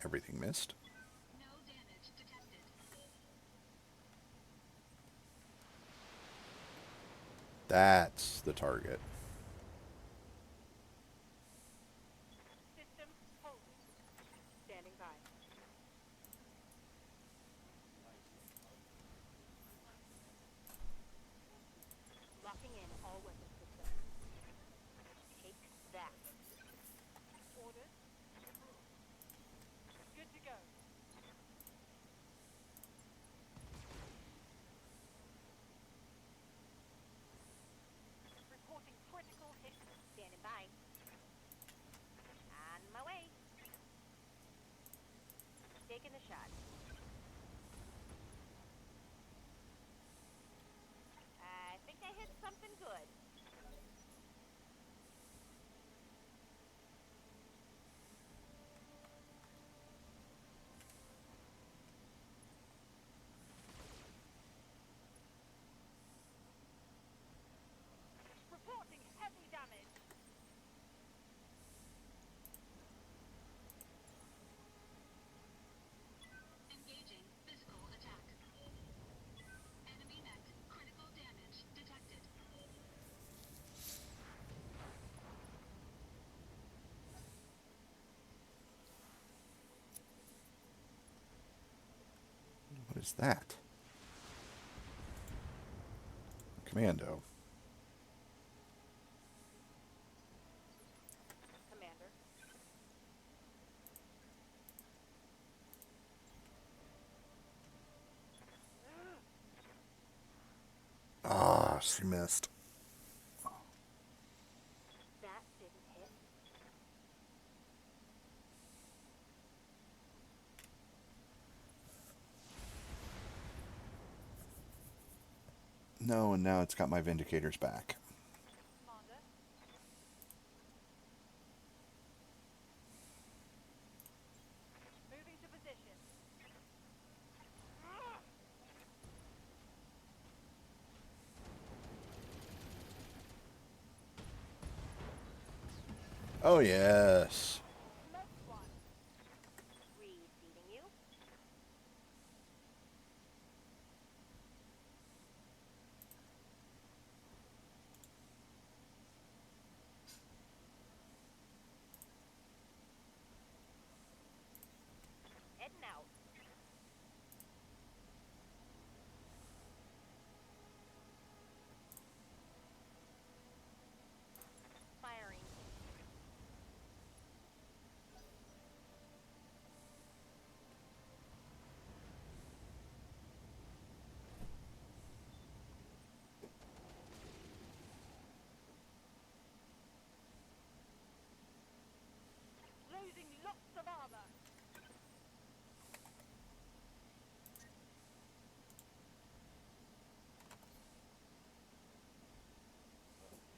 Everything missed. No damage detected. That's the target. System holding. Standing by. Locking in all weapon systems. Take that. Orders. Good to go. Reporting critical hit. Standing by. On my way. Taking the shot. I think I hit something good. Reporting heavy damage. Engaging physical attack. Enemy mech. Critical damage detected. What is that? Commando. Commander. Ah, she missed. That didn't hit. No, and now it's got my Vindicators back. Commander. Moving to position. Oh, yes. Smoke one. Reseating you. Heading out. Firing. Losing lots of armor.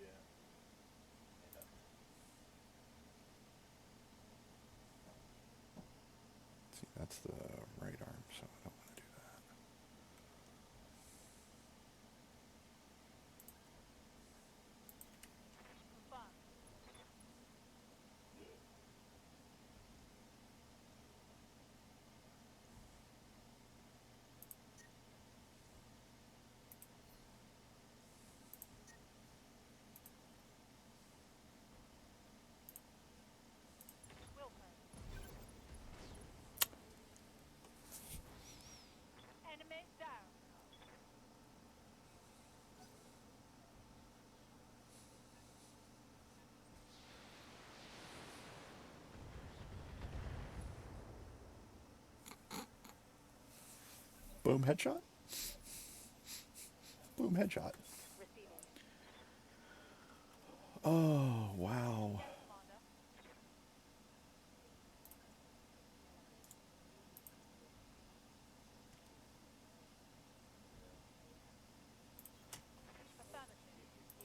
Yeah. See, that's the right arm, so I don't want to do that. Confirmed. Wilco. Enemy down. Boom, headshot. Boom, headshot. Receiving. Oh, wow. Yes, Commander. Affirmative.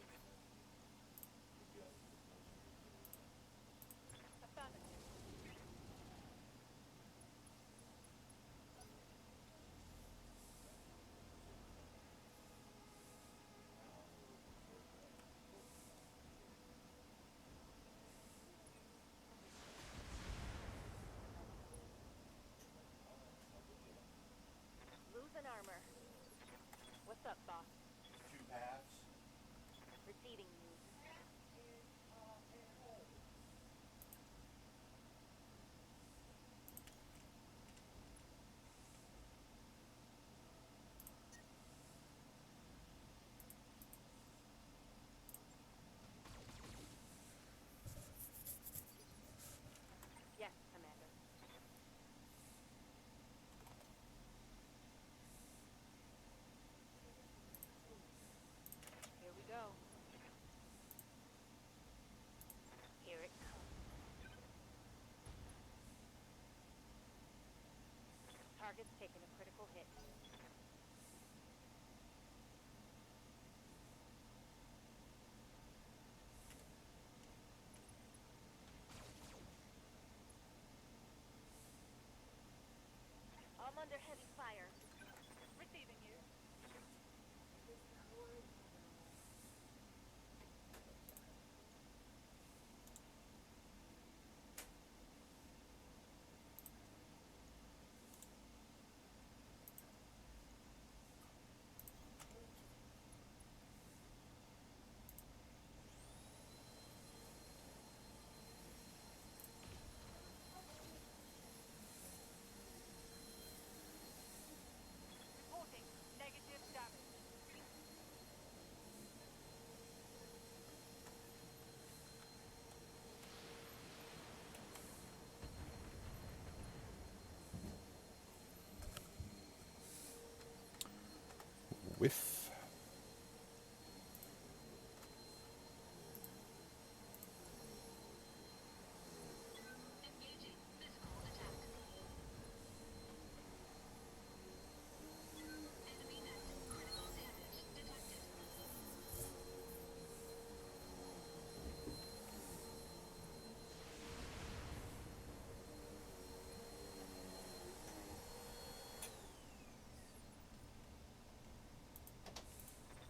up, boss? 2 paths. Receiving you. Yes, Commander. Here we go. Here it comes. Target's taken a critical hit. I'm under heavy fire. Receiving you. Reporting negative damage. Whiff. Engaging physical attack. Enemy net critical damage detected.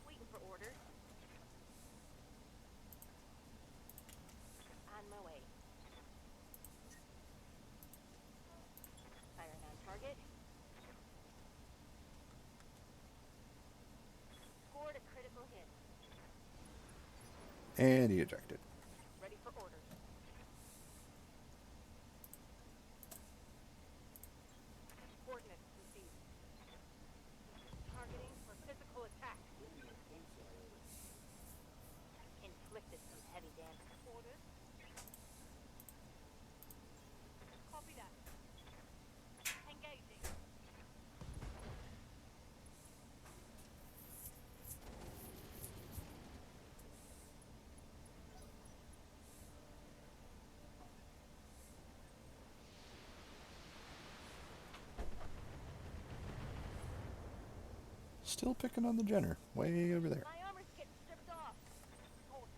Waiting for orders. On my way. Firing on target. Scored a critical hit. And he ejected. Ready for orders. Coordinates received. Targeting for physical attack. Inflicted some heavy damage. Orders. Copy that. Engaging. Still picking on the Jenner, way over there. My armor's getting stripped off. Reporting.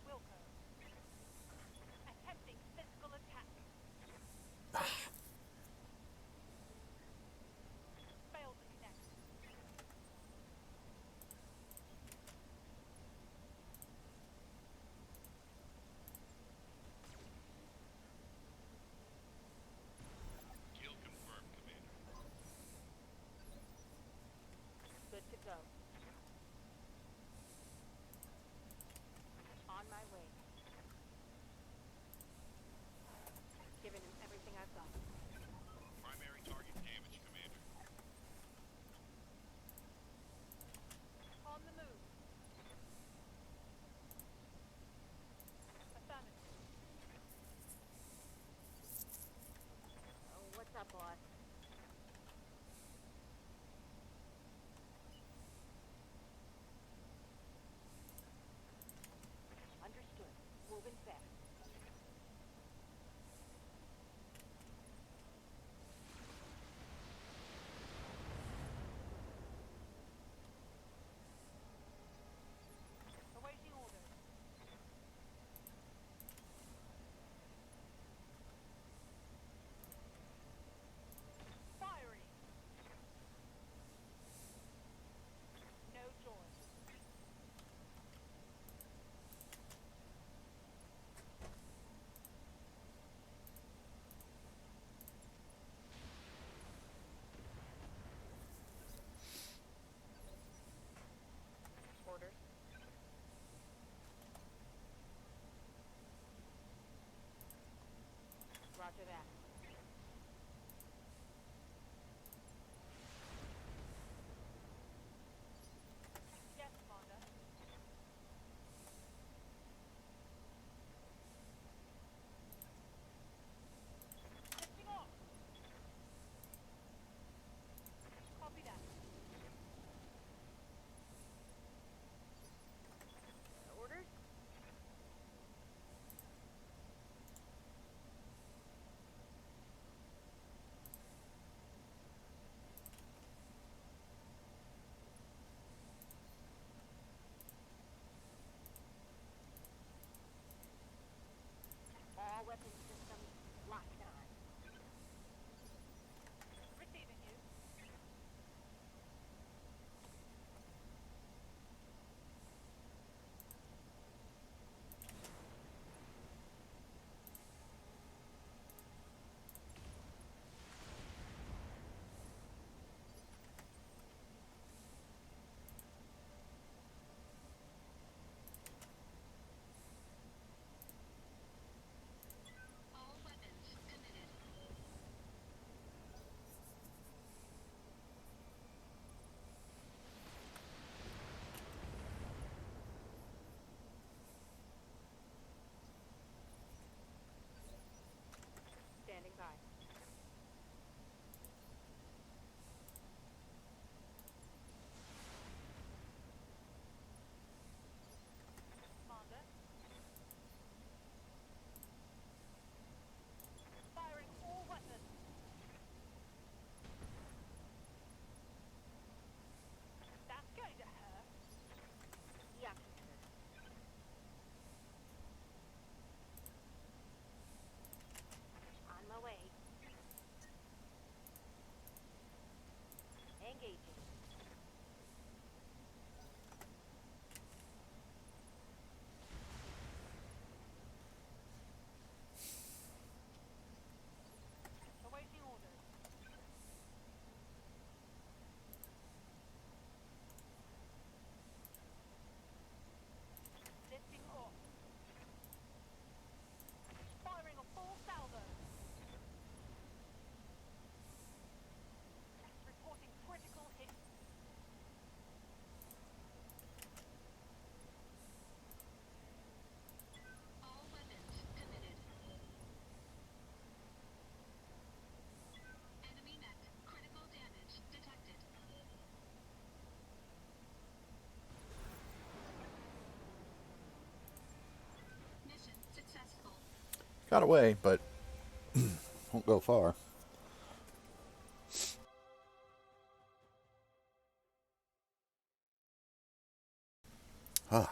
Wilco. Attempting physical attack. Failed to connect. Kill confirmed, Commander. Got away, but won't go far. Ah.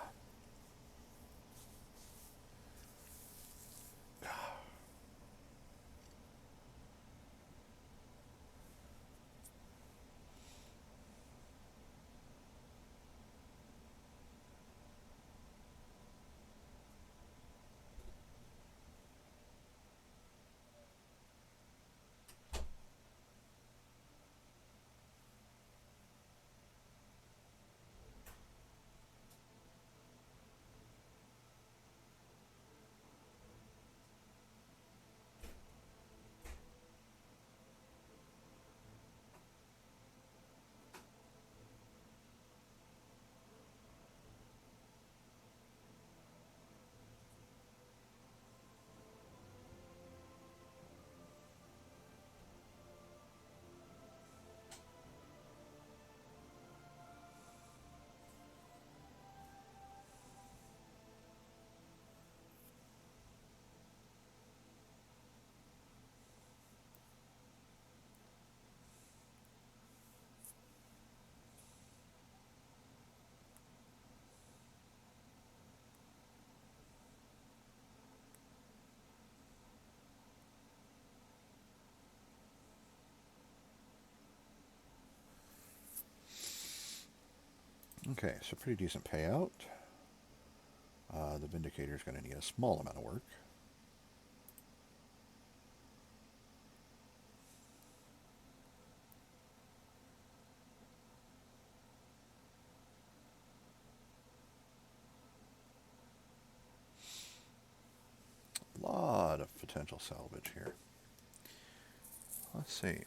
Okay, so pretty decent payout. The Vindicator is going to need a small amount of work. A lot of potential salvage here. Let's see.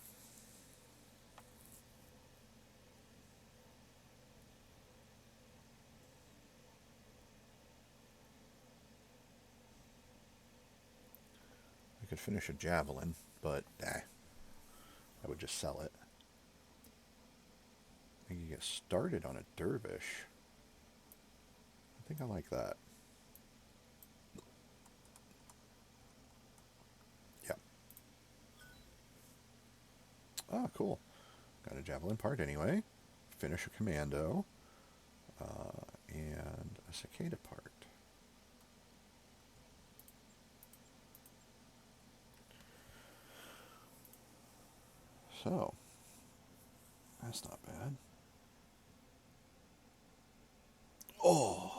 I could finish a javelin, but I would just sell it. I can get started on a dervish. I think I like that. Yeah. Ah, cool. Got a javelin part anyway. Finish a commando. And a cicada part. So, that's not bad. Oh!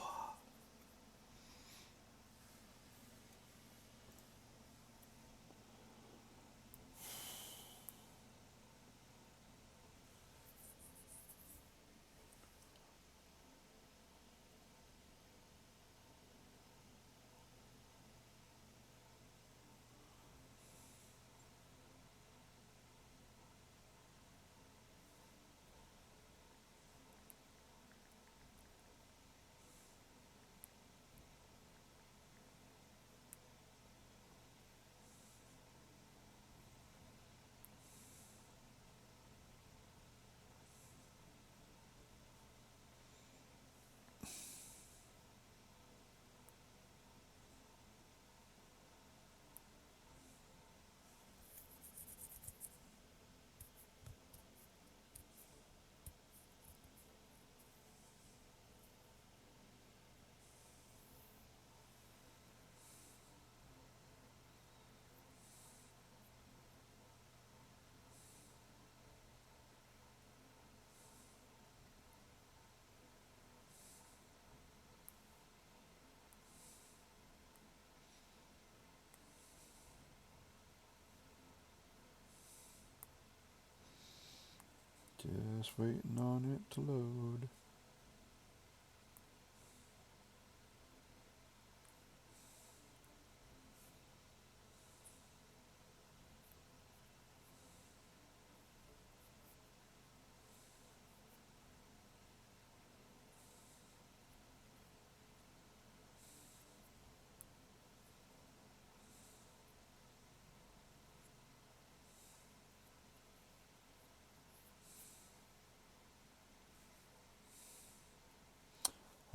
Just waiting on it to load.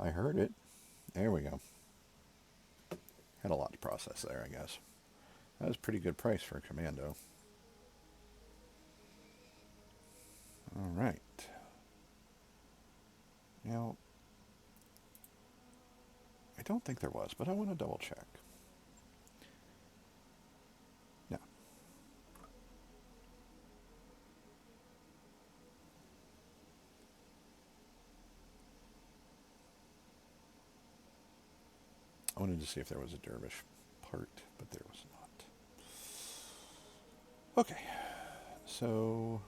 I heard it. There we go. Had a lot to process there, I guess. That was a pretty good price for a commando. All right. Now, I don't think there was, but I want to double check. No. I wanted to see if there was a dervish part, but there was not. Okay, so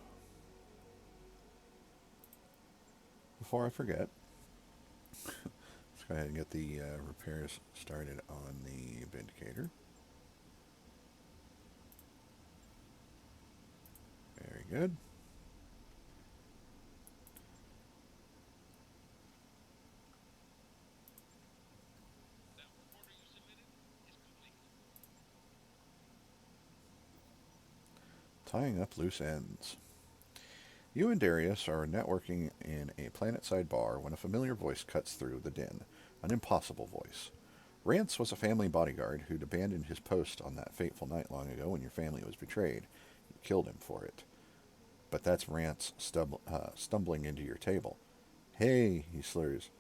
before I forget, let's go ahead and get the repairs started on the Vindicator. Very good. That work order you submitted is complete. Tying up loose ends. You and Darius are networking in a planet-side bar when a familiar voice cuts through the din. An impossible voice. Rance was a family bodyguard who'd abandoned his post on that fateful night long ago when your family was betrayed. You killed him for it. But that's Rance stumbling into your table. Hey, he slurs.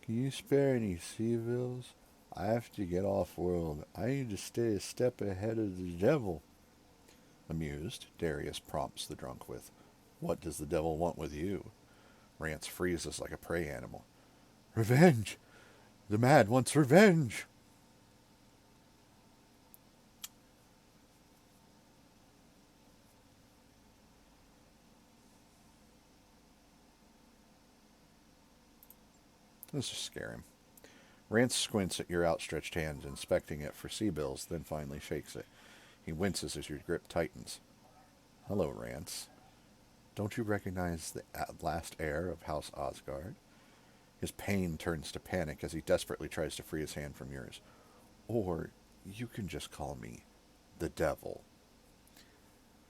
Can you spare any civils? I have to get off-world. I need to stay a step ahead of the devil. Amused, Darius prompts the drunk with, What does the devil want with you? Rance freezes like a prey animal. Revenge! The mad wants revenge! Let's just scare him. Rance squints at your outstretched hand, inspecting it for sea bills, then finally shakes it. He winces as your grip tightens. Hello, Rance. Don't you recognize the last heir of House Osgard? His pain turns to panic as he desperately tries to free his hand from yours. Or you can just call me the devil.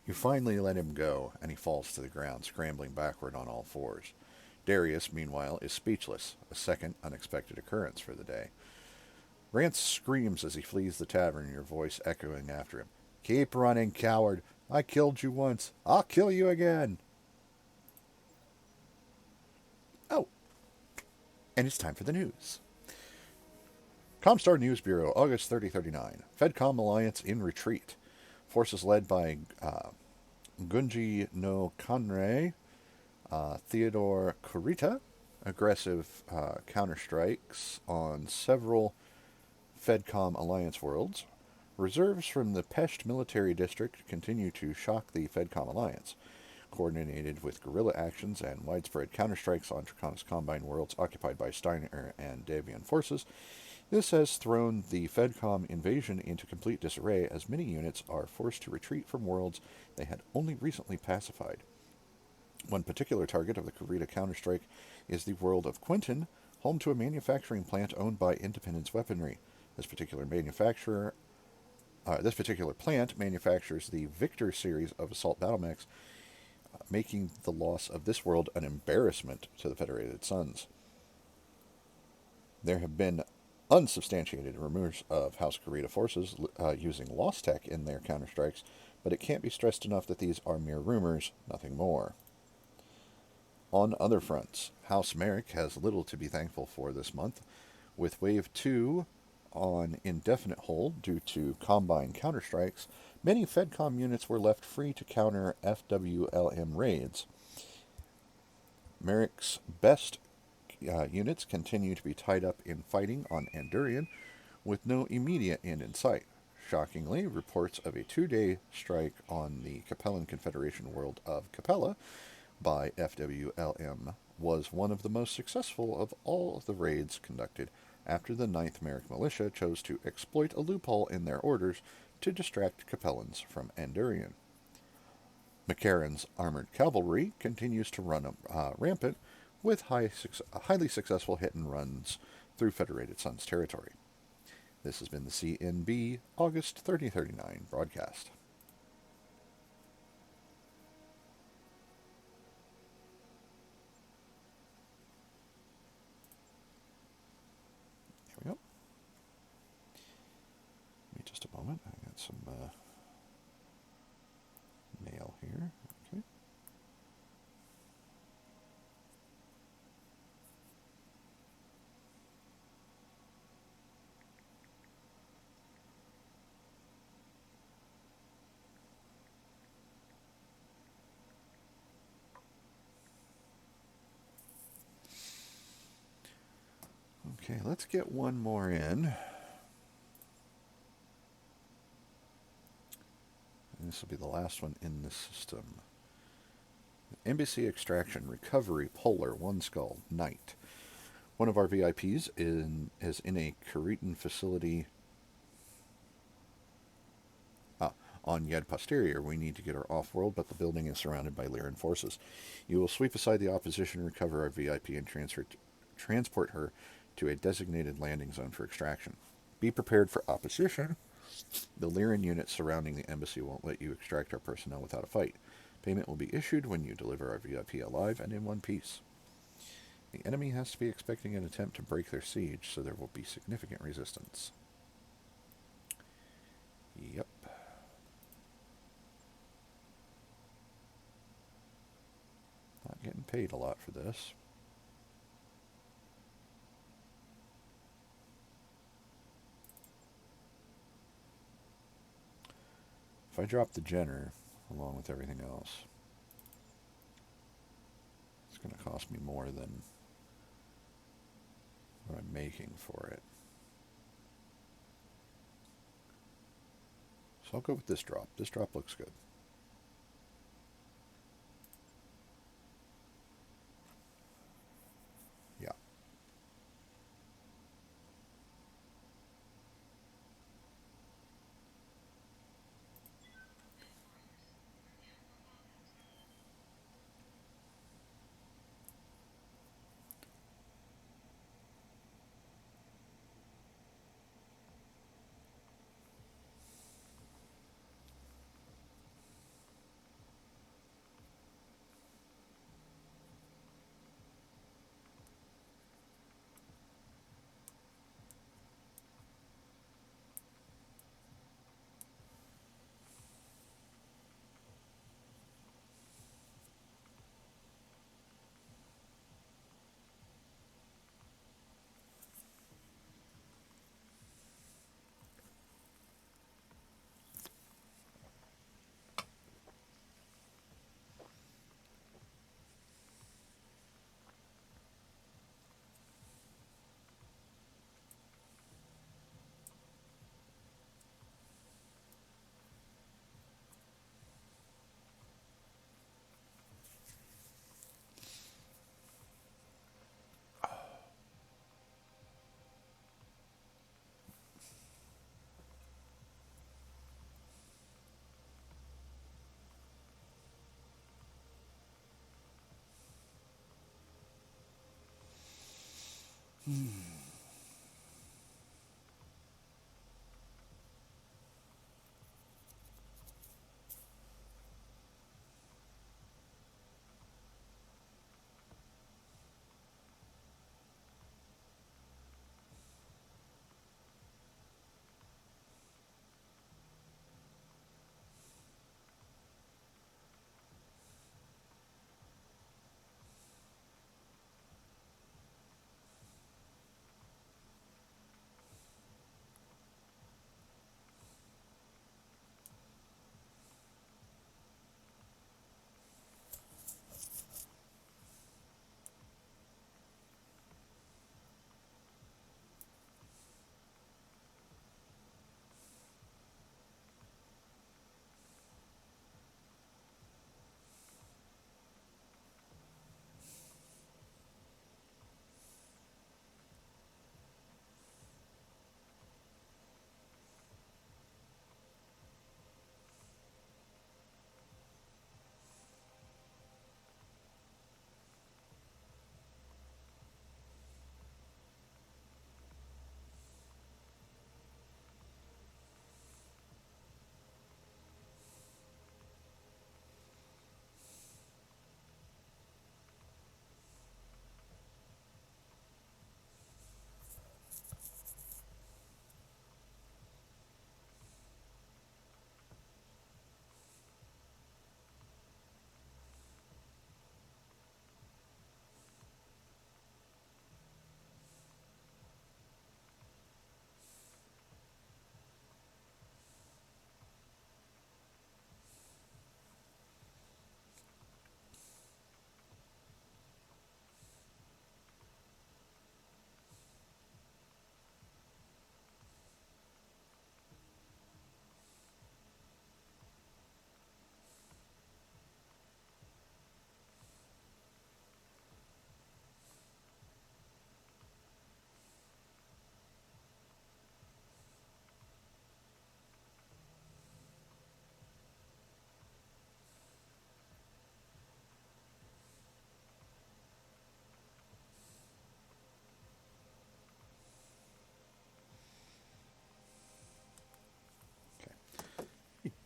You finally let him go, and he falls to the ground, scrambling backward on all fours. Darius, meanwhile, is speechless, a second unexpected occurrence for the day. Rance screams as he flees the tavern, your voice echoing after him. Keep running, coward. I killed you once. I'll kill you again. Oh, and it's time for the news. Comstar News Bureau, August 3039. Fedcom Alliance in retreat. Forces led by Gunji no Kanrei, Theodore Kurita, aggressive counterstrikes on several Fedcom Alliance worlds. Reserves from the Pesht Military District continue to shock the Fedcom Alliance. Coordinated with guerrilla actions and widespread counterstrikes on Draconis Combine worlds occupied by Steiner and Davian forces, this has thrown the Fedcom invasion into complete disarray as many units are forced to retreat from worlds they had only recently pacified. One particular target of the Kurita counterstrike is the world of Quentin, home to a manufacturing plant owned by Independence Weaponry. This particular plant manufactures the Victor series of assault battle mechs, making the loss of this world an embarrassment to the Federated Suns. There have been unsubstantiated rumors of House Kurita forces using Lost Tech in their counterstrikes, but it can't be stressed enough that these are mere rumors, nothing more. On other fronts, House Merrick has little to be thankful for this month, with Wave 2 on indefinite hold due to Combine counterstrikes. Many Fedcom units were left free to counter FWLM raids. Merrick's best units continue to be tied up in fighting on Andurian, with no immediate end in sight. Shockingly, reports of a 2-day strike on the Capellan Confederation world of Capella by FWLM was one of the most successful of all of the raids conducted after the 9th Merrick Militia chose to exploit a loophole in their orders to distract Capellans from Andurian. McCarran's armored cavalry continues to run rampant with highly successful hit-and-runs through Federated Suns territory. This has been the CNB August 3039 broadcast. Here we go. Give me just a moment. I got Got some mail here. Okay. Okay, let's get one more in. And this will be the last one in the system. Embassy Extraction Recovery Polar One Skull Night. One of our VIPs is in a Cretan facility on Yod Posterior. We need to get her off-world, but the building is surrounded by Lyran forces. You will sweep aside the opposition, recover our VIP, and transport her to a designated landing zone for extraction. Be prepared for opposition. The Lyran units surrounding the embassy won't let you extract our personnel without a fight. Payment will be issued when you deliver our VIP alive and in one piece. The enemy has to be expecting an attempt to break their siege, so there will be significant resistance. Yep. Not getting paid a lot for this. If I drop the Jenner, along with everything else, it's going to cost me more than what I'm making for it. So I'll go with this drop. This drop looks good. Yeah.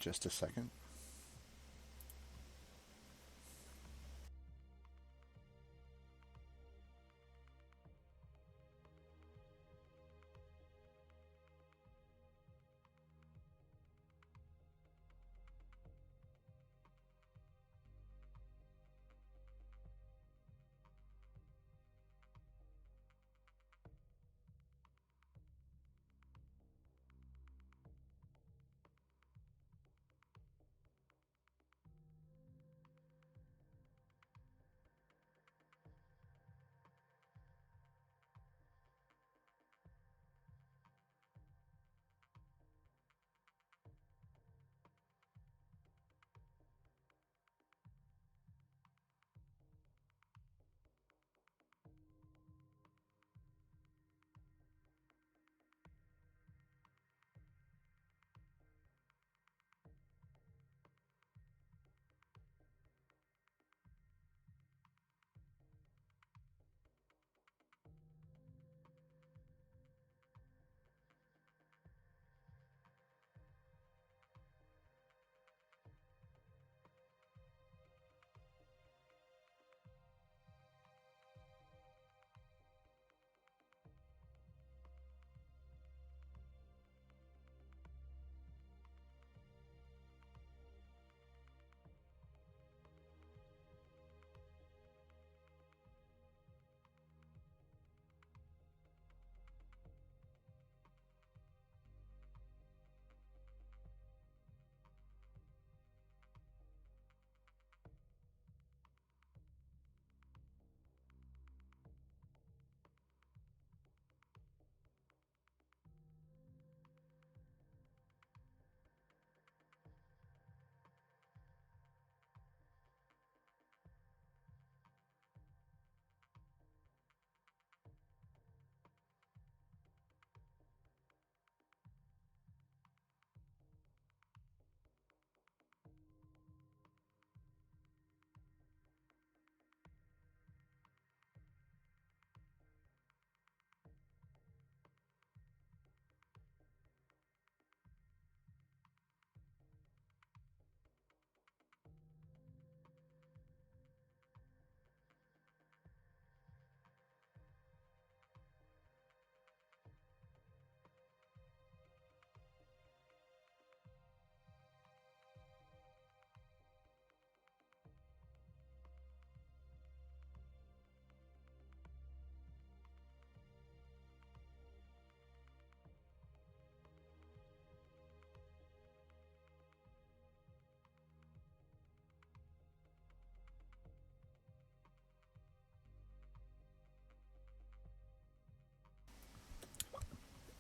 just a second.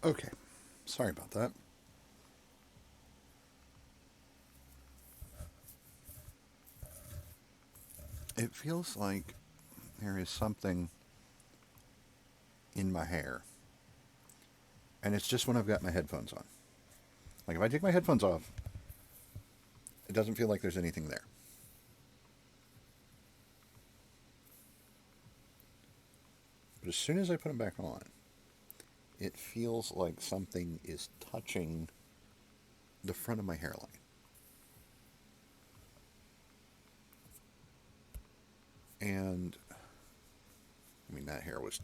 Okay, sorry about that. It feels like there is something in my hair. And it's just when I've got my headphones on. Like if I take my headphones off, it doesn't feel like there's anything there. But as soon as I put them back on, it feels like something is touching the front of my hairline. And I mean, that hair was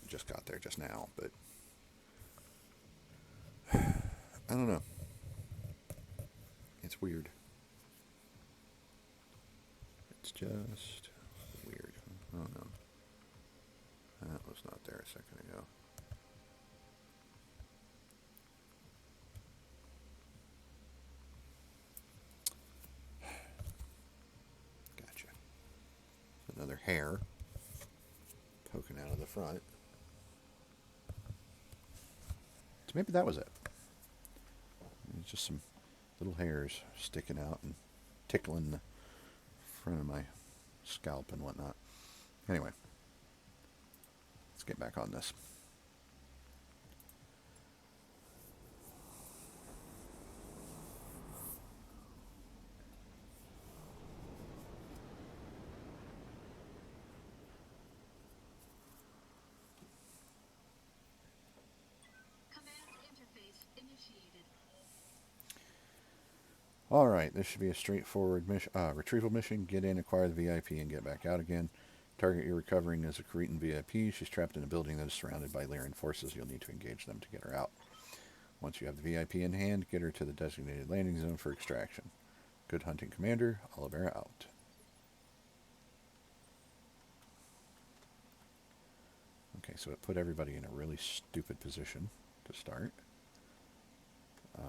just got there just now, but I don't know. It's weird. It's just weird. Oh no. That was not there a second ago. Gotcha. Another hair poking out of the front. So maybe that was it. It's just some little hairs sticking out and tickling the front of my scalp and whatnot. Anyway, let's get back on this. Alright, this should be a straightforward mission, retrieval mission. Get in, acquire the VIP, and get back out again. Target you're recovering is a Cretan VIP. She's trapped in a building that is surrounded by Lyran forces. You'll need to engage them to get her out. Once you have the VIP in hand, get her to the designated landing zone for extraction. Good hunting, Commander. Olivera out. Okay, so it put everybody in a really stupid position to start. I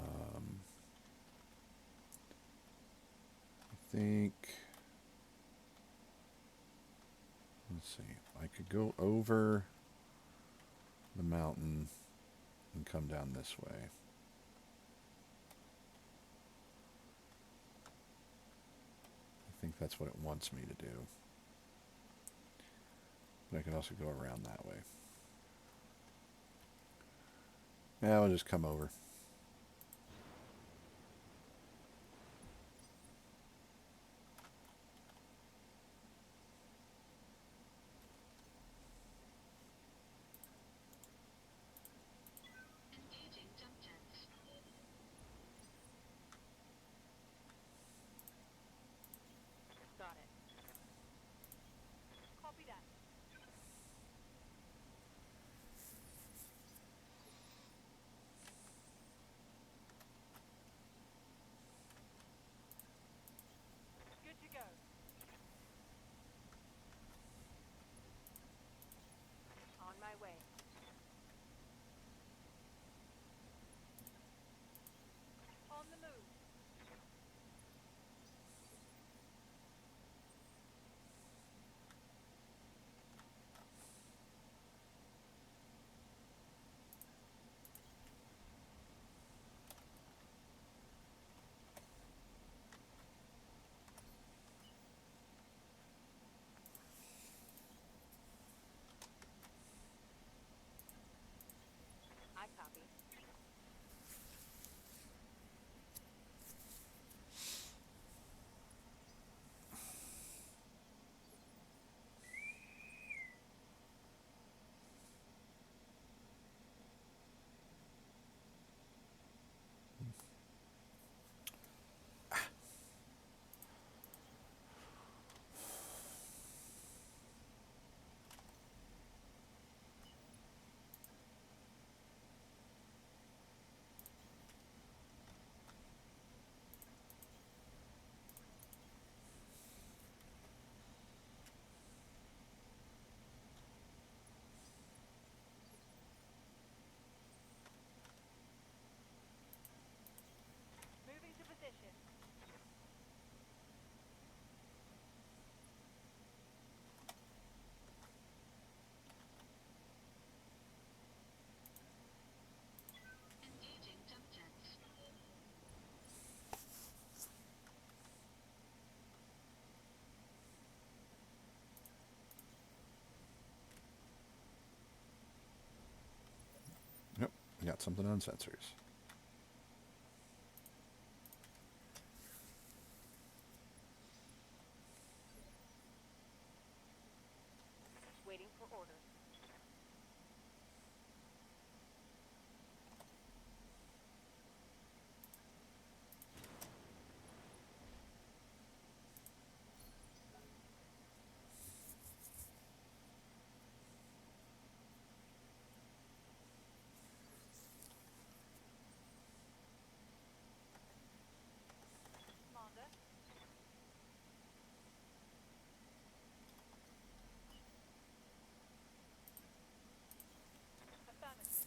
think... Let's see. I could go over the mountain and come down this way. I think that's what it wants me to do. But I can also go around that way. Yeah, I'll just come over. Engaging jump jets. Got it. Copy that. Good to go. On my way. On the move. I copy. Moving to position. Engaging jump jets. Yep, we got something on sensors. Waiting for orders. Commander. Affirmative.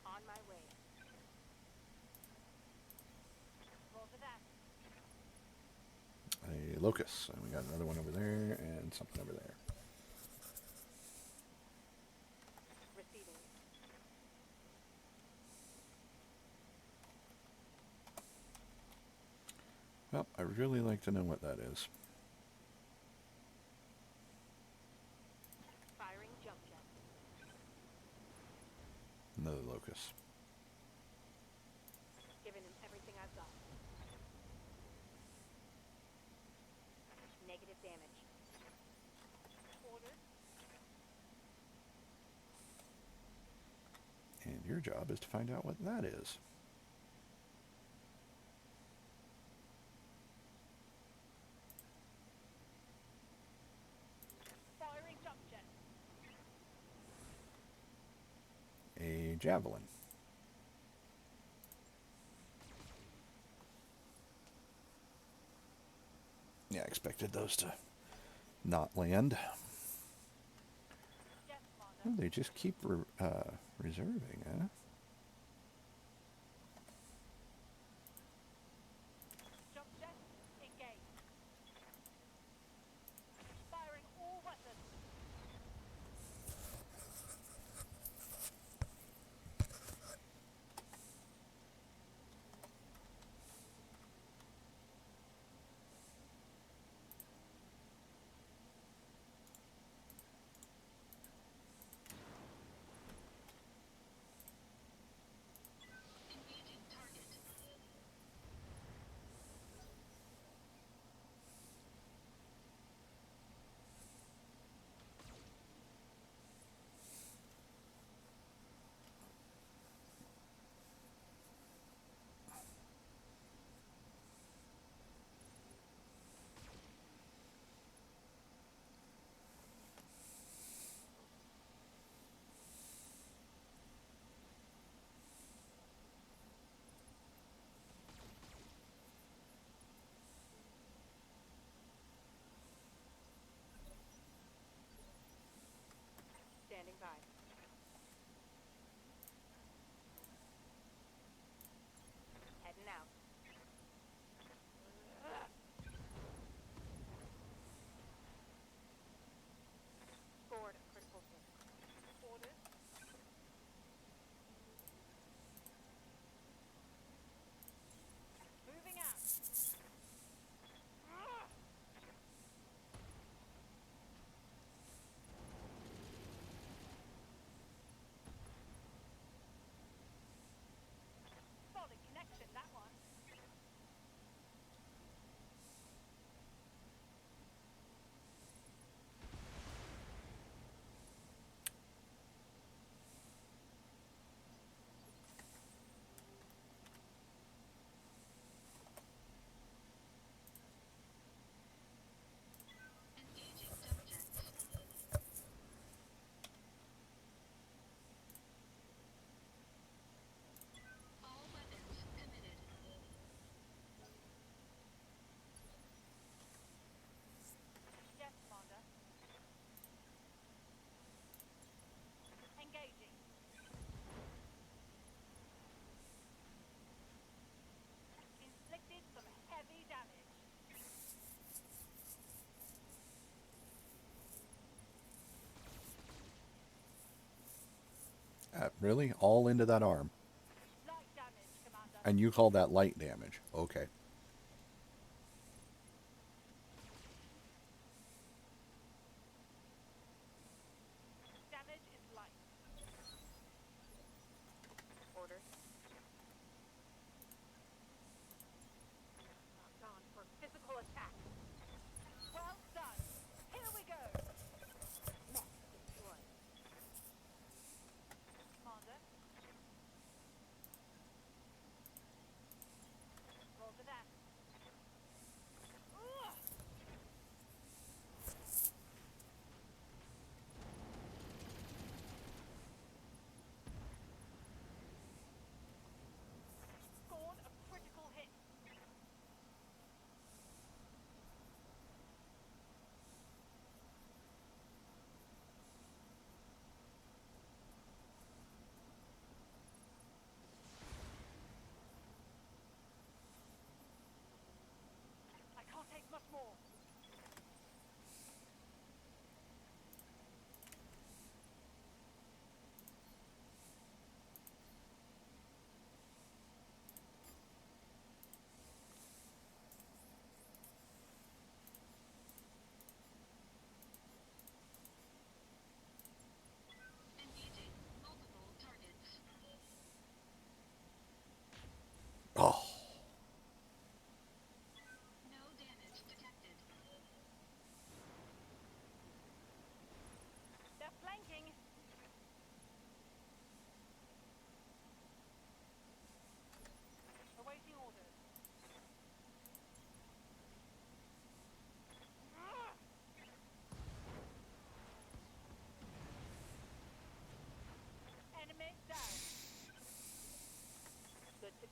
On my way. Roger that. A locust. And we got another one over there and something over there. Receiving. Well, I really like to know what that is. Firing jump jet. Another locust. Giving him everything I've got. negative damage. Orders. And your job is to find out what that is. Firing jump jet. A javelin. Yeah, I expected those to not land. Yes, Oh, Commander. they just keep reserving, huh? Jump jet. Engage. Firing all weapons. Standing by. Heading out. Scored a critical hit. Orders. Moving out. Solid connection, that one. Yes, Commander. Engaging. Inflicted some heavy damage. Really? All into that arm? Light damage, Commander. And you call that light damage? Okay. Damage is light. Orders. Locked on for physical attack. Well done. Here we go. Mech destroyed. Commander. Roger that.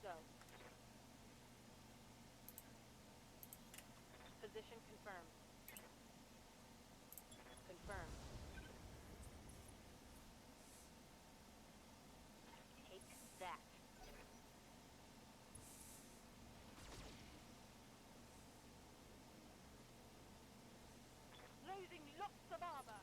go. Position confirmed. Confirmed. Take that. Losing lots of armor.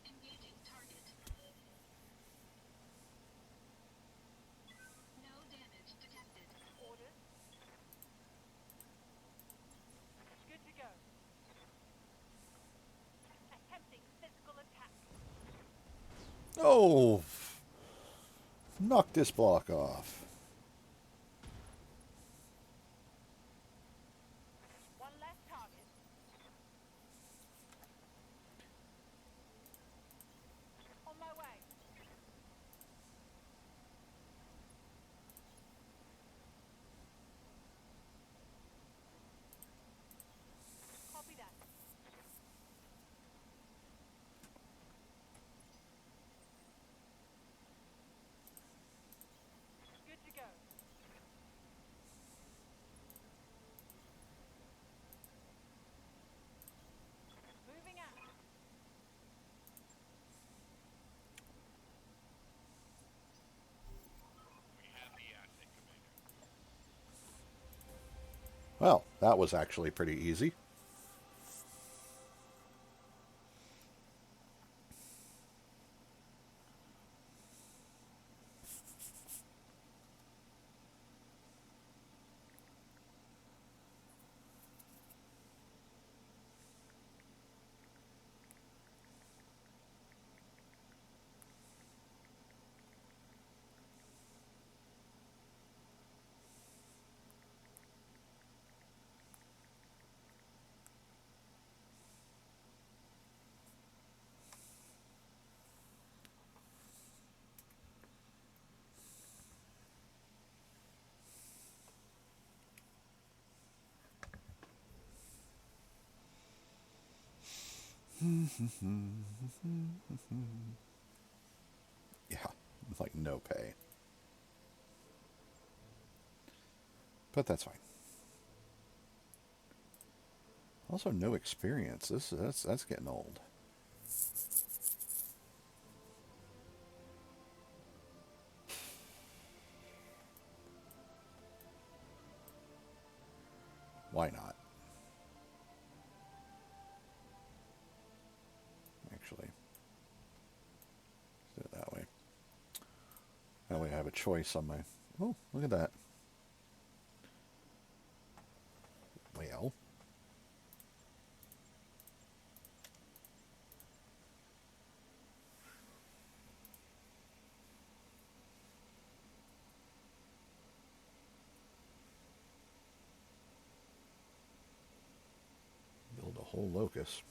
Engaging target. No damage detected. Orders. Good to go. Attempting physical attack. Oh! Knock this block off. One less target. On my way. Copy that. Good to go. Moving out. We have the asset, Commander. Well, that was actually pretty easy. Yeah, like no pay. But that's fine. Also, no experience. That's getting old. Why not? Actually, let's do it that way. That way I have a choice on my... Oh, look at that. Well... build a whole locus.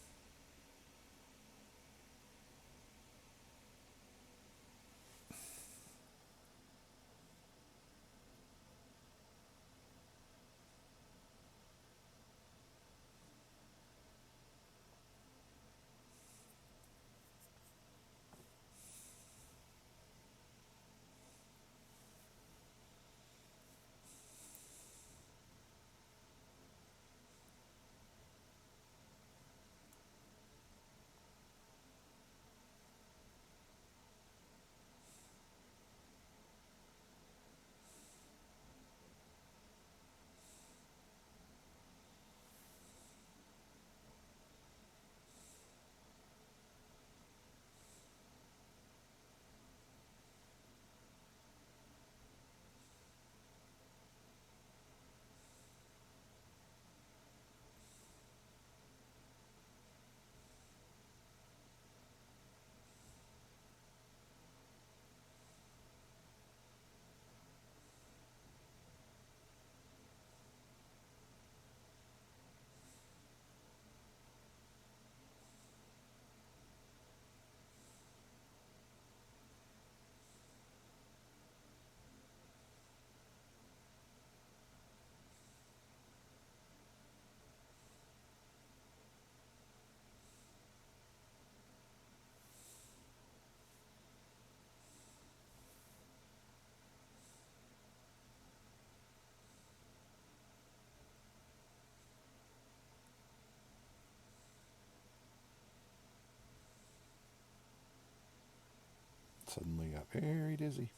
Suddenly got very dizzy.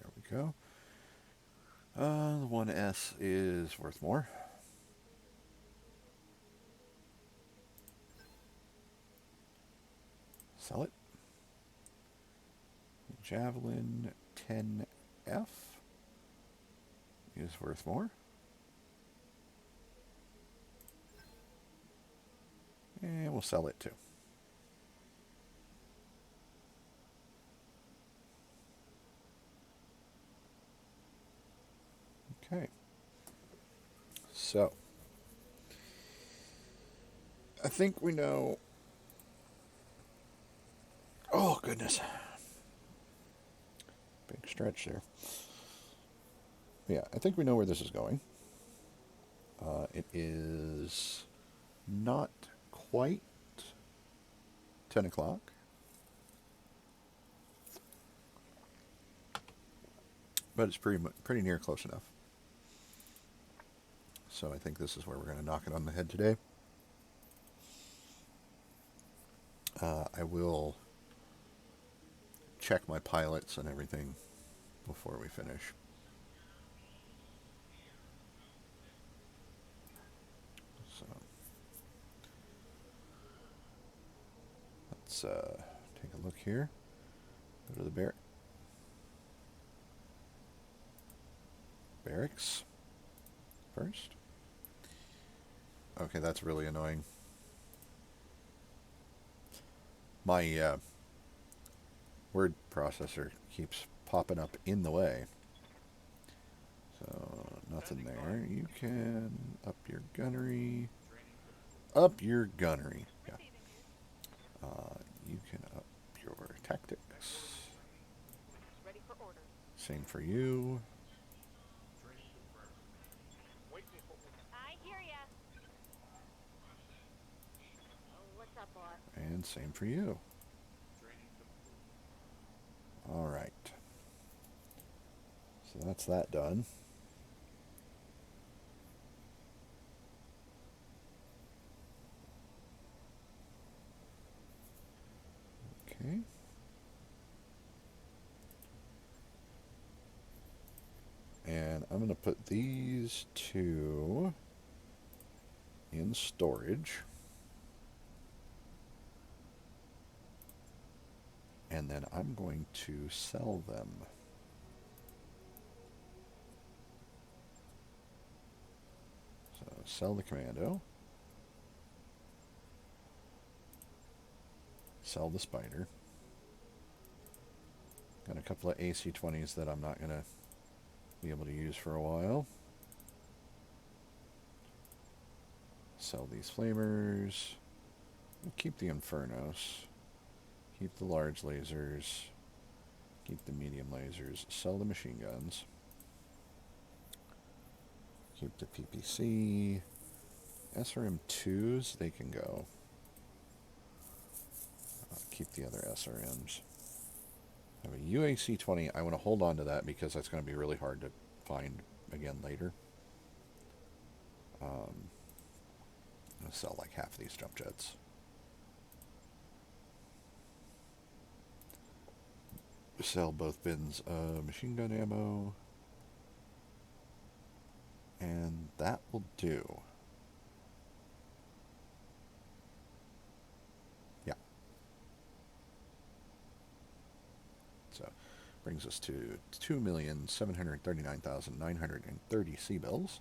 There we go. The 1S is worth more. Sell it. Javelin 10F is worth more. And we'll sell it too. Okay. So, I think we know. Oh, goodness. Big stretch there. Yeah, I think we know where this is going. It is not quite 10 o'clock. But it's pretty near close enough. So I think this is where we're going to knock it on the head today. I will check my pilots and everything before we finish. So let's take a look here. Go to the barracks first. Okay, that's really annoying. My word processor keeps popping up in the way. So, nothing there. You can up your gunnery. Up your gunnery. Yeah. You can up your tactics. Ready for orders. Same for you. I hear ya. Oh, what's up, boss? And same for you. Alright. So that's that done. Okay. And I'm going to put these two in storage. And then I'm going to sell them. So sell the Commando. Sell the Spider. Got a couple of AC-20s that I'm not going to be able to use for a while. Sell these Flamers. Keep the Infernos. Keep the large lasers. Keep the medium lasers. Sell the machine guns. Keep the PPC. SRM2s, they can go. Keep the other SRMs. I have a UAC-20. I want to hold on to that because that's going to be really hard to find again later. I'm going to sell like half these jump jets. Sell both bins of machine gun ammo. And that will do. Yeah. Brings us to 2,739,930 C-bills.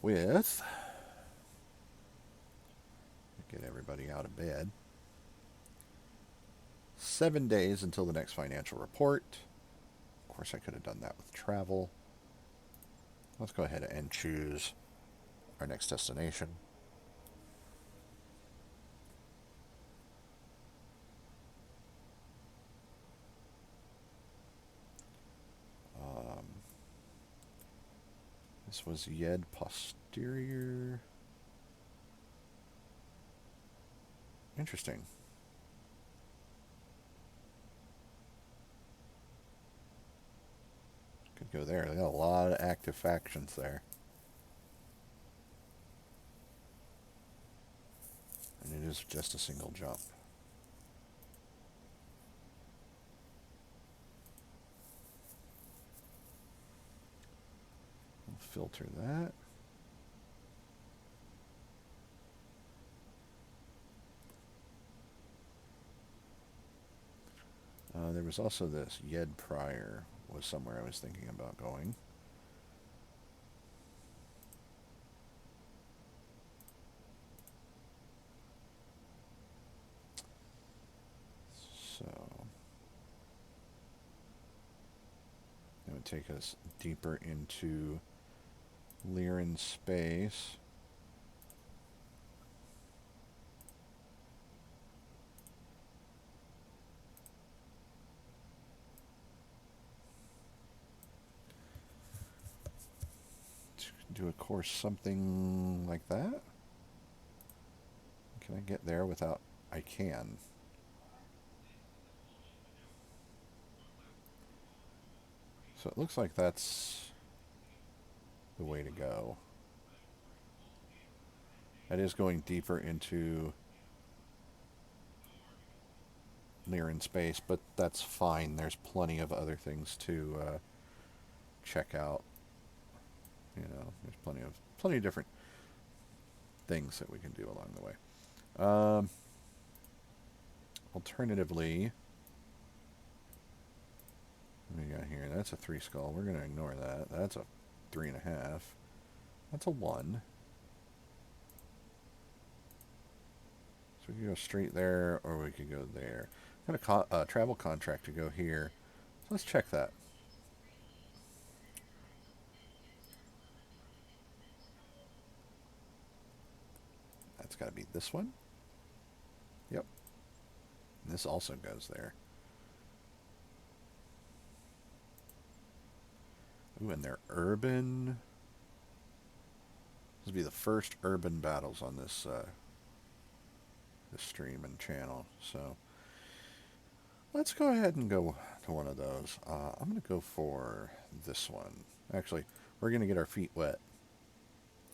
With... Get everybody out of bed. 7 days until the next financial report. Of course, I could have done that with travel. Let's go ahead and choose our next destination. This was Yod Posterior. Interesting. Could go there. They got a lot of active factions there. And it is just a single jump. We'll filter that. There was also this Yod Prior was somewhere I was thinking about going. So it would take us deeper into Lyran space. Do a course something like that. Can I get there without... I can. So it looks like that's the way to go. That is going deeper into Lyran space, but that's fine. There's plenty of other things to check out. You know, there's plenty of different things that we can do along the way. Alternatively, what do we got here? That's a 3 skull. We're going to ignore that. That's a 3.5. That's a 1. So we could go straight there, or we could go there. Got a travel contract to go here. So let's check that. That's got to be this one. Yep. And this also goes there. Ooh, and they're urban. This will be the first urban battles on this this stream and channel. So let's go ahead and go to one of those. I'm going to go for this one. Actually, we're going to get our feet wet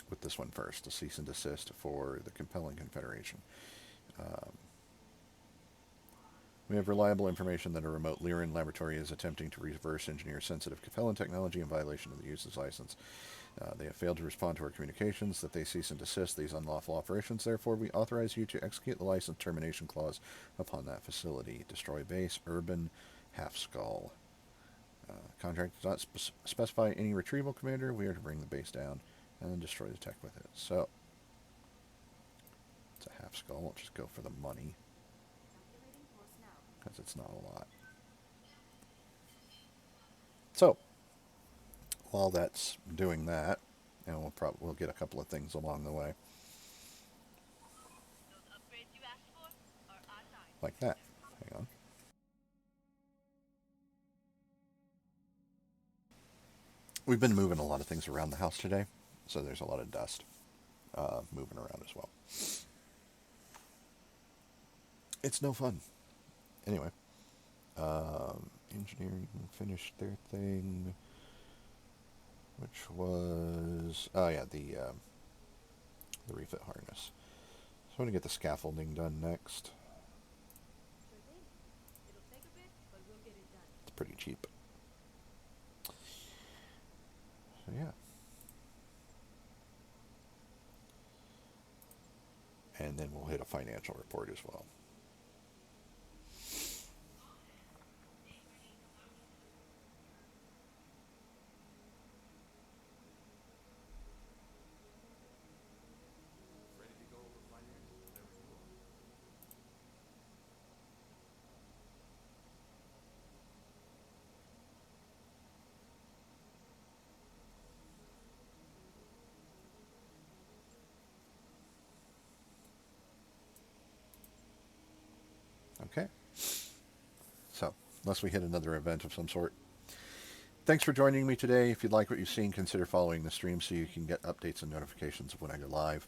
with this one first, a cease and desist for the compelling Confederation. We have reliable information that a remote Lyran laboratory is attempting to reverse engineer sensitive Capellan technology in violation of the user's license. They have failed to respond to our communications that they cease and desist these unlawful operations. Therefore, we authorize you to execute the license termination clause upon that facility. Destroy base, urban, half skull. Contract does not specify any retrieval commander. We are to bring the base down and then destroy the tech with it. So, it's a half skull. We'll just go for the money, because it's not a lot. So, while that's doing that, and we'll get a couple of things along the way. Those upgrades you asked for are online. Like that. Hang on. We've been moving a lot of things around the house today, so there's a lot of dust moving around as well. It's no fun. Anyway, engineering finished their thing, which was the refit harness. So I'm gonna get the scaffolding done next. Sure thing. It'll take a bit, but we'll get it done. It's pretty cheap. So yeah. And then we'll hit a financial report as well. unless we hit another event of some sort. Thanks for joining me today. If you'd like what you've seen, consider following the stream so you can get updates and notifications of when I go live.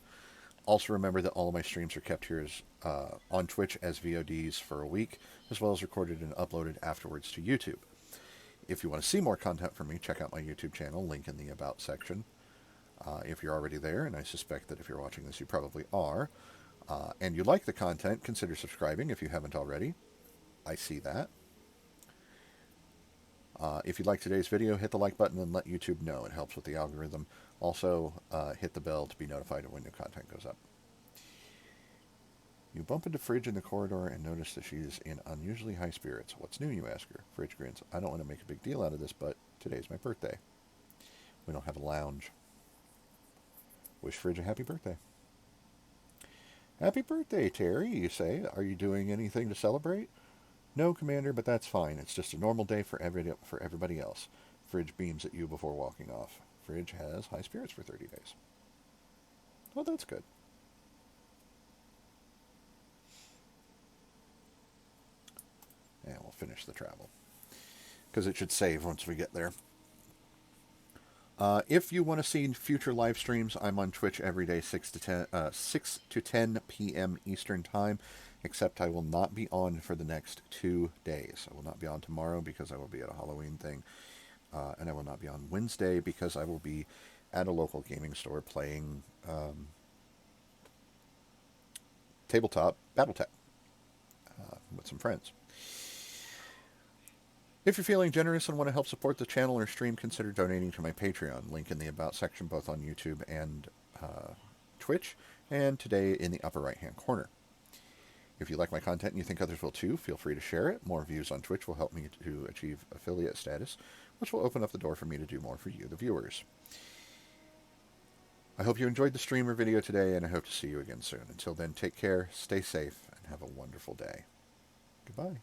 Also remember that all of my streams are kept here on Twitch as VODs for a week, as well as recorded and uploaded afterwards to YouTube. If you want to see more content from me, check out my YouTube channel, link in the About section. If you're already there, and I suspect that if you're watching this you probably are, and you like the content, consider subscribing if you haven't already. I see that. If you like today's video, hit the like button and let YouTube know. It helps with the algorithm. Also, hit the bell to be notified when new content goes up. You bump into Fridge in the corridor and notice that she is in unusually high spirits. What's new, you ask her. Fridge grins. I don't want to make a big deal out of this, but today's my birthday. We don't have a lounge. Wish Fridge a happy birthday. Happy birthday, Terry, you say. Are you doing anything to celebrate? No, Commander, but that's fine. It's just a normal day for everybody else. Fridge beams at you before walking off. Fridge has high spirits for 30 days. Well, that's good. And we'll finish the travel, because it should save once we get there. If you want to see future live streams, I'm on Twitch every day, 6 to 10 p.m. Eastern Time, except I will not be on for the next 2 days. I will not be on tomorrow because I will be at a Halloween thing, and I will not be on Wednesday because I will be at a local gaming store playing tabletop BattleTech with some friends. If you're feeling generous and want to help support the channel or stream, consider donating to my Patreon. Link in the About section, both on YouTube and Twitch, and today in the upper right-hand corner. If you like my content and you think others will too, feel free to share it. More views on Twitch will help me to achieve affiliate status, which will open up the door for me to do more for you, the viewers. I hope you enjoyed the stream or video today, and I hope to see you again soon. Until then, take care, stay safe, and have a wonderful day. Goodbye.